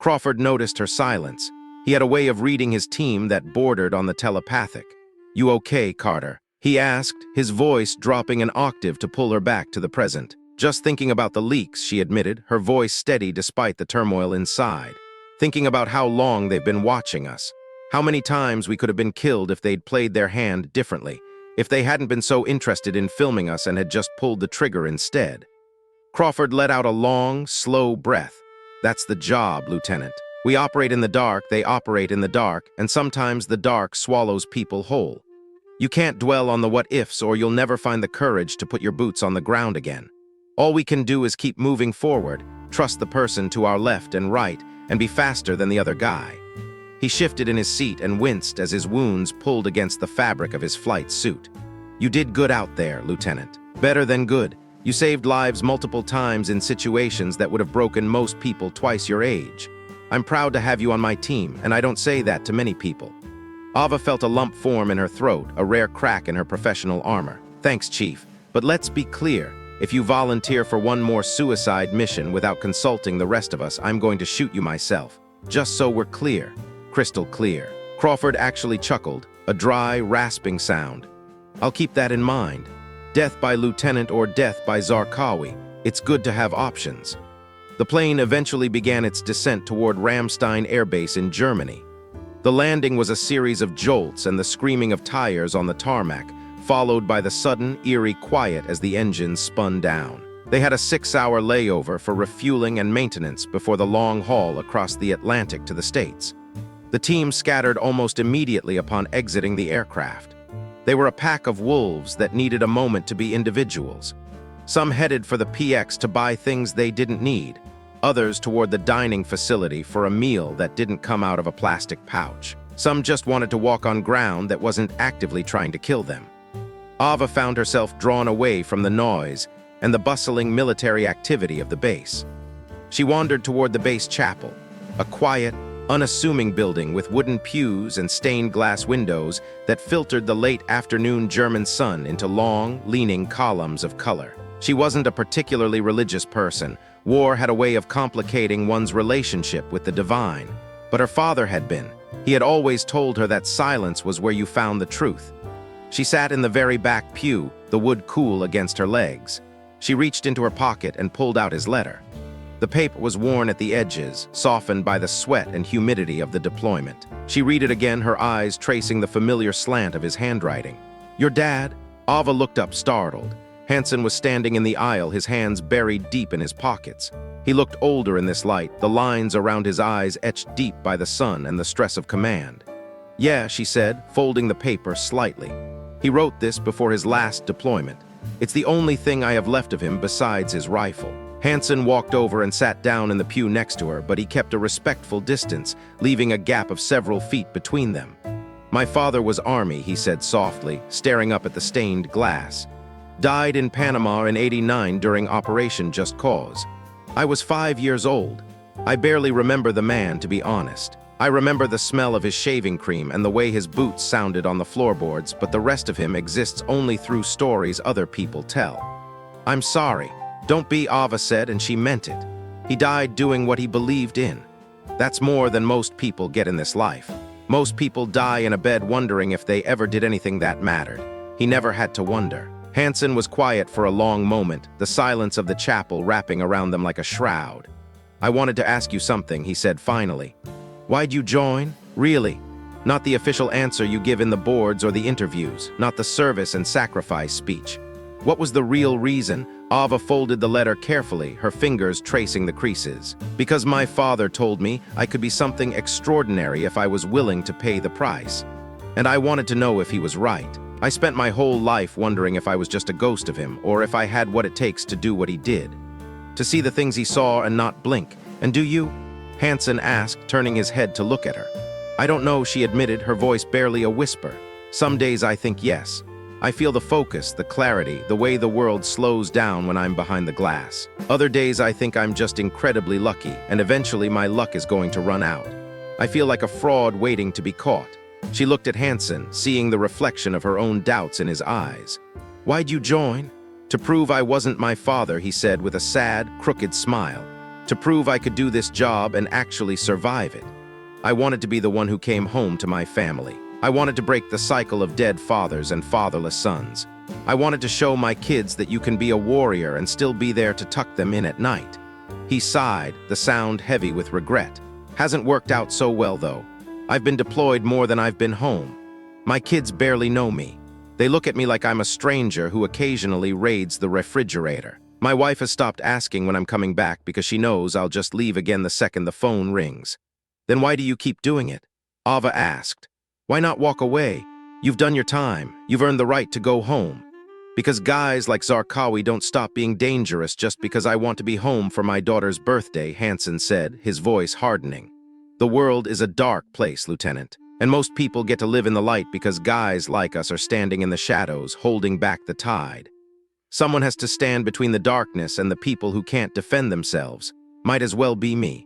Crawford noticed her silence. He had a way of reading his team that bordered on the telepathic. "You okay, Carter?" he asked, his voice dropping an octave to pull her back to the present. "Just thinking about the leaks," she admitted, her voice steady despite the turmoil inside. "Thinking about how long they've been watching us. How many times we could have been killed if they'd played their hand differently, if they hadn't been so interested in filming us and had just pulled the trigger instead." Crawford let out a long, slow breath. "That's the job, Lieutenant. We operate in the dark, they operate in the dark, and sometimes the dark swallows people whole. You can't dwell on the what-ifs or you'll never find the courage to put your boots on the ground again. All we can do is keep moving forward, trust the person to our left and right, and be faster than the other guy." He shifted in his seat and winced as his wounds pulled against the fabric of his flight suit. "You did good out there, Lieutenant. Better than good. You saved lives multiple times in situations that would have broken most people twice your age. I'm proud to have you on my team, and I don't say that to many people." Ava felt a lump form in her throat, a rare crack in her professional armor. "Thanks, Chief. But let's be clear. If you volunteer for one more suicide mission without consulting the rest of us, I'm going to shoot you myself. Just so we're clear. Crystal clear." Crawford actually chuckled, a dry, rasping sound. "I'll keep that in mind. Death by lieutenant or death by Zarqawi. It's good to have options." The plane eventually began its descent toward Ramstein Air Base in Germany. The landing was a series of jolts and the screaming of tires on the tarmac, followed by the sudden, eerie quiet as the engines spun down. They had a 6-hour layover for refueling and maintenance before the long haul across the Atlantic to the States. The team scattered almost immediately upon exiting the aircraft. They were a pack of wolves that needed a moment to be individuals. Some headed for the PX to buy things they didn't need, others toward the dining facility for a meal that didn't come out of a plastic pouch. Some just wanted to walk on ground that wasn't actively trying to kill them. Ava found herself drawn away from the noise and the bustling military activity of the base. She wandered toward the base chapel, a quiet, unassuming building with wooden pews and stained glass windows that filtered the late afternoon German sun into long, leaning columns of color. She wasn't a particularly religious person. War had a way of complicating one's relationship with the divine. But her father had been. He had always told her that silence was where you found the truth. She sat in the very back pew, the wood cool against her legs. She reached into her pocket and pulled out his letter. The paper was worn at the edges, softened by the sweat and humidity of the deployment. She read it again, her eyes tracing the familiar slant of his handwriting. "Your dad?" Ava looked up, startled. Hansen was standing in the aisle, his hands buried deep in his pockets. He looked older in this light, the lines around his eyes etched deep by the sun and the stress of command. "Yeah," she said, folding the paper slightly. "He wrote this before his last deployment. It's the only thing I have left of him besides his rifle." Hansen walked over and sat down in the pew next to her, but he kept a respectful distance, leaving a gap of several feet between them. "My father was Army," he said softly, staring up at the stained glass. "Died in Panama in '89 during Operation Just Cause. I was 5 years old. I barely remember the man, to be honest. I remember the smell of his shaving cream and the way his boots sounded on the floorboards, but the rest of him exists only through stories other people tell." "I'm sorry." "Don't be," Ava said, and she meant it. He died doing what he believed in. That's more than most people get in this life. Most people die in a bed wondering if they ever did anything that mattered. He never had to wonder. Hansen was quiet for a long moment, the silence of the chapel wrapping around them like a shroud. "I wanted to ask you something," he said finally. "Why'd you join? Really? Not the official answer you give in the boards or the interviews, not the service and sacrifice speech. What was the real reason?" Ava folded the letter carefully, her fingers tracing the creases. "Because my father told me I could be something extraordinary if I was willing to pay the price. And I wanted to know if he was right. I spent my whole life wondering if I was just a ghost of him, or if I had what it takes to do what he did. To see the things he saw and not blink. And do you? Hansen asked, turning his head to look at her. I don't know, she admitted, her voice barely a whisper. Some days I think yes. I feel the focus, the clarity, the way the world slows down when I'm behind the glass. Other days I think I'm just incredibly lucky, and eventually my luck is going to run out. I feel like a fraud waiting to be caught. She looked at Hansen, seeing the reflection of her own doubts in his eyes. Why'd you join? To prove I wasn't my father, he said with a sad, crooked smile. To prove I could do this job and actually survive it. I wanted to be the one who came home to my family. I wanted to break the cycle of dead fathers and fatherless sons. I wanted to show my kids that you can be a warrior and still be there to tuck them in at night. He sighed, the sound heavy with regret. Hasn't worked out so well, though. I've been deployed more than I've been home. My kids barely know me. They look at me like I'm a stranger who occasionally raids the refrigerator. My wife has stopped asking when I'm coming back because she knows I'll just leave again the second the phone rings. Then why do you keep doing it? Ava asked. Why not walk away? You've done your time. You've earned the right to go home. Because guys like Zarqawi don't stop being dangerous just because I want to be home for my daughter's birthday, Hansen said, his voice hardening. The world is a dark place, Lieutenant, and most people get to live in the light because guys like us are standing in the shadows, holding back the tide. Someone has to stand between the darkness and the people who can't defend themselves. Might as well be me.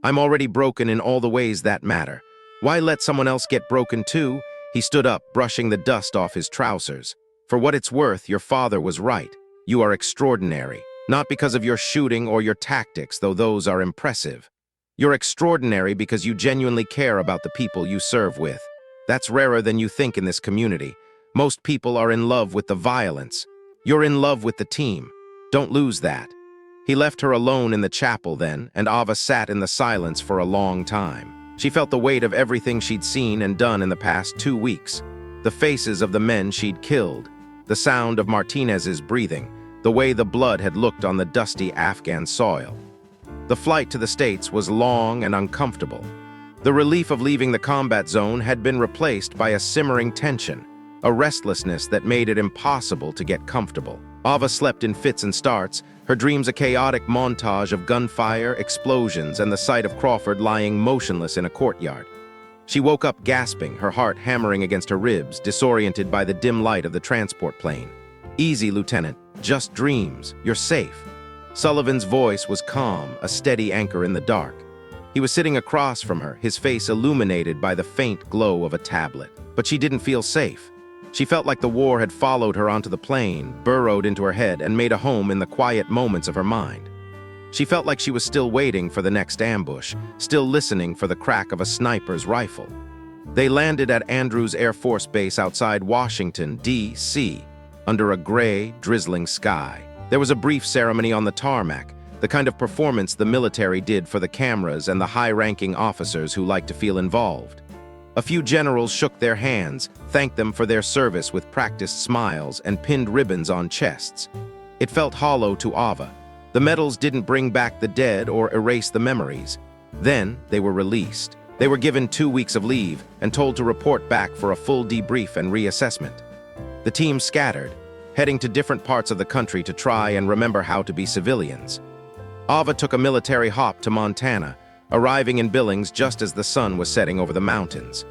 I'm already broken in all the ways that matter. Why let someone else get broken too? He stood up, brushing the dust off his trousers. For what it's worth, your father was right. You are extraordinary. Not because of your shooting or your tactics, though those are impressive. You're extraordinary because you genuinely care about the people you serve with. That's rarer than you think in this community. Most people are in love with the violence. You're in love with the team. Don't lose that. He left her alone in the chapel then, and Ava sat in the silence for a long time. She felt the weight of everything she'd seen and done in the past 2 weeks. The faces of the men she'd killed, the sound of Martinez's breathing, the way the blood had looked on the dusty Afghan soil. The flight to the States was long and uncomfortable. The relief of leaving the combat zone had been replaced by a simmering tension, a restlessness that made it impossible to get comfortable. Ava slept in fits and starts, her dreams a chaotic montage of gunfire, explosions, and the sight of Crawford lying motionless in a courtyard. She woke up gasping, her heart hammering against her ribs, disoriented by the dim light of the transport plane. Easy, Lieutenant. Just dreams. You're safe. Sullivan's voice was calm, a steady anchor in the dark. He was sitting across from her, his face illuminated by the faint glow of a tablet. But she didn't feel safe. She felt like the war had followed her onto the plane, burrowed into her head, and made a home in the quiet moments of her mind. She felt like she was still waiting for the next ambush, still listening for the crack of a sniper's rifle. They landed at Andrews Air Force Base outside Washington, D.C., under a gray, drizzling sky. There was a brief ceremony on the tarmac, the kind of performance the military did for the cameras and the high-ranking officers who liked to feel involved. A few generals shook their hands, thanked them for their service with practiced smiles and pinned ribbons on chests. It felt hollow to Ava. The medals didn't bring back the dead or erase the memories. Then they were released. They were given 2 weeks of leave and told to report back for a full debrief and reassessment. The team scattered, heading to different parts of the country to try and remember how to be civilians. Ava took a military hop to Montana, arriving in Billings just as the sun was setting over the mountains.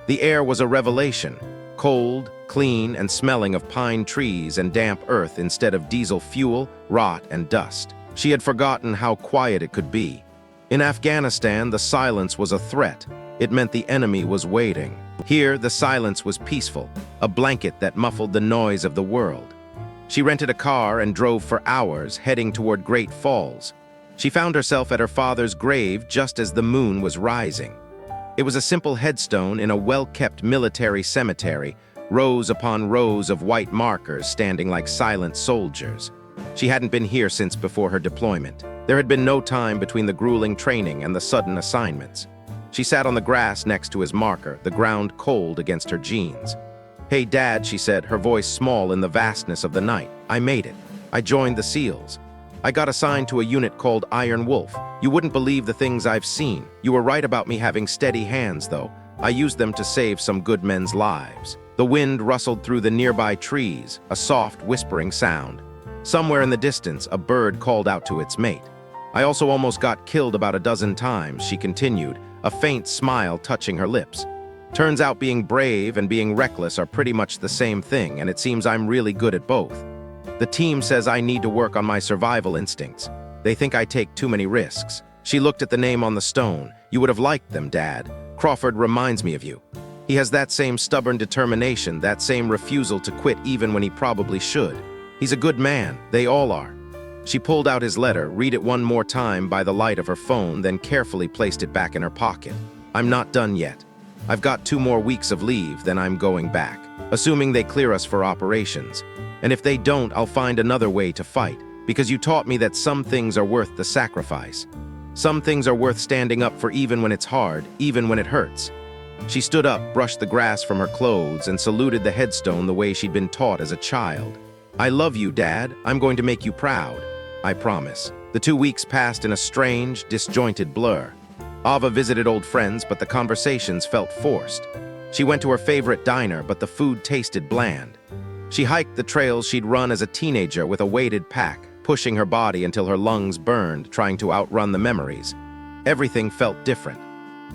The air was a revelation, cold, clean, and smelling of pine trees and damp earth instead of diesel fuel, rot, and dust. She had forgotten how quiet it could be. In Afghanistan, the silence was a threat. It meant the enemy was waiting. Here, the silence was peaceful, a blanket that muffled the noise of the world. She rented a car and drove for hours, heading toward Great Falls. She found herself at her father's grave just as the moon was rising. It was a simple headstone in a well-kept military cemetery, rows upon rows of white markers standing like silent soldiers. She hadn't been here since before her deployment. There had been no time between the grueling training and the sudden assignments. She sat on the grass next to his marker, the ground cold against her jeans. "Hey, Dad," she said, her voice small in the vastness of the night. "I made it. I joined the SEALs. I got assigned to a unit called Iron Wolf. You wouldn't believe the things I've seen. You were right about me having steady hands, though. I used them to save some good men's lives." The wind rustled through the nearby trees, a soft, whispering sound. Somewhere in the distance, a bird called out to its mate. I also almost got killed about a dozen times, she continued, a faint smile touching her lips. Turns out being brave and being reckless are pretty much the same thing, and it seems I'm really good at both. The team says I need to work on my survival instincts. They think I take too many risks. She looked at the name on the stone. You would have liked them, Dad. Crawford reminds me of you. He has that same stubborn determination, that same refusal to quit even when he probably should. He's a good man. They all are. She pulled out his letter, read it one more time by the light of her phone, then carefully placed it back in her pocket. I'm not done yet. I've got 2 more weeks of leave, then I'm going back, assuming they clear us for operations. And if they don't, I'll find another way to fight, because you taught me that some things are worth the sacrifice. Some things are worth standing up for even when it's hard, even when it hurts. She stood up, brushed the grass from her clothes, and saluted the headstone the way she'd been taught as a child. I love you, Dad. I'm going to make you proud. I promise. The 2 weeks passed in a strange, disjointed blur. Ava visited old friends, but the conversations felt forced. She went to her favorite diner, but the food tasted bland. She hiked the trails she'd run as a teenager with a weighted pack, pushing her body until her lungs burned, trying to outrun the memories. Everything felt different.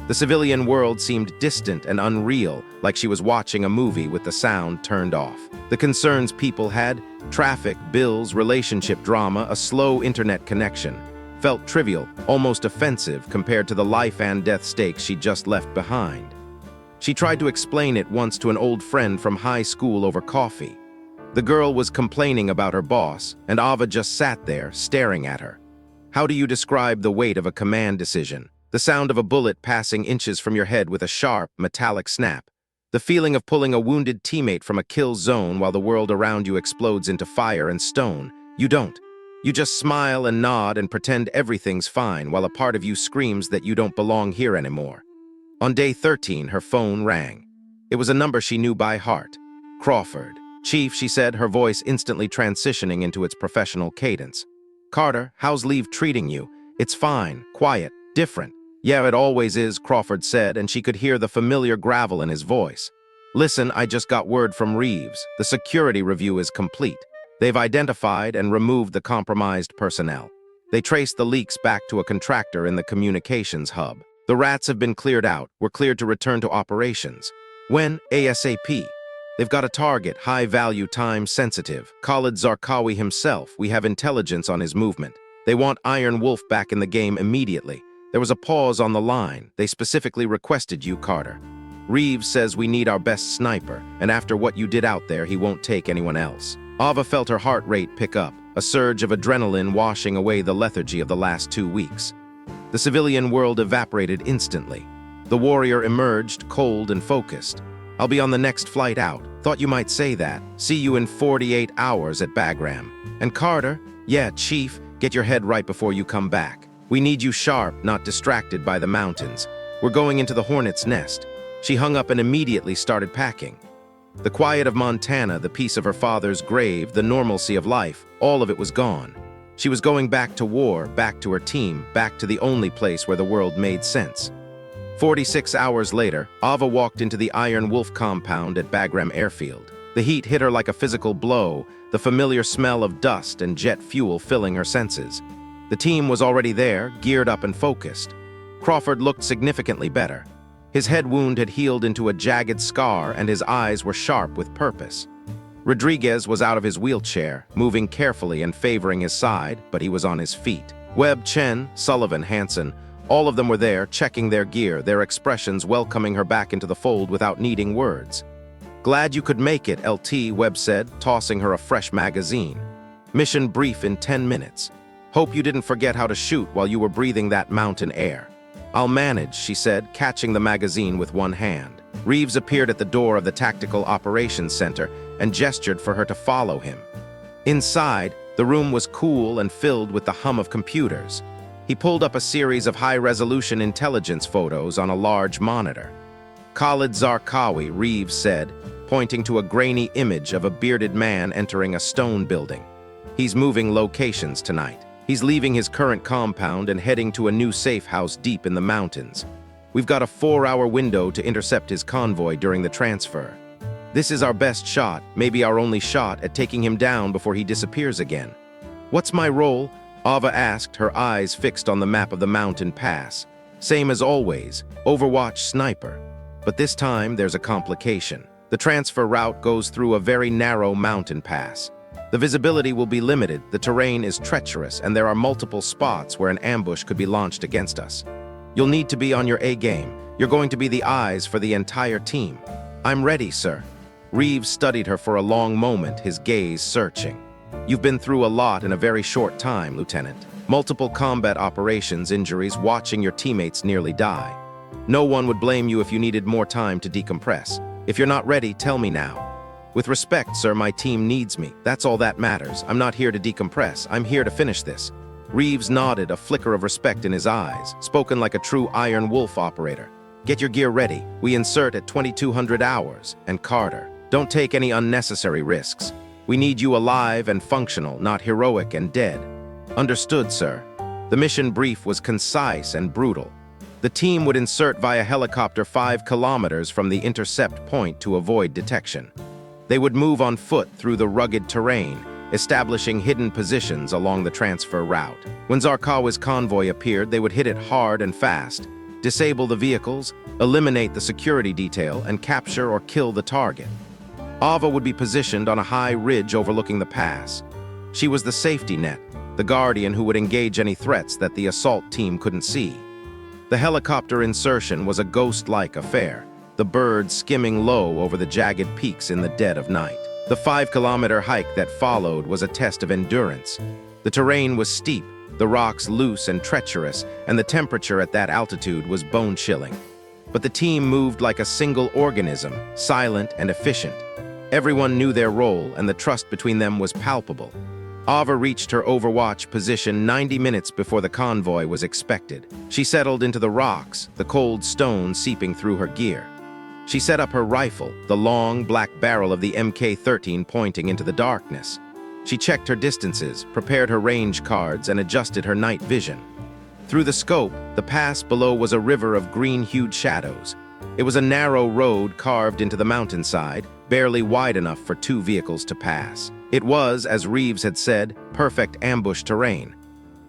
The civilian world seemed distant and unreal, like she was watching a movie with the sound turned off. The concerns people had, traffic, bills, relationship drama, a slow internet connection, felt trivial, almost offensive compared to the life and death stakes she'd just left behind. She tried to explain it once to an old friend from high school over coffee. The girl was complaining about her boss, and Ava just sat there, staring at her. How do you describe the weight of a command decision? The sound of a bullet passing inches from your head with a sharp, metallic snap. The feeling of pulling a wounded teammate from a kill zone while the world around you explodes into fire and stone. You don't. You just smile and nod and pretend everything's fine while a part of you screams that you don't belong here anymore. On day 13, her phone rang. It was a number she knew by heart. Crawford. Chief, she said, her voice instantly transitioning into its professional cadence. Carter, how's leave treating you? It's fine, quiet, different. Yeah, it always is, Crawford said, and she could hear the familiar gravel in his voice. Listen, I just got word from Reeves. The security review is complete. They've identified and removed the compromised personnel. They traced the leaks back to a contractor in the communications hub. The rats have been cleared out. We're cleared to return to operations. When? ASAP. They've got a target, high-value, time-sensitive. Khalid Zarqawi himself. We have intelligence on his movement. They want Iron Wolf back in the game immediately. There was a pause on the line. They specifically requested you, Carter. Reeves says we need our best sniper, and after what you did out there, he won't take anyone else. Ava felt her heart rate pick up, a surge of adrenaline washing away the lethargy of the last 2 weeks. The civilian world evaporated instantly. The warrior emerged, cold and focused. I'll be on the next flight out. Thought you might say that. See you in 48 hours at Bagram. And Carter? Yeah, Chief, get your head right before you come back. We need you sharp, not distracted by the mountains. We're going into the hornet's nest. She hung up and immediately started packing. The quiet of Montana, the peace of her father's grave, the normalcy of life, all of it was gone. She was going back to war, back to her team, back to the only place where the world made sense. 46 hours later, Ava walked into the Iron Wolf compound at Bagram Airfield. The heat hit her like a physical blow, the familiar smell of dust and jet fuel filling her senses. The team was already there, geared up and focused. Crawford looked significantly better. His head wound had healed into a jagged scar, and his eyes were sharp with purpose. Rodriguez was out of his wheelchair, moving carefully and favoring his side, but he was on his feet. Webb, Chen, Sullivan, Hansen, all of them were there, checking their gear, their expressions welcoming her back into the fold without needing words. Glad you could make it, LT, Webb said, tossing her a fresh magazine. Mission brief in 10 minutes. Hope you didn't forget how to shoot while you were breathing that mountain air. I'll manage, she said, catching the magazine with one hand. Reeves appeared at the door of the Tactical Operations Center and gestured for her to follow him. Inside, the room was cool and filled with the hum of computers. He pulled up a series of high-resolution intelligence photos on a large monitor. Khalid Zarqawi, Reeves said, pointing to a grainy image of a bearded man entering a stone building. He's moving locations tonight. He's leaving his current compound and heading to a new safe house deep in the mountains. We've got a 4-hour window to intercept his convoy during the transfer. This is our best shot, maybe our only shot at taking him down before he disappears again. What's my role? Ava asked, her eyes fixed on the map of the mountain pass. Same as always, Overwatch sniper. But this time there's a complication. The transfer route goes through a very narrow mountain pass. The visibility will be limited, the terrain is treacherous, and there are multiple spots where an ambush could be launched against us. You'll need to be on your A game. You're going to be the eyes for the entire team. I'm ready, sir. Reeves studied her for a long moment, his gaze searching. You've been through a lot in a very short time, Lieutenant. Multiple combat operations, injuries, watching your teammates nearly die. No one would blame you if you needed more time to decompress. If you're not ready, tell me now. With respect, sir, my team needs me. That's all that matters. I'm not here to decompress. I'm here to finish this. Reeves nodded, a flicker of respect in his eyes, spoken like a true Iron Wolf operator. Get your gear ready. We insert at 2200 hours. And Carter, don't take any unnecessary risks. We need you alive and functional, not heroic and dead. Understood, sir. The mission brief was concise and brutal. The team would insert via helicopter 5 kilometers from the intercept point to avoid detection. They would move on foot through the rugged terrain, establishing hidden positions along the transfer route. When Zarqawi's convoy appeared, they would hit it hard and fast, disable the vehicles, eliminate the security detail, and capture or kill the target. Ava would be positioned on a high ridge overlooking the pass. She was the safety net, the guardian who would engage any threats that the assault team couldn't see. The helicopter insertion was a ghost-like affair, the birds skimming low over the jagged peaks in the dead of night. The 5-kilometer hike that followed was a test of endurance. The terrain was steep, the rocks loose and treacherous, and the temperature at that altitude was bone-chilling. But the team moved like a single organism, silent and efficient. Everyone knew their role, and the trust between them was palpable. Ava reached her Overwatch position 90 minutes before the convoy was expected. She settled into the rocks, the cold stone seeping through her gear. She set up her rifle, the long, black barrel of the Mk-13 pointing into the darkness. She checked her distances, prepared her range cards, and adjusted her night vision. Through the scope, the pass below was a river of green-hued shadows. It was a narrow road carved into the mountainside, barely wide enough for 2 vehicles to pass. It was, as Reeves had said, perfect ambush terrain.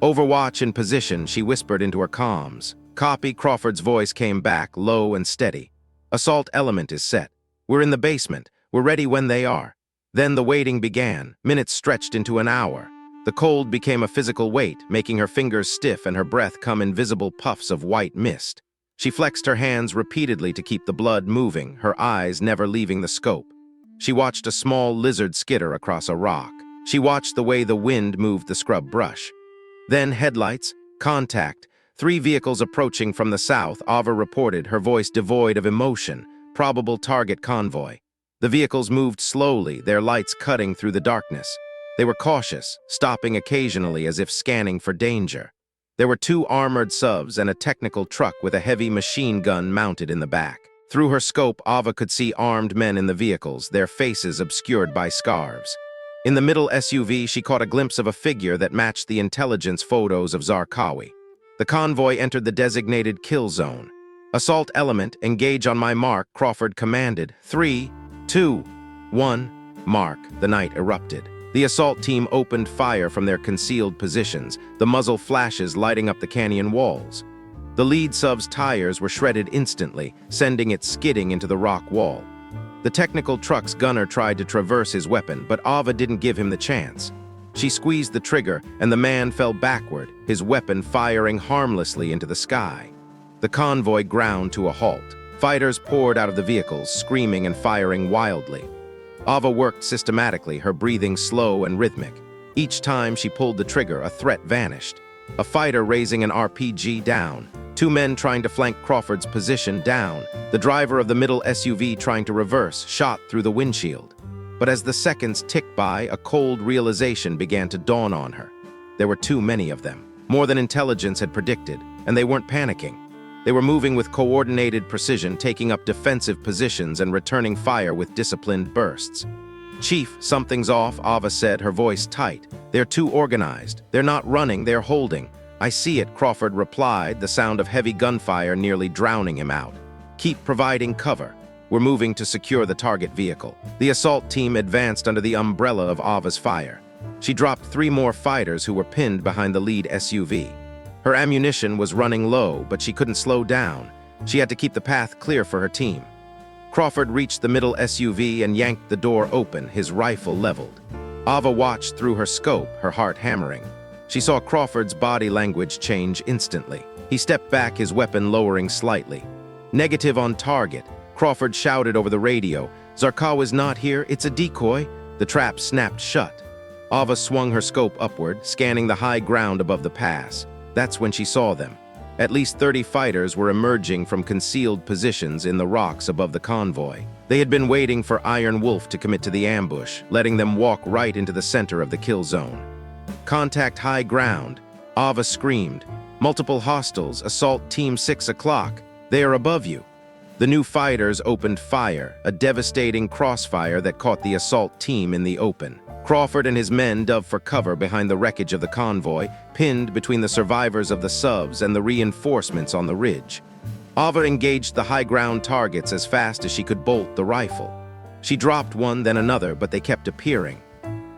Overwatch in position, she whispered into her comms. Copy, Crawford's voice came back, low and steady. Assault element is set. We're in the basement. We're ready when they are. Then the waiting began. Minutes stretched into an hour. The cold became a physical weight, making her fingers stiff and her breath come in visible puffs of white mist. She flexed her hands repeatedly to keep the blood moving, her eyes never leaving the scope. She watched a small lizard skitter across a rock. She watched the way the wind moved the scrub brush. Then headlights, contact, 3 vehicles approaching from the south, Ava reported, her voice devoid of emotion, probable target convoy. The vehicles moved slowly, their lights cutting through the darkness. They were cautious, stopping occasionally as if scanning for danger. There were 2 armored subs and a technical truck with a heavy machine gun mounted in the back. Through her scope, Ava could see armed men in the vehicles, their faces obscured by scarves. In the middle SUV, she caught a glimpse of a figure that matched the intelligence photos of Zarqawi. The convoy entered the designated kill zone. Assault element, engage on my mark, Crawford commanded. 3, 2, 1, mark. The night erupted. The assault team opened fire from their concealed positions, the muzzle flashes lighting up the canyon walls. The lead sub's tires were shredded instantly, sending it skidding into the rock wall. The technical truck's gunner tried to traverse his weapon, but Ava didn't give him the chance. She squeezed the trigger, and the man fell backward, his weapon firing harmlessly into the sky. The convoy ground to a halt. Fighters poured out of the vehicles, screaming and firing wildly. Ava worked systematically, her breathing slow and rhythmic. Each time she pulled the trigger, a threat vanished. A fighter raising an RPG down. 2 men trying to flank Crawford's position down. The driver of the middle SUV trying to reverse, shot through the windshield. But as the seconds ticked by, a cold realization began to dawn on her. There were too many of them, more than intelligence had predicted, and they weren't panicking. They were moving with coordinated precision, taking up defensive positions and returning fire with disciplined bursts. Chief, something's off, Ava said, her voice tight. They're too organized. They're not running, they're holding. I see it, Crawford replied, the sound of heavy gunfire nearly drowning him out. Keep providing cover. were moving to secure the target vehicle. The assault team advanced under the umbrella of Ava's fire. She dropped 3 more fighters who were pinned behind the lead SUV. Her ammunition was running low, but she couldn't slow down. She had to keep the path clear for her team. Crawford reached the middle SUV and yanked the door open, his rifle leveled. Ava watched through her scope, her heart hammering. She saw Crawford's body language change instantly. He stepped back, his weapon lowering slightly. Negative on target. Crawford shouted over the radio, "Zarqaw is not here, it's a decoy." The trap snapped shut. Ava swung her scope upward, scanning the high ground above the pass. That's when she saw them. At least 30 fighters were emerging from concealed positions in the rocks above the convoy. They had been waiting for Iron Wolf to commit to the ambush, letting them walk right into the center of the kill zone. "Contact high ground," Ava screamed. "Multiple hostiles, assault team 6 o'clock. They are above you." The new fighters opened fire, a devastating crossfire that caught the assault team in the open. Crawford and his men dove for cover behind the wreckage of the convoy, pinned between the survivors of the subs and the reinforcements on the ridge. Ava engaged the high ground targets as fast as she could bolt the rifle. She dropped one, then another, but they kept appearing.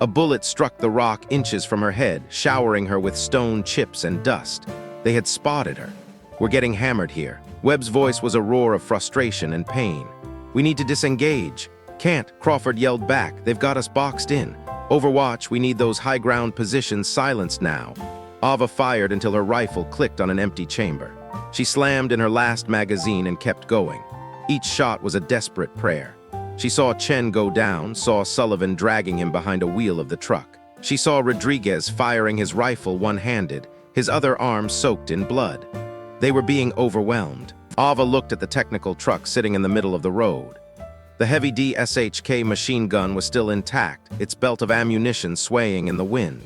A bullet struck the rock inches from her head, showering her with stone chips and dust. They had spotted her. "We're getting hammered here." Webb's voice was a roar of frustration and pain. "We need to disengage." "Can't," Crawford yelled back. "They've got us boxed in. Overwatch, we need those high ground positions silenced now." Ava fired until her rifle clicked on an empty chamber. She slammed in her last magazine and kept going. Each shot was a desperate prayer. She saw Chen go down, saw Sullivan dragging him behind a wheel of the truck. She saw Rodriguez firing his rifle one-handed, his other arm soaked in blood. They were being overwhelmed. Ava looked at the technical truck sitting in the middle of the road. The heavy DSHK machine gun was still intact, its belt of ammunition swaying in the wind.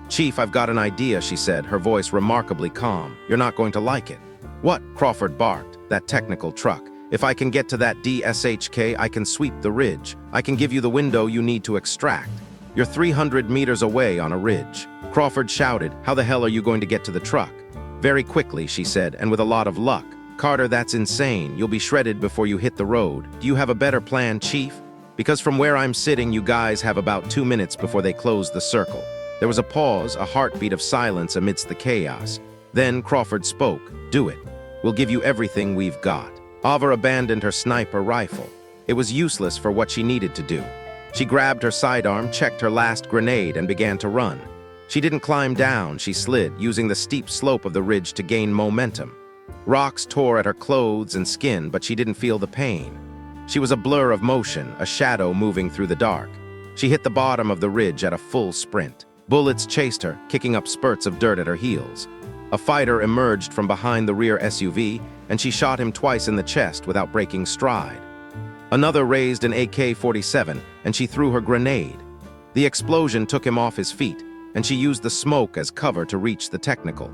"Chief, I've got an idea," she said, her voice remarkably calm. "You're not going to like it." "What?" Crawford barked. "That technical truck. If I can get to that DSHK, I can sweep the ridge. I can give you the window you need to extract. You're 300 meters away on a ridge." Crawford shouted, "How the hell are you going to get to the truck?" "Very quickly," she said, "and with a lot of luck." "Carter, that's insane. You'll be shredded before you hit the road. Do you have a better plan, Chief? Because from where I'm sitting, you guys have about 2 minutes before they close the circle." There was a pause, a heartbeat of silence amidst the chaos. Then Crawford spoke. "Do it. We'll give you everything we've got." Ava abandoned her sniper rifle. It was useless for what she needed to do. She grabbed her sidearm, checked her last grenade, and began to run. She didn't climb down, she slid, using the steep slope of the ridge to gain momentum. Rocks tore at her clothes and skin, but she didn't feel the pain. She was a blur of motion, a shadow moving through the dark. She hit the bottom of the ridge at a full sprint. Bullets chased her, kicking up spurts of dirt at her heels. A fighter emerged from behind the rear SUV, and she shot him twice in the chest without breaking stride. Another raised an AK-47, and she threw her grenade. The explosion took him off his feet, and she used the smoke as cover to reach the technical.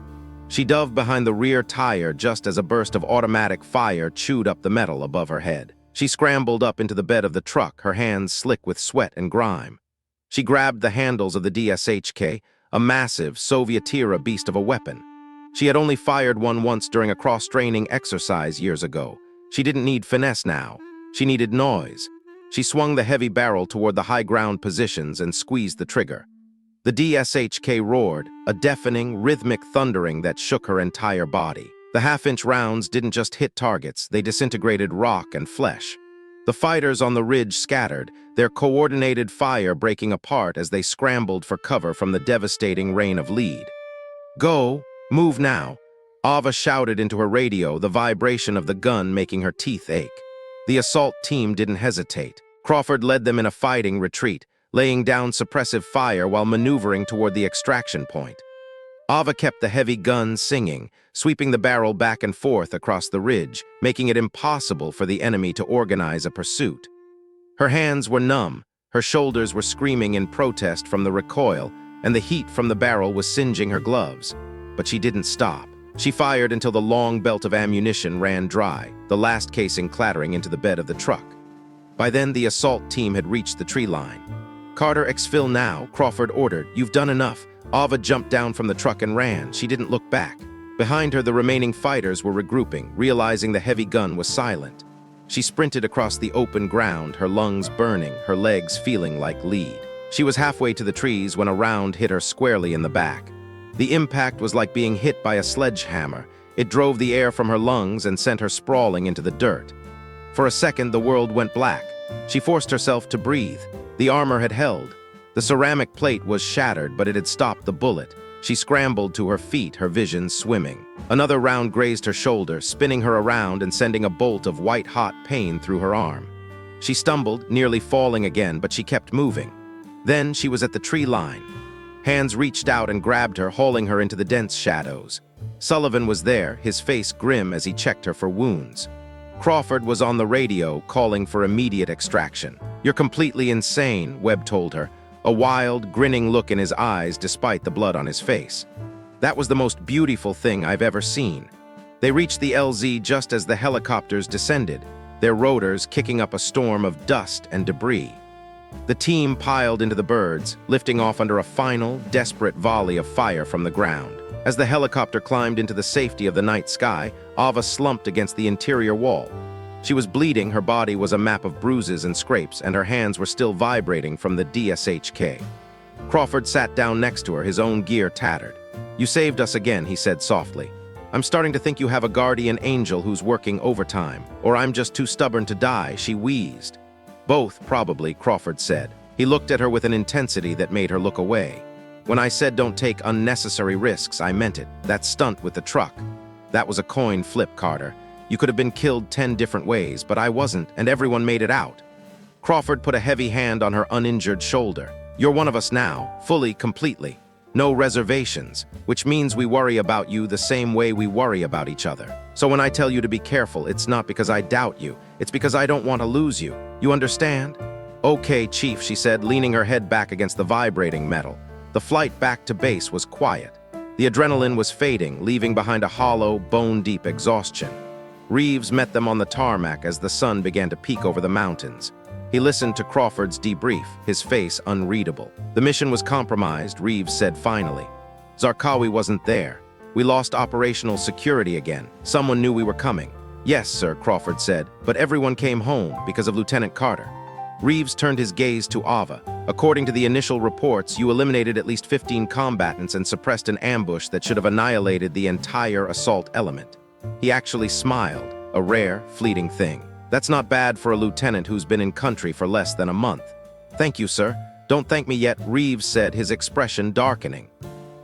She dove behind the rear tire just as a burst of automatic fire chewed up the metal above her head. She scrambled up into the bed of the truck, her hands slick with sweat and grime. She grabbed the handles of the DSHK, a massive Soviet-era beast of a weapon. She had only fired one once during a cross-training exercise years ago. She didn't need finesse now. She needed noise. She swung the heavy barrel toward the high ground positions and squeezed the trigger. The DSHK roared, a deafening, rhythmic thundering that shook her entire body. The half-inch rounds didn't just hit targets, they disintegrated rock and flesh. The fighters on the ridge scattered, their coordinated fire breaking apart as they scrambled for cover from the devastating rain of lead. "Go! Move now!" Ava shouted into her radio, the vibration of the gun making her teeth ache. The assault team didn't hesitate. Crawford led them in a fighting retreat, laying down suppressive fire while maneuvering toward the extraction point. Ava kept the heavy gun singing, sweeping the barrel back and forth across the ridge, making it impossible for the enemy to organize a pursuit. Her hands were numb, her shoulders were screaming in protest from the recoil, and the heat from the barrel was singeing her gloves. But she didn't stop. She fired until the long belt of ammunition ran dry, the last casing clattering into the bed of the truck. By then, the assault team had reached the tree line. "Carter, exfil now," Crawford ordered. "You've done enough." Ava jumped down from the truck and ran. She didn't look back. Behind her, the remaining fighters were regrouping, realizing the heavy gun was silent. She sprinted across the open ground, her lungs burning, her legs feeling like lead. She was halfway to the trees when a round hit her squarely in the back. The impact was like being hit by a sledgehammer. It drove the air from her lungs and sent her sprawling into the dirt. For a second, the world went black. She forced herself to breathe. The armor had held. The ceramic plate was shattered, but it had stopped the bullet. She scrambled to her feet, her vision swimming. Another round grazed her shoulder, spinning her around and sending a bolt of white-hot pain through her arm. She stumbled, nearly falling again, but she kept moving. Then she was at the tree line. Hands reached out and grabbed her, hauling her into the dense shadows. Sullivan was there, his face grim as he checked her for wounds. Crawford was on the radio, calling for immediate extraction. "You're completely insane," Webb told her, a wild, grinning look in his eyes despite the blood on his face. "That was the most beautiful thing I've ever seen." They reached the LZ just as the helicopters descended, their rotors kicking up a storm of dust and debris. The team piled into the birds, lifting off under a final, desperate volley of fire from the ground. As the helicopter climbed into the safety of the night sky, Ava slumped against the interior wall. She was bleeding, her body was a map of bruises and scrapes, and her hands were still vibrating from the DSHK. Crawford sat down next to her, his own gear tattered. "You saved us again," he said softly. "I'm starting to think you have a guardian angel who's working overtime, or I'm just too stubborn to die," she wheezed. "Both, probably," Crawford said. He looked at her with an intensity that made her look away. "When I said don't take unnecessary risks, I meant it. That stunt with the truck. That was a coin flip, Carter. You could have been killed 10 different ways, but I wasn't, and everyone made it out." Crawford put a heavy hand on her uninjured shoulder. "You're one of us now, fully, completely. No reservations, which means we worry about you the same way we worry about each other. So when I tell you to be careful, it's not because I doubt you. It's because I don't want to lose you. You understand?" "Okay, Chief," she said, leaning her head back against the vibrating metal. The flight back to base was quiet. The adrenaline was fading, leaving behind a hollow, bone-deep exhaustion. Reeves met them on the tarmac as the sun began to peek over the mountains. He listened to Crawford's debrief, his face unreadable. "The mission was compromised," Reeves said finally. "Zarqawi wasn't there. We lost operational security again. Someone knew we were coming." "Yes, sir," Crawford said, "but everyone came home because of Lieutenant Carter." Reeves turned his gaze to Ava. "According to the initial reports, you eliminated at least 15 combatants and suppressed an ambush that should have annihilated the entire assault element." He actually smiled, a rare, fleeting thing. "That's not bad for a lieutenant who's been in country for less than a month." "Thank you, sir." "Don't thank me yet," Reeves said, his expression darkening.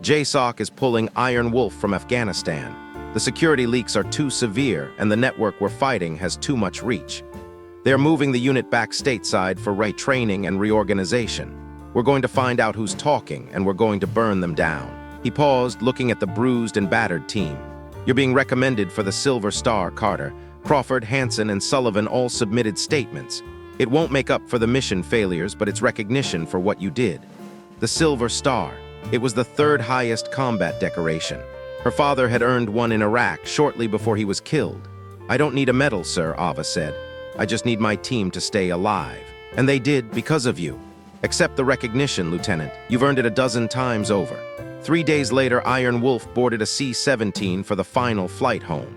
"JSOC is pulling Iron Wolf from Afghanistan. The security leaks are too severe, and the network we're fighting has too much reach. They're moving the unit back stateside for retraining and reorganization. We're going to find out who's talking, and we're going to burn them down." He paused, looking at the bruised and battered team. "You're being recommended for the Silver Star, Carter." Crawford, Hansen, and Sullivan all submitted statements. "It won't make up for the mission failures, but it's recognition for what you did." The Silver Star. It was the third highest combat decoration. Her father had earned one in Iraq shortly before he was killed. "I don't need a medal, sir," Ava said. "I just need my team to stay alive." "And they did because of you. Accept the recognition, Lieutenant. You've earned it a dozen times over." 3 days later, Iron Wolf boarded a C-17 for the final flight home.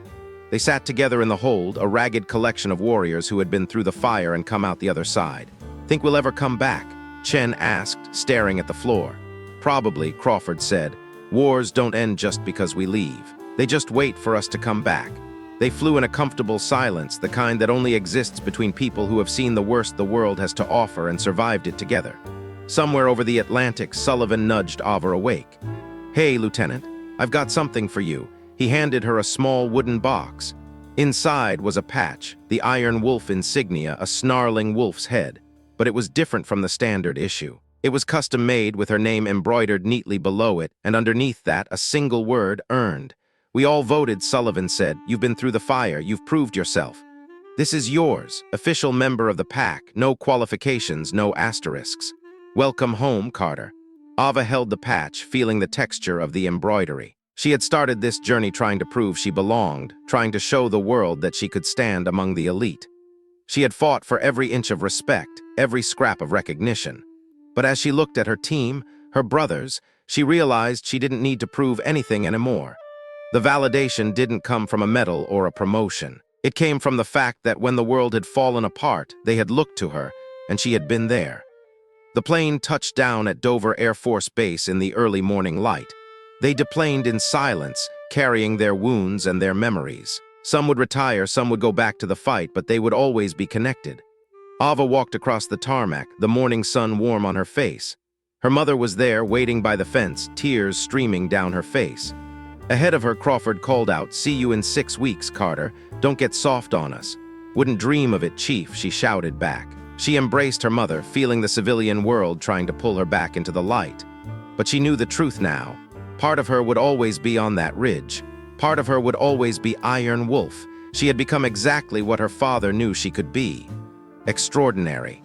They sat together in the hold, a ragged collection of warriors who had been through the fire and come out the other side. "Think we'll ever come back?" Chen asked, staring at the floor. "Probably," Crawford said. "Wars don't end just because we leave. They just wait for us to come back." They flew in a comfortable silence, the kind that only exists between people who have seen the worst the world has to offer and survived it together. Somewhere over the Atlantic, Sullivan nudged Ava awake. "Hey, Lieutenant, I've got something for you." He handed her a small wooden box. Inside was a patch, the Iron Wolf insignia, a snarling wolf's head. But it was different from the standard issue. It was custom-made with her name embroidered neatly below it, and underneath that, a single word, earned. "We all voted," Sullivan said. "You've been through the fire. You've proved yourself. This is yours, official member of the pack, no qualifications, no asterisks. Welcome home, Carter." Ava held the patch, feeling the texture of the embroidery. She had started this journey trying to prove she belonged, trying to show the world that she could stand among the elite. She had fought for every inch of respect, every scrap of recognition. But as she looked at her team, her brothers, she realized she didn't need to prove anything anymore. The validation didn't come from a medal or a promotion. It came from the fact that when the world had fallen apart, they had looked to her, and she had been there. The plane touched down at Dover Air Force Base in the early morning light. They deplaned in silence, carrying their wounds and their memories. Some would retire, some would go back to the fight, but they would always be connected. Ava walked across the tarmac, the morning sun warm on her face. Her mother was there, waiting by the fence, tears streaming down her face. Ahead of her, Crawford called out, "See you in 6 weeks, Carter. Don't get soft on us." "Wouldn't dream of it, Chief," she shouted back. She embraced her mother, feeling the civilian world trying to pull her back into the light. But she knew the truth now. Part of her would always be on that ridge. Part of her would always be Iron Wolf. She had become exactly what her father knew she could be. Extraordinary.